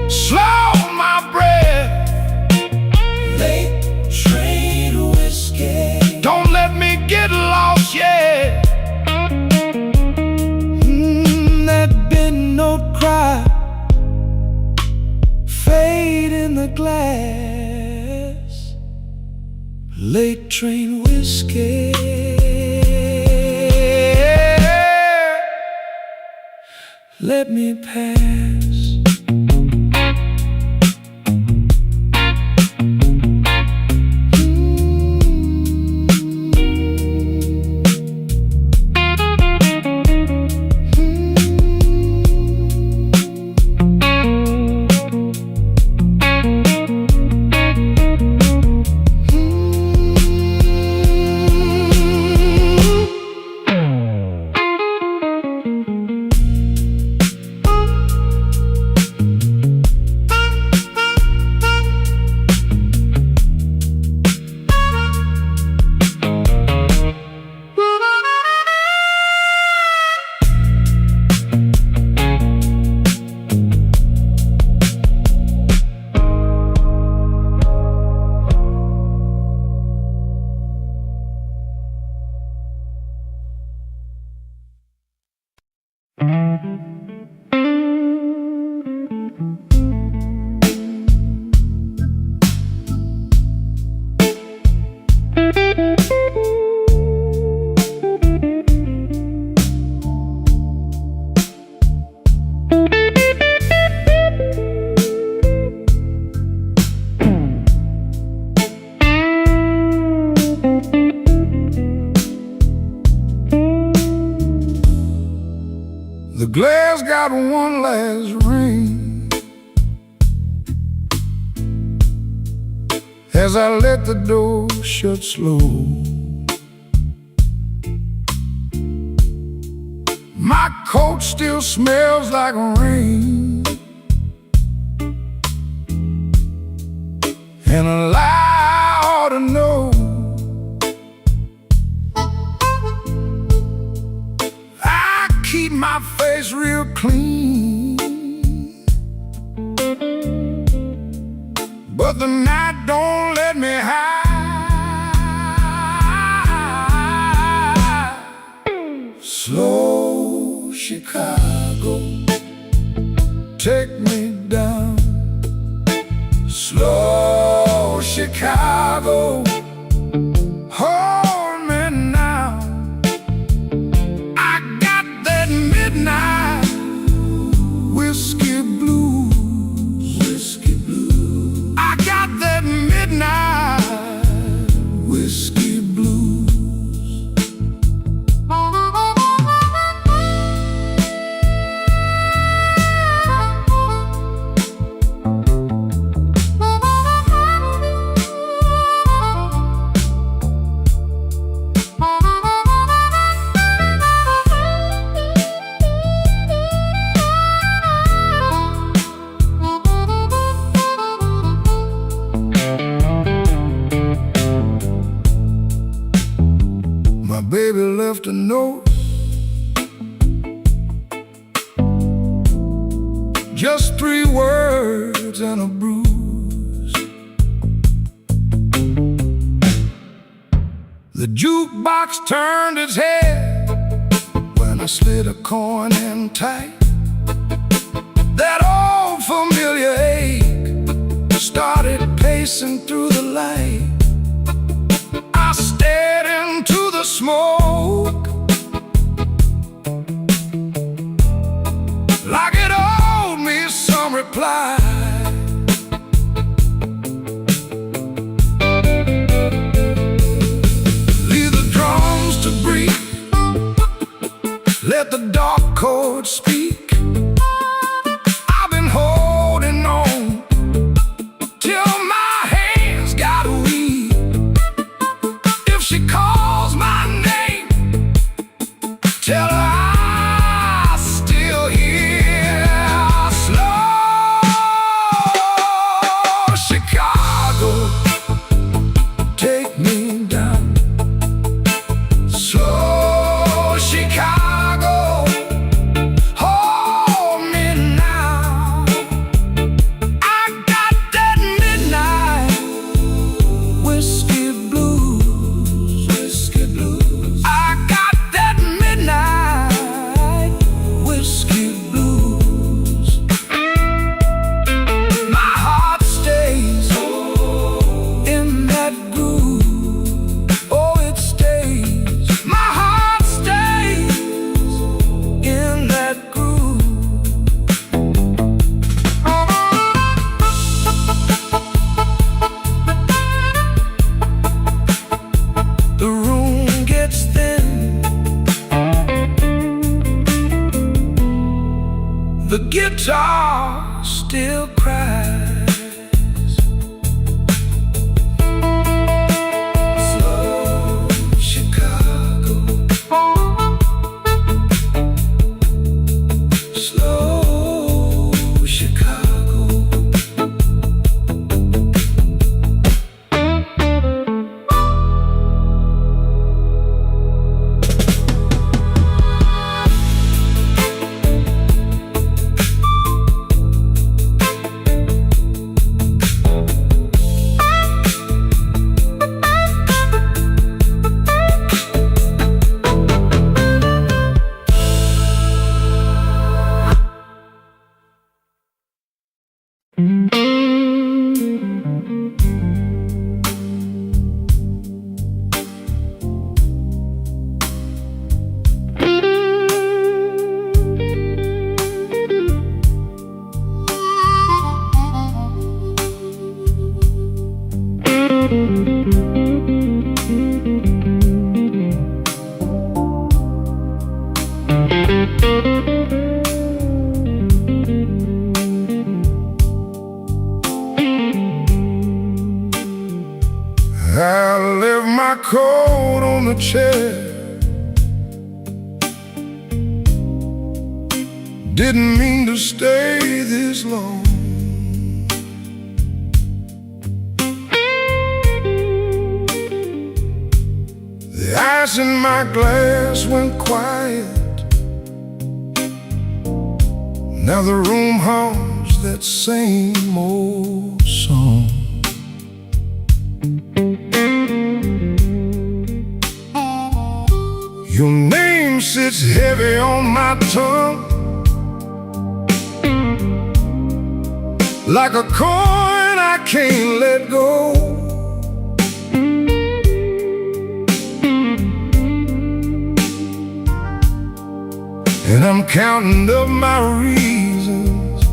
slow my breath. Late train whiskey, don't let me get lost yet. That bend note cry, fade in the glass. Late train whiskey, let me pass. The glass got one last ring as I let the door shut slow. My coat still smells like rain, and a lie ought to know. Keep my face real clean, but the night don't let me hide. Slow Chicago, take me down. Slow Chicago, hold me now. Midnight whiskey blues, whiskey blues. I got that midnight whiskey blues. My baby left a note, just 3 words and a bruise. The jukebox turned its head when I slid a coin in tight. That old familiar ache started pacing through the light. I stared into the smoke like it owed me some reply. Leave the drums to breathe, let the dark chords speak. I've been holding on till my hands got weak. If she calls my name, tell her I'm still here. Slow Chicago, take me down. Slow Chicago, hold me now. I got that midnight whiskey blues, whiskey blues. I got that midnight whiskey blues. My heart stays in that groove. Oh, it stays. My heart stays in that groove. The room gets thin, the guitar still cries. Slow Chicago, slow Chicago. I left my coat on the chair, didn't mean to stay this long. The ice in my glass went quiet. Now the room hums that same old song. Your name sits heavy on my tongue, like a coin I can't let go. And I'm counting up my reasons,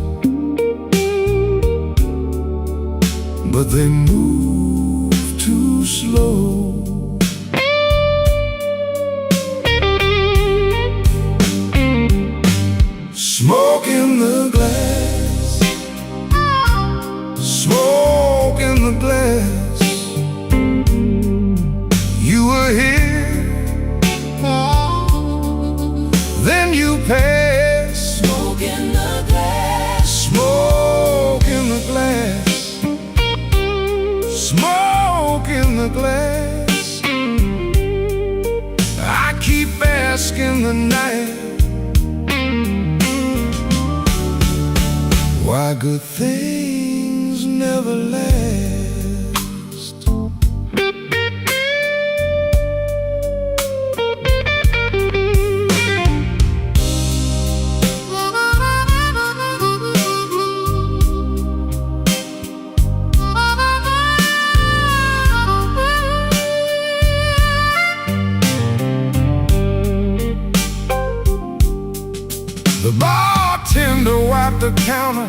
but they move too slow. Smoke in the glass, smoke in the glass. You were here, then you passed. Smoke in the glass, Smoke in the glass, good things never last. The bartender wiped the counter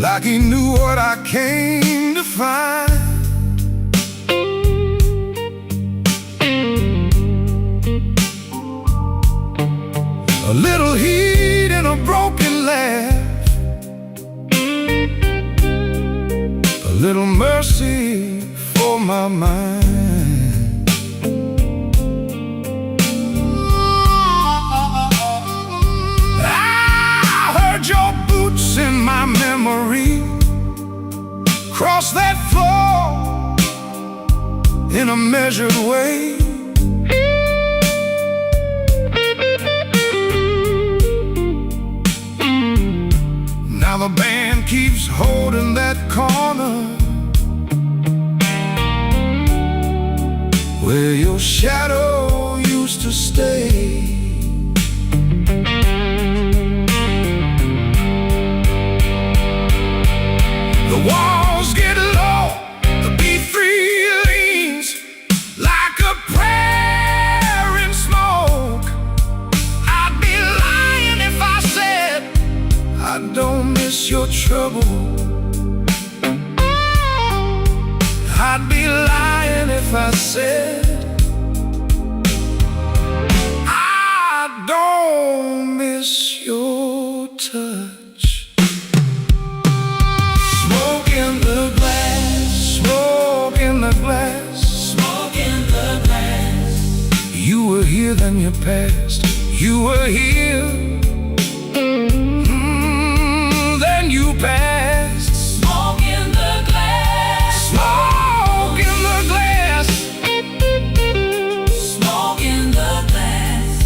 like he knew what I came to find. A little heat and a broken laugh, a little mercy for my mind. Your boots in my memory cross that floor in a measured way. Now the band keeps holding that corner where your shadow used to stay. The walls get low, the B3 leans like a prayer in smoke. I'd be lying if I said I don't miss your trouble. I'd be lying if I said I don't miss your touch. You were here, then you passed. You were here, then you passed. Smoke in the glass. Smoke in the glass. Smoke in the glass.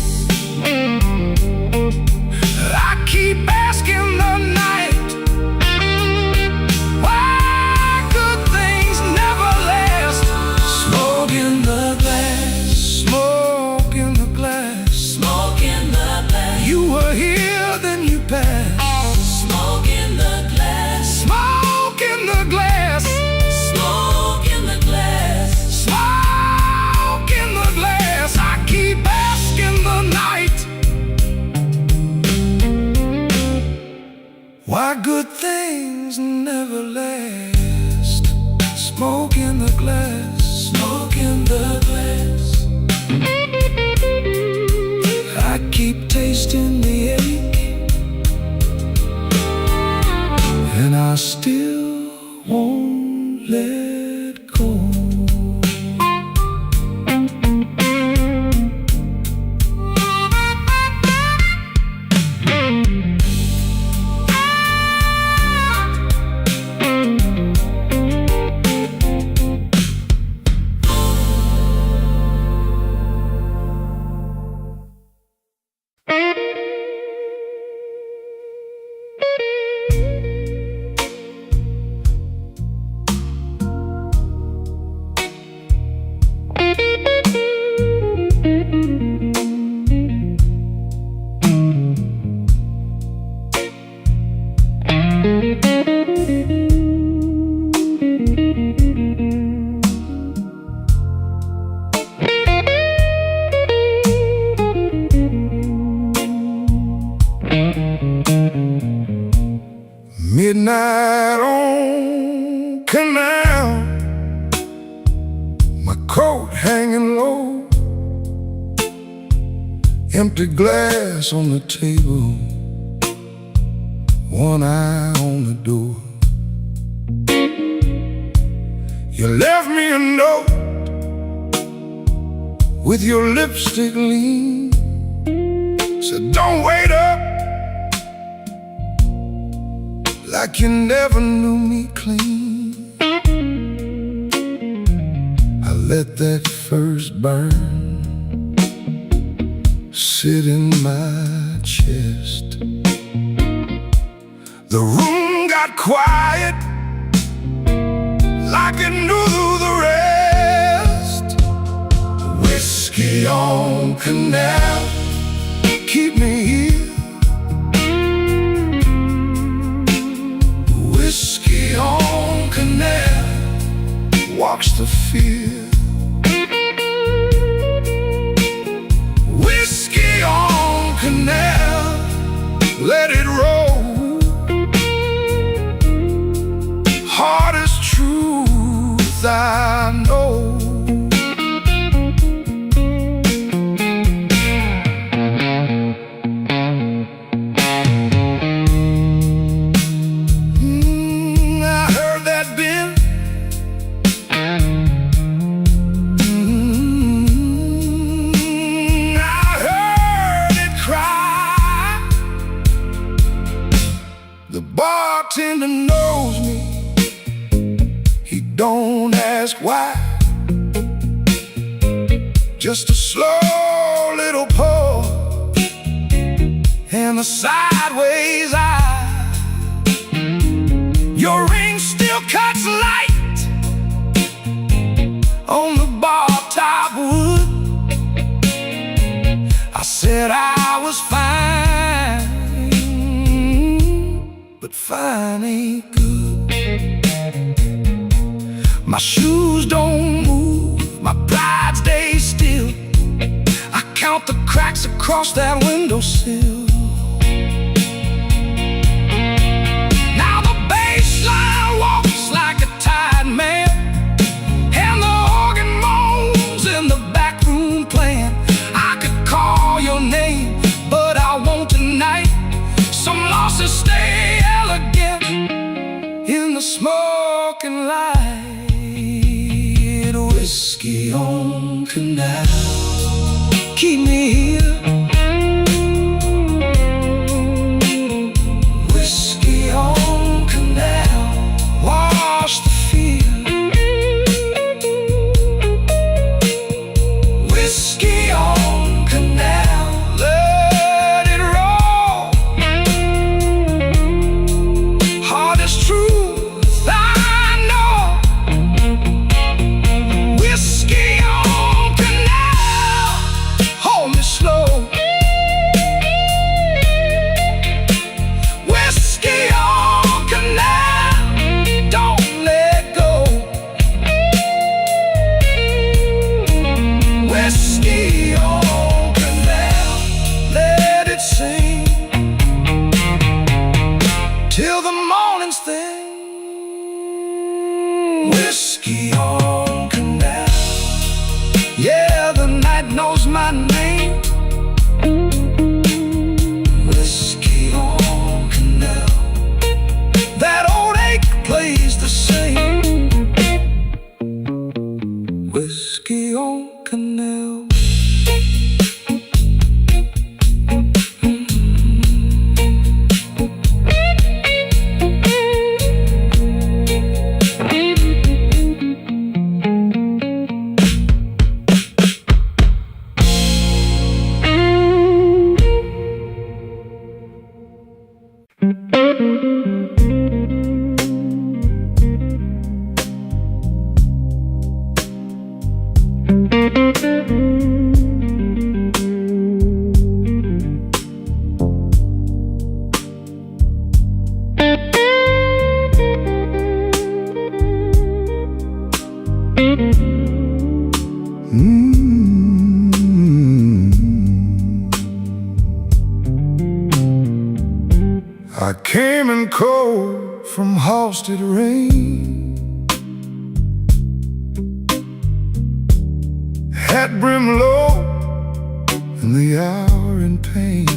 I keep asking the night why good things never last. Smoke in the glass. Smoke in the glass. Smoke in the glass. You were here, then you passed. Smoke in the glass. Smoke in the glass. Smoke in the glass. Smoke in the glass. I keep asking the night why good things never last. Smoke in the glass. Smoke in the glass. I keep tasting the ache, and I still won't let go. Midnight on Canal, my coat hanging low, empty glass on the table, one eye on the door. You left me a note with your lipstick lean, said don't wait up, like you never knew me clean. I let that first burn sit in my chest. The room got quiet, like it knew the rest. Whiskey on Canal, keep me here. Whiskey on Canal, watch the fear. Whiskey on Canal, let it roll. Hardest truth I know. I heard that bend. I heard it cry. The bartender knows me. He don't ask why. Just a slow little pull and a sideways eye. Your ring still cuts light on the bar top wood. I said I was fine, but fine ain't good. My shoes don't move, my pride stays still. I count the cracks across that windowsill. Now the bass line walks like a tired man, and the organ moans in the back room playing. I could call your name, but I won't tonight. Some losses stay elegant in the smoking light. Whiskey on Canal, keep me here. Whiskey on Canal, wash the fear. Whiskey on Canal, let it roll. Hardest truth I know. Whiskey on Canal, hold me slow. Whiskey on Canal, don't let go. Whiskey on Canal, let it sing till the morning's thing. Whiskey on Canal, yeah, the night knows my name. Whiskey on Canal, that old ache plays the same. Whiskey on Canal. I came in cold from Halstead rain, hat brim low in the hour in pain.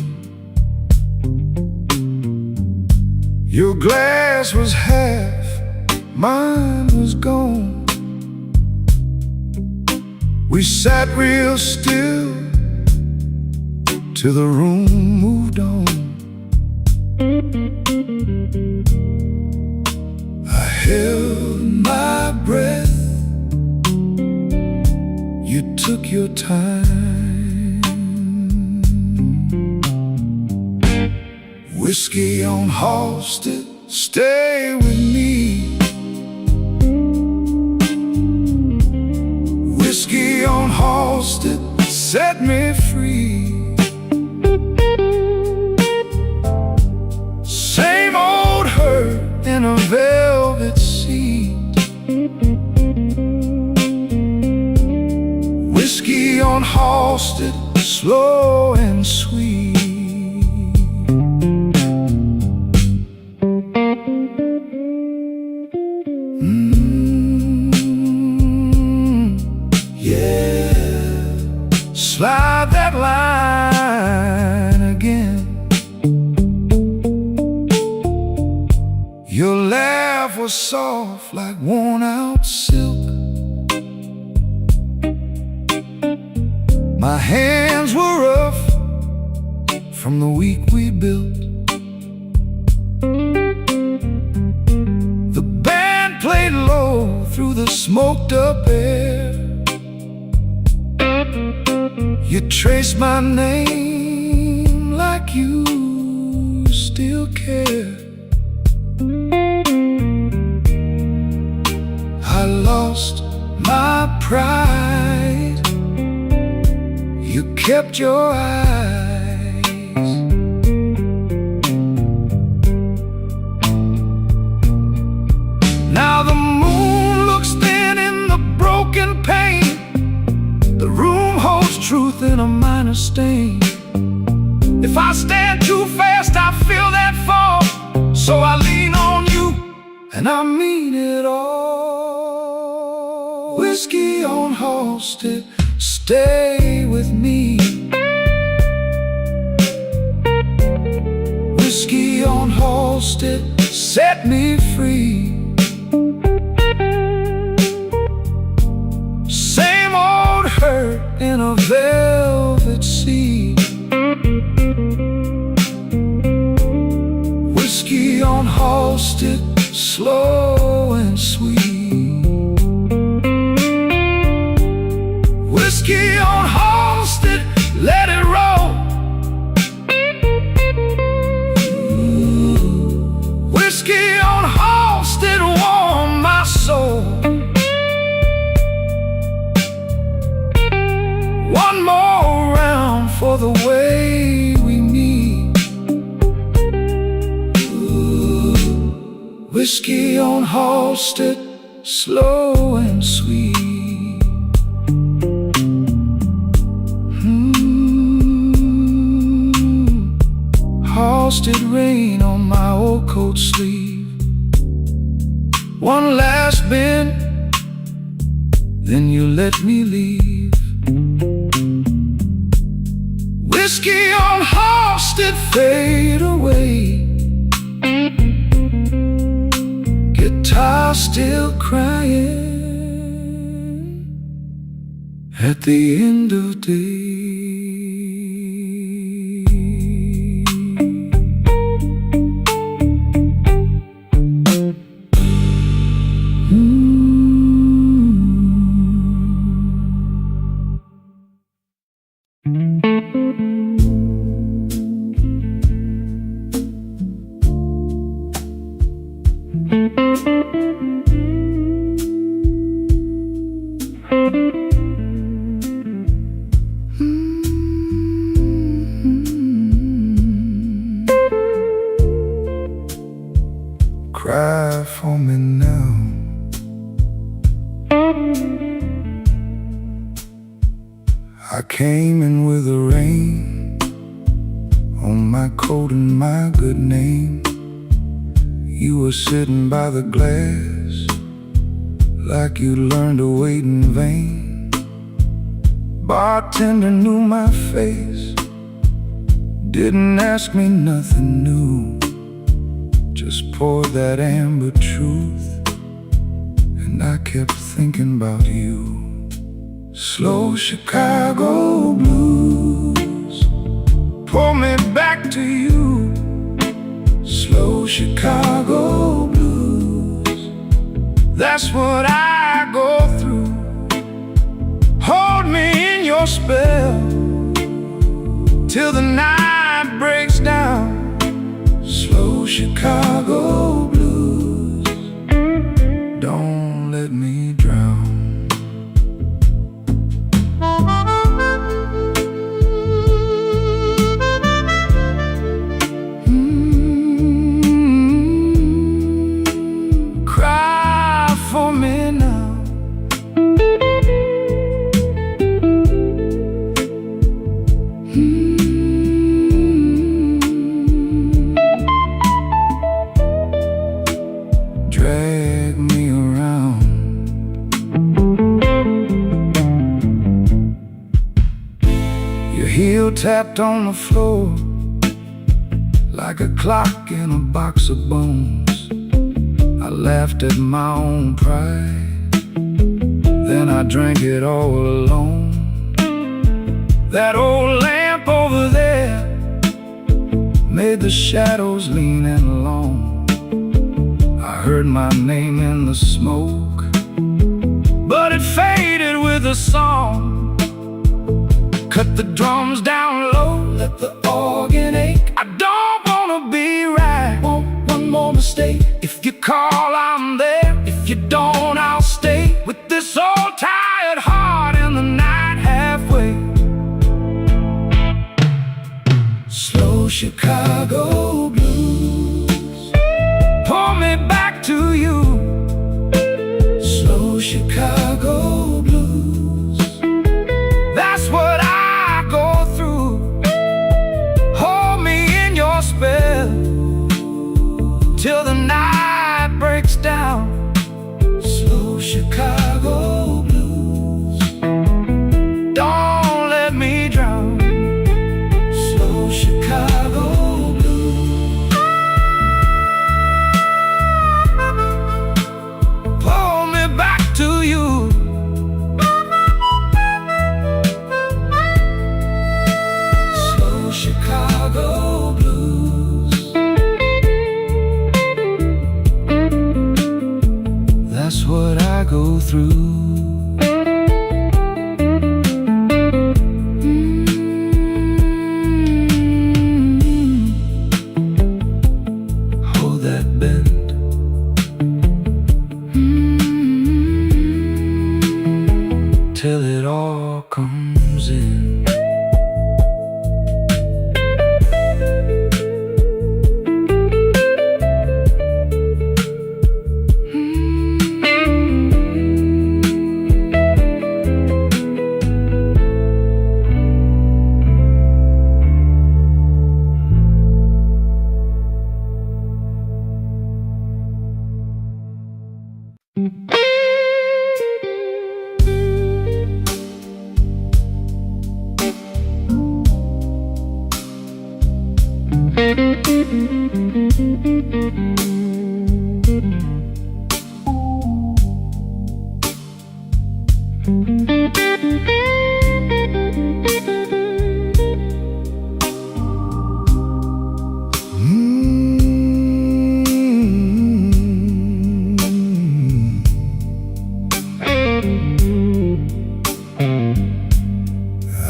Your glass was half, mine was gone. We sat real still till the room moved on. I held my breath, you took your time. Whiskey on Halsted, stay with me. Whiskey on Halsted, set me free. Same old hurt in a velvet seat. Whiskey on Halsted, slow and sweet. Yeah, slide that line again. Your laugh was soft like worn out silk. My hands were rough from the week we built. The band played low through the smoked up air. You traced my name like you still care. I lost my pride. You kept your eyes. Now the moon looks thin in the broken pane. The room holds truth in a minor stain. If I stand too fast, I feel that fall. So I lean on you, and I mean it all. Whiskey on Halsted, stay with me. Whiskey on Halsted, set me free. Same old hurt in a velvet sea. Whiskey on Halsted, slow and sweet. Whiskey on Halsted, let it roll. Whiskey on Halsted, warm my soul. One more round for the way we meet. Whiskey on Halsted, slow and sweet. Halsted rain on my old coat sleeve. One last bend, then you let me leave. Whiskey on Halsted, fade away. Guitar still crying at the end of day. Cry for me now. I came in with the rain on my coat and my good name. You were sitting by the glass like you learned to wait in vain. Bartender knew my face, didn't ask me nothing new. Just poured that amber truth, and I kept thinking about you. Slow Chicago blues pull me back to you. Slow Chicago blues, that's what I go through. Hold me in your spell till the night breaks down. tapped on the floor like a clock in a box of bones. I laughed at my own pride, then I drank it all alone. That old lamp over there made the shadows lean and long. I heard my name in the smoke, but it faded with a song. Cut the drums down low, let the organ ache. I don't wanna be right, want one more mistake. If you call, I'm there. If you don't, I'll stay with this old tired heart in the night halfway. Slow Chicago blues, pull me back to you. Slow Chicago blues, that's what I go through. Hold me in your spell till the night breaks down. Slow Chicago blues, don't let me drown. Slow Chicago blues, pull me back to you. Slow Chicago blues, that's what I go through. Hold that bend. Till it all comes in.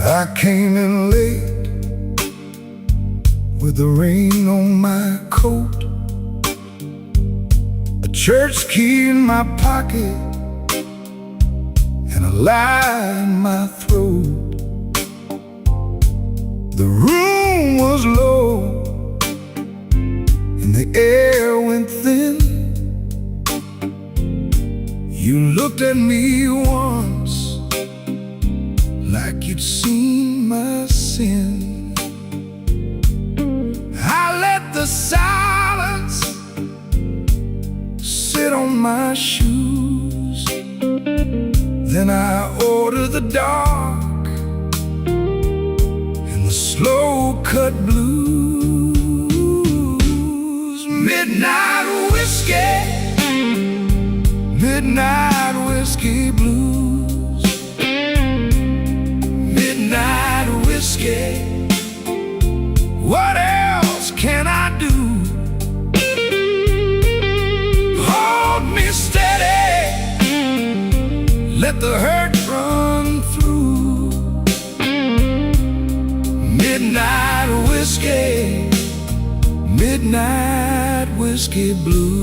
I came in late with the rain on my coat, a church key in my pocket, and a lie in my throat. The room was low and the air went thin. You looked at me once like you'd seen my sin. I let the silence sit on my shoes. Then I ordered the dark and the slow cut blues. Midnight whiskey, midnight whiskey blues. Midnight whiskey, what else can I do? Hold me steady, let the hurt run through. Midnight whiskey, midnight whiskey blues.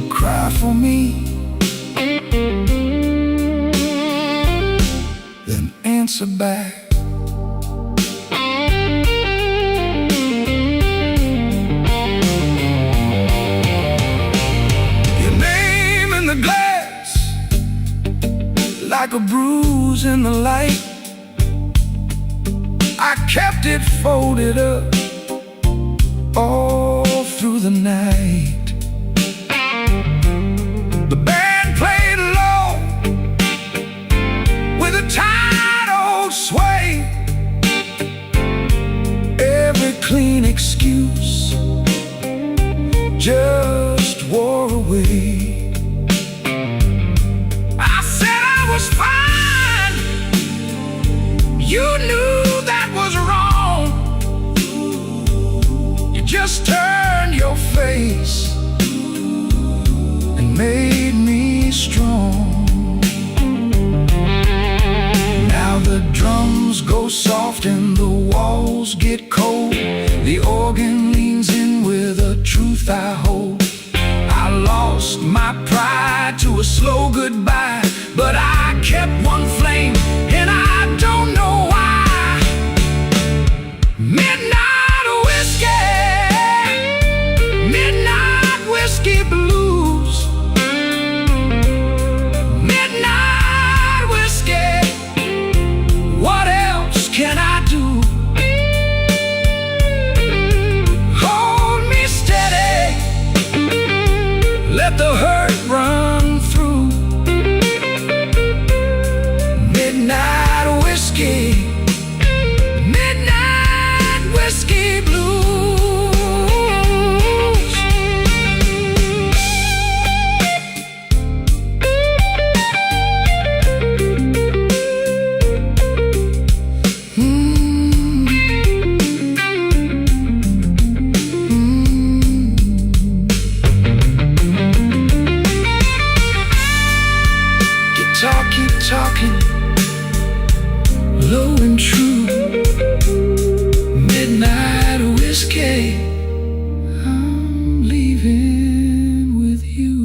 Cry for me, then answer back. Your name in the glass, like a bruise in the light. I kept it folded up all through the night. excuse just wore away. I said I was fine. You knew that was wrong. You just turned your face and made me strong. Now the drums go soft and the walls get cold. The organ leans in with a truth I hold. I lost my pride to a slow goodbye, but I kept one flame, and I don't know why. Midnight whiskey, midnight whiskey blues, midnight whiskey. What else can I do? Hold me steady, let the hurt run through. Midnight whiskey, midnight whiskey blues. Keep talking, low and true. Midnight whiskey, I'm leaving with you.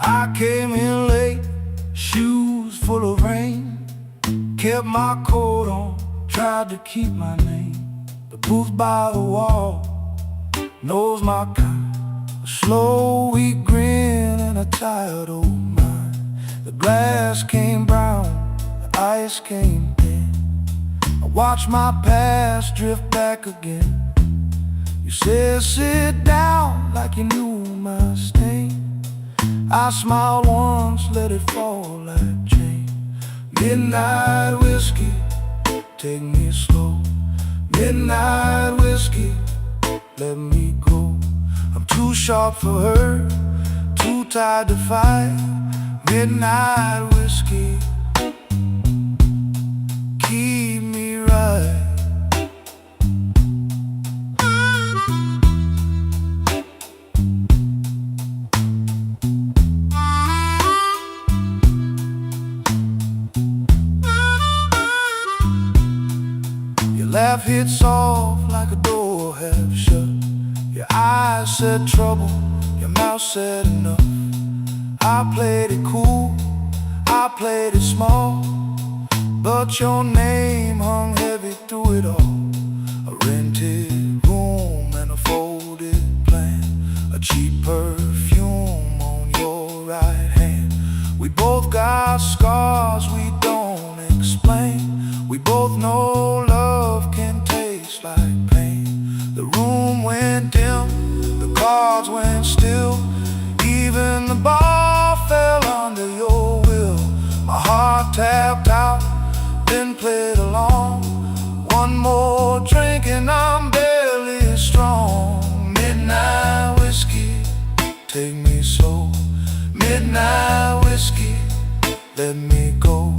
I came in late, shoes full of rain. Kept my coat on, tried to keep my name. The booth by the wall knows my kind. A slow, weak grin and a tired old mind. The glass came brown, the ice came thin. I watched my past drift back again. You said sit down like you knew my stain. I smiled once, let it fall like chain. Midnight whiskey, take me slow. Midnight whiskey, let me go. I'm too sharp for her, too tired to fight. Midnight whiskey, keep me right. Laugh hit soft like a door half shut. Your eyes said trouble, your mouth said enough. I played it cool, I played it small, but your name hung heavy through it all. A rented room and a folded plan, a cheap perfume on your right hand. We both got scars we don't explain. We both know love can taste like pain. The room went dim, the cards went still. Even the ball fell under your will. My heart tapped out, then played along. One more drink and I'm barely strong. Midnight whiskey, take me slow. Midnight whiskey, let me go.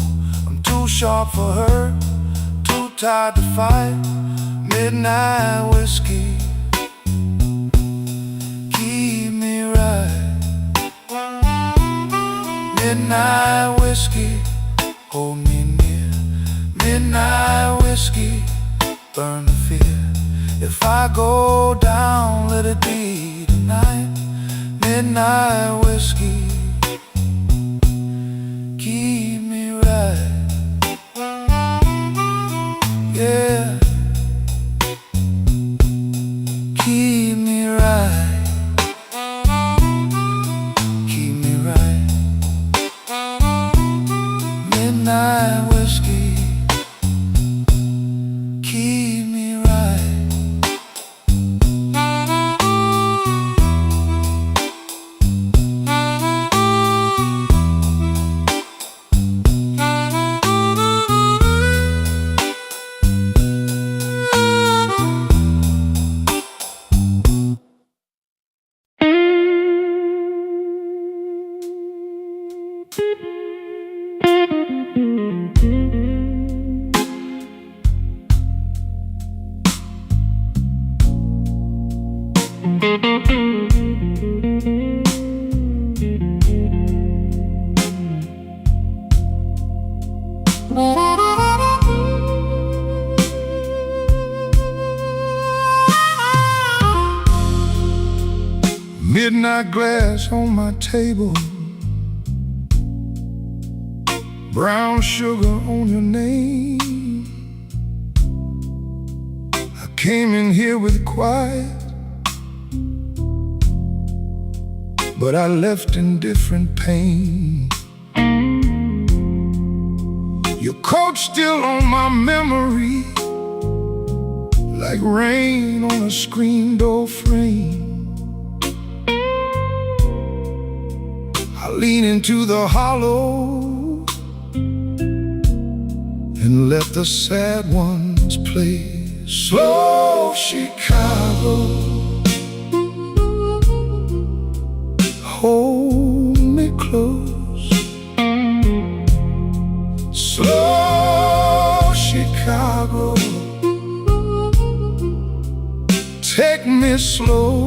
I'm too sharp for her, too tired to fight. Midnight whiskey, keep me right. Midnight whiskey, hold me near. Midnight whiskey, burn the fear. If I go down, let it be tonight. Midnight whiskey, keep me right. Yeah, keep me right. Keep me right. Midnight whiskey, keep me right. Midnight glass on my table, brown sugar on your name. I came in here with quiet, but I left in different pain. Your coat still on my memory, like rain on a screen door frame. I lean into the hollow and let the sad ones play. Slow Chicago, hold me close. Slow Chicago, take me slow.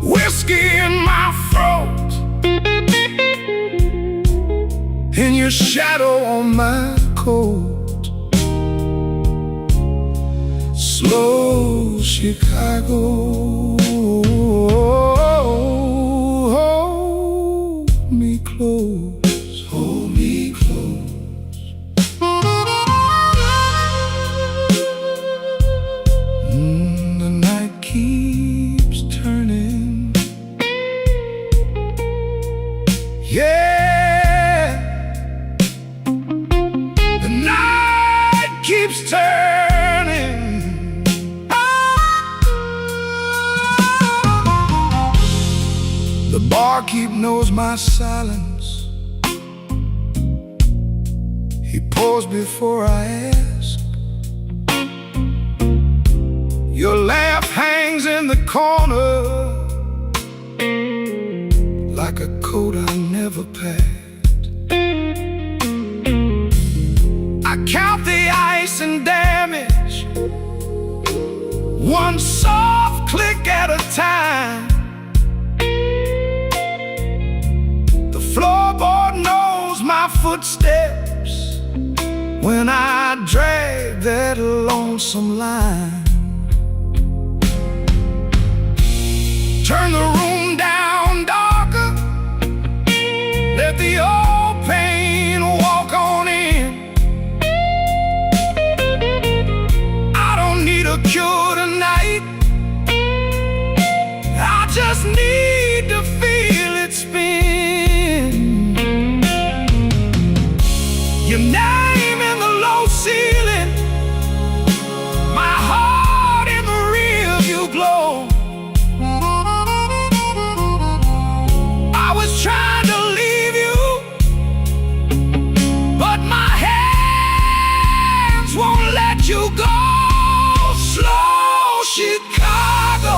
Whiskey in my throat, and your shadow on my coat. Slow Chicago, hold me close, hold me close. The night keeps turning. Yeah, the night keeps turning. The barkeep knows my silence. He pours before I ask. Your laugh hangs in the corner, like a coat I never packed. I count the ice and damage, one soft click at a time. The floorboard knows my footsteps when I drag that lonesome line. Turn the room down darker, let the old pain walk on in. I don't need a cure tonight, I just need to feel it spin. Your name in the low ceiling, my heart in the rear view glow. Trying to leave you, but my hands won't let you go. Slow Chicago,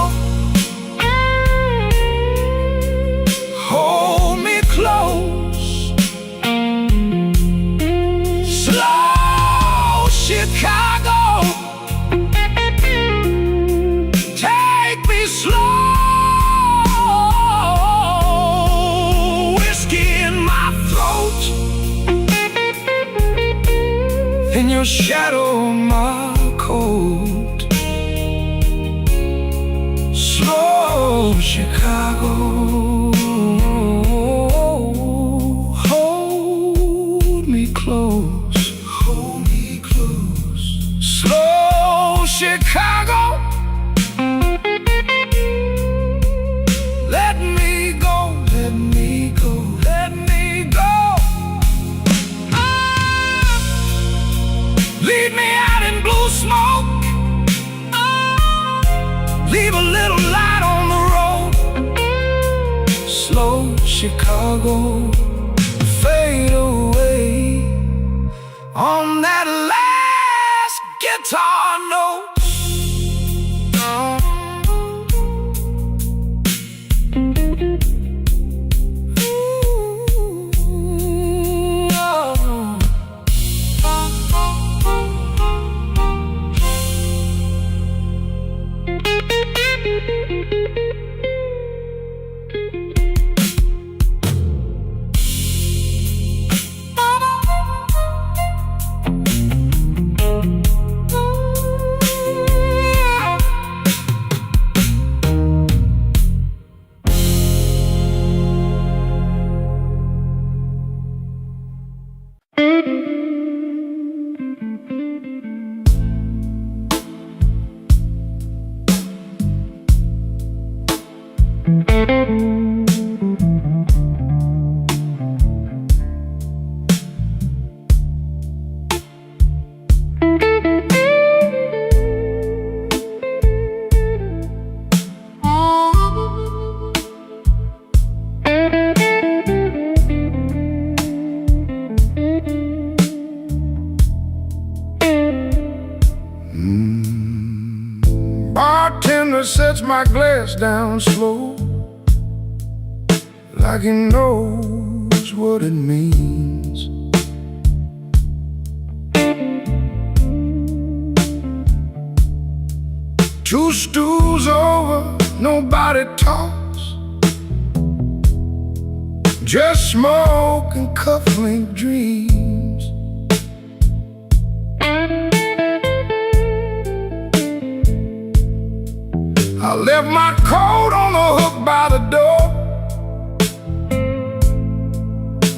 hold me close. Slow Chicago, take me slow. In your shadow, my Chicago, let me go, let me go, let me go. Leave me out in blue smoke, leave a little light on the road. Slow Chicago, fade away on that last guitar note. Bartender sets my glass down slow, like he knows what it means. Two stools over, nobody talks, just smoke and cufflink dreams. I left my coat on the hook by the door,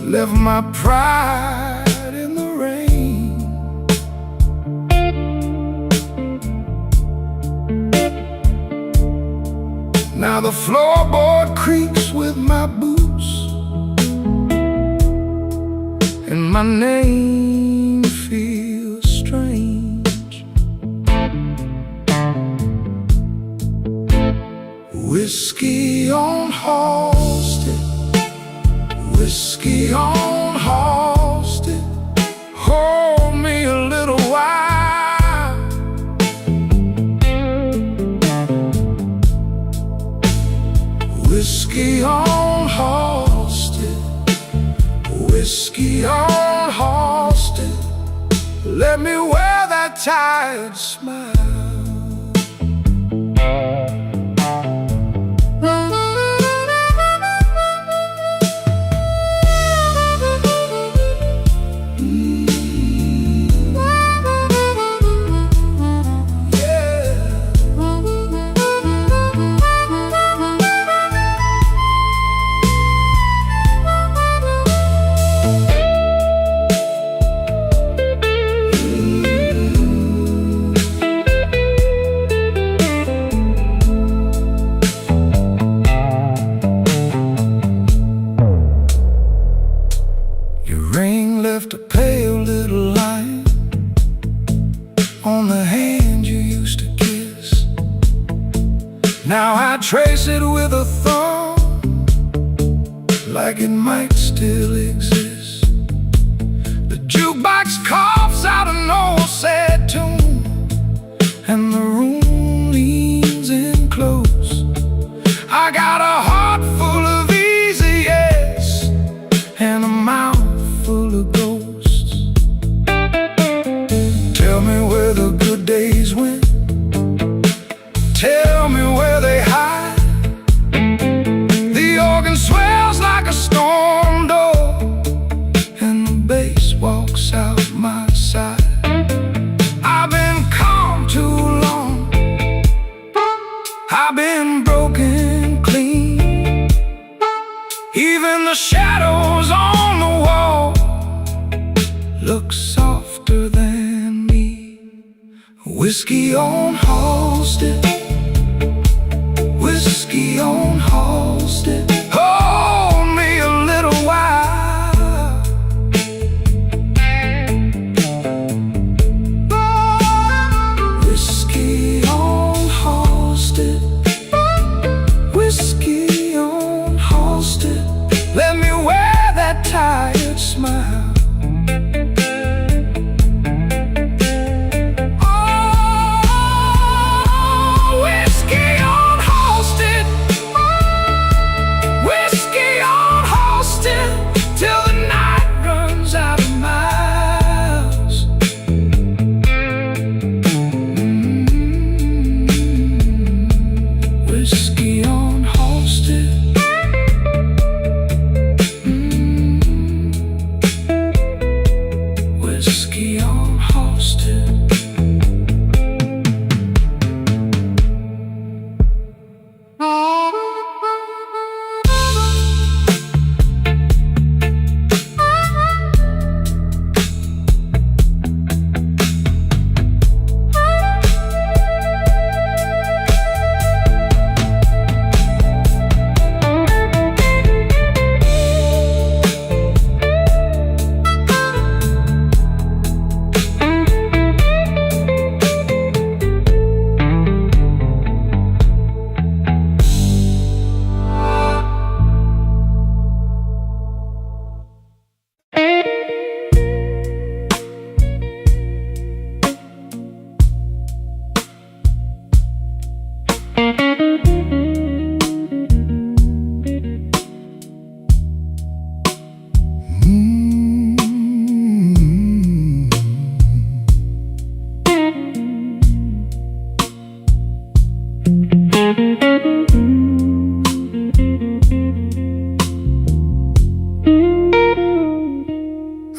left my pride in the rain. Now the floorboard creaks with my boots, and my name feels strange. Whiskey on Halsted, whiskey on Halsted, hold me a little while. Whiskey on Halsted, whiskey on Halsted, let me wear that tired smile. Left a pale little line on the hand you used to kiss. Now I trace it with a thumb, like it might still exist. The jukebox coughs out an old sad tune, and the room leans in close. I got a heart full of easy yes, and a mouth full of ghosts. Tell me where the good days went, tell me where they hide. The organ swells like a storm door, and the bass walks out my side. I've been calm too long, Whiskey on Halsted, whiskey on Halsted. Hold me a little while. Whiskey on Halsted, whiskey on Halsted. Let me wear that tired smile.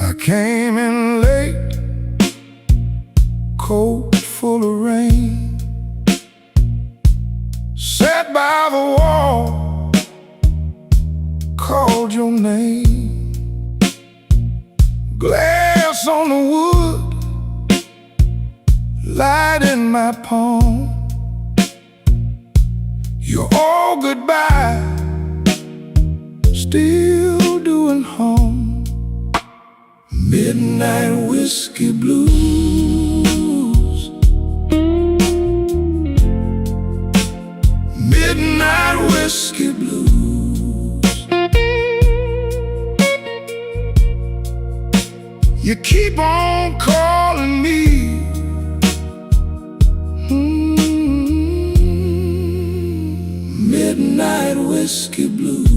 I came in late, coat full of rain. Sat by the wall, called your name. Glass on the wood, light in my palm. You're all goodbye, still doing harm. Midnight whiskey blues, midnight whiskey blues. You keep on calling me, midnight whiskey blues.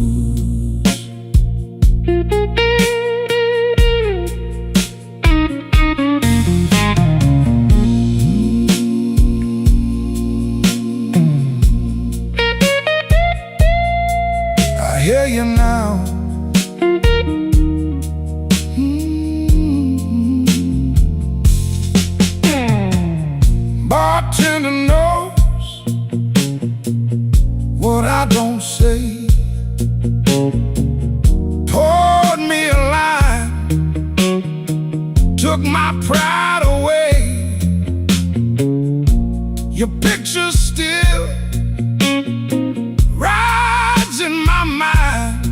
I hear you now. Bartender knows what I don't say. Poured me a line, took my pride away. Your picture still rides in my mind,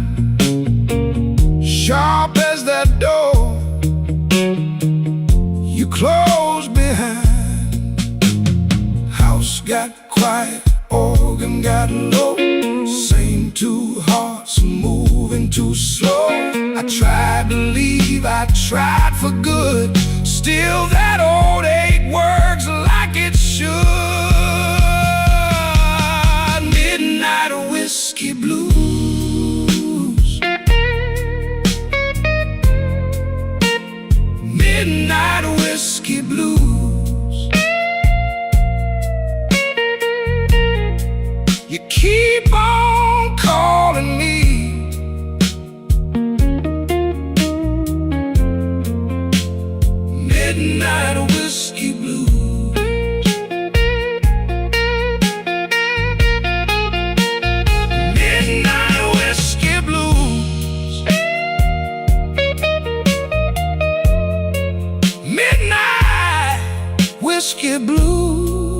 sharp as that door you closed behind. House got quiet, organ got low. Same two hearts moving too slow. I tried to leave, I tried for good. Still that old ache works like it should. Midnight whiskey blues, midnight whiskey blues. You keep on calling me, midnight whiskey blues. Midnight whiskey blues, midnight whiskey blues.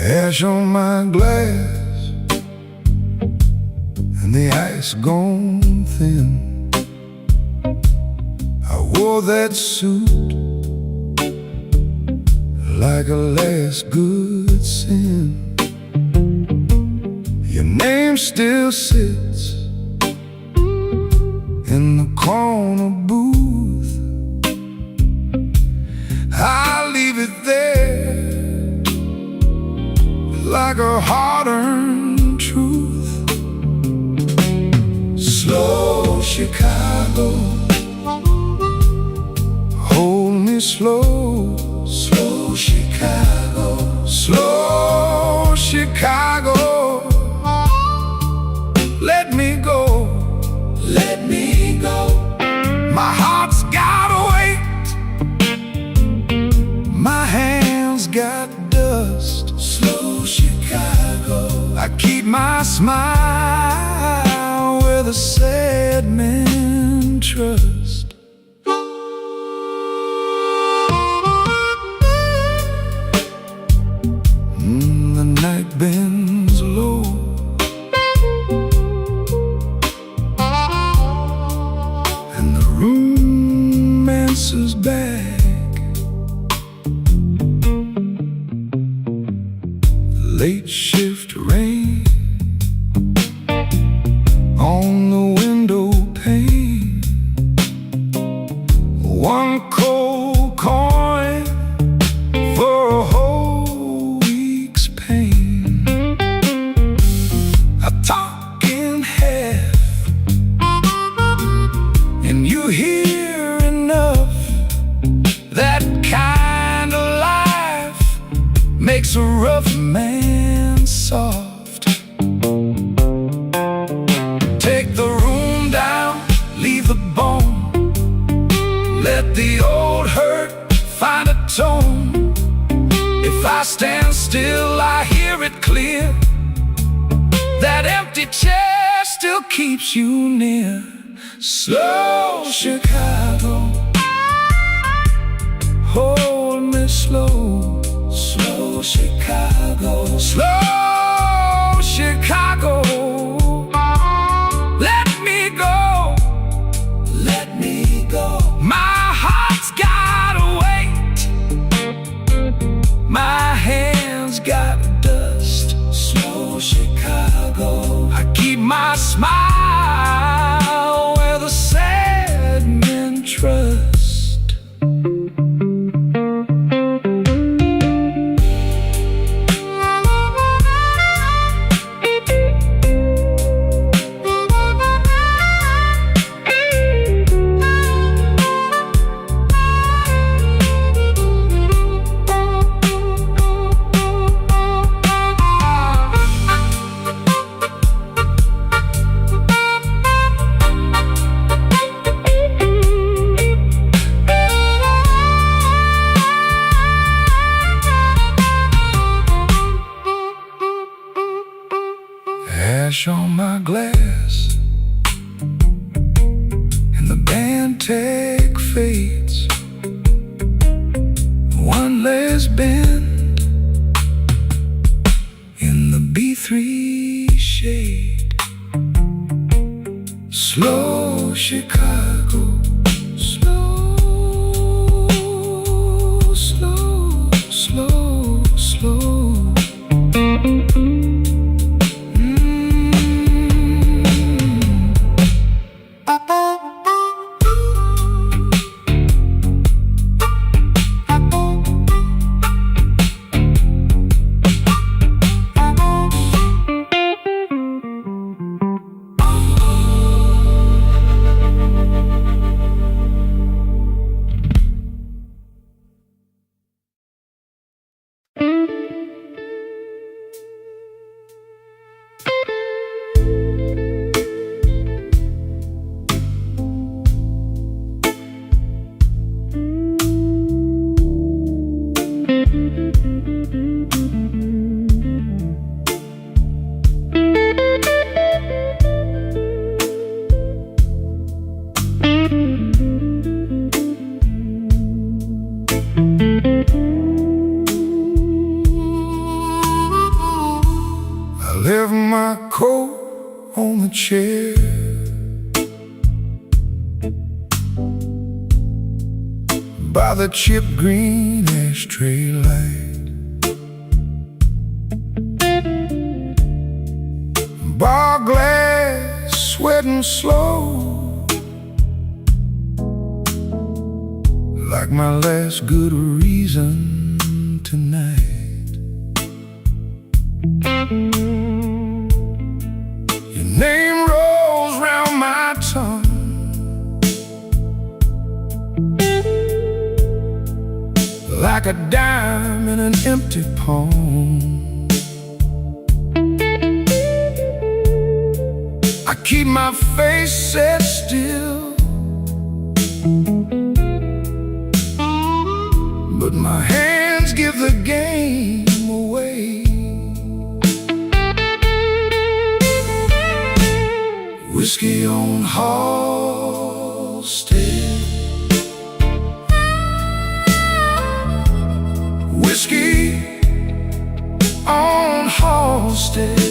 Ash on my glass, and the ice gone thin. I wore that suit like a last good sin. Your name still sits in the corner booth. I'll leave it there like a hard-earned truth. Slow Chicago, hold me slow. Slow Chicago, slow Chicago. Let me go, let me go. My heart's gotta wait, my hands got dust. Slow Chicago, I keep my smile where the sad men trust. The night bends low, and the room answers back. Late shift rain on the window pane. One cold coin for a whole week's pain. I talk in half, and you hear enough. That kind of life makes a rough man soft. Take the room down, leave the bone. Let the old hurt find a tone. If I stand still, I hear it clear. That empty chair still keeps you near. Slow Chicago, hold me slow. Slow Chicago, slow Chicago. Let me go, let me go. My heart's gotta wait, my hands got dust. Slow Chicago, I keep my smile where the sad men trust. Ash on my glass, and the band tag fades. One last bend in the B3 shade. Slow Chicago, slow I left my coat on the chair, by the chipped green ashtray light. Bar glass, sweating slow, like my last good reason tonight. Your name rolls round my tongue like a dime in an empty palm. I keep my face set still, but my hands give the game away. Whiskey on Halstead, whiskey on Halstead.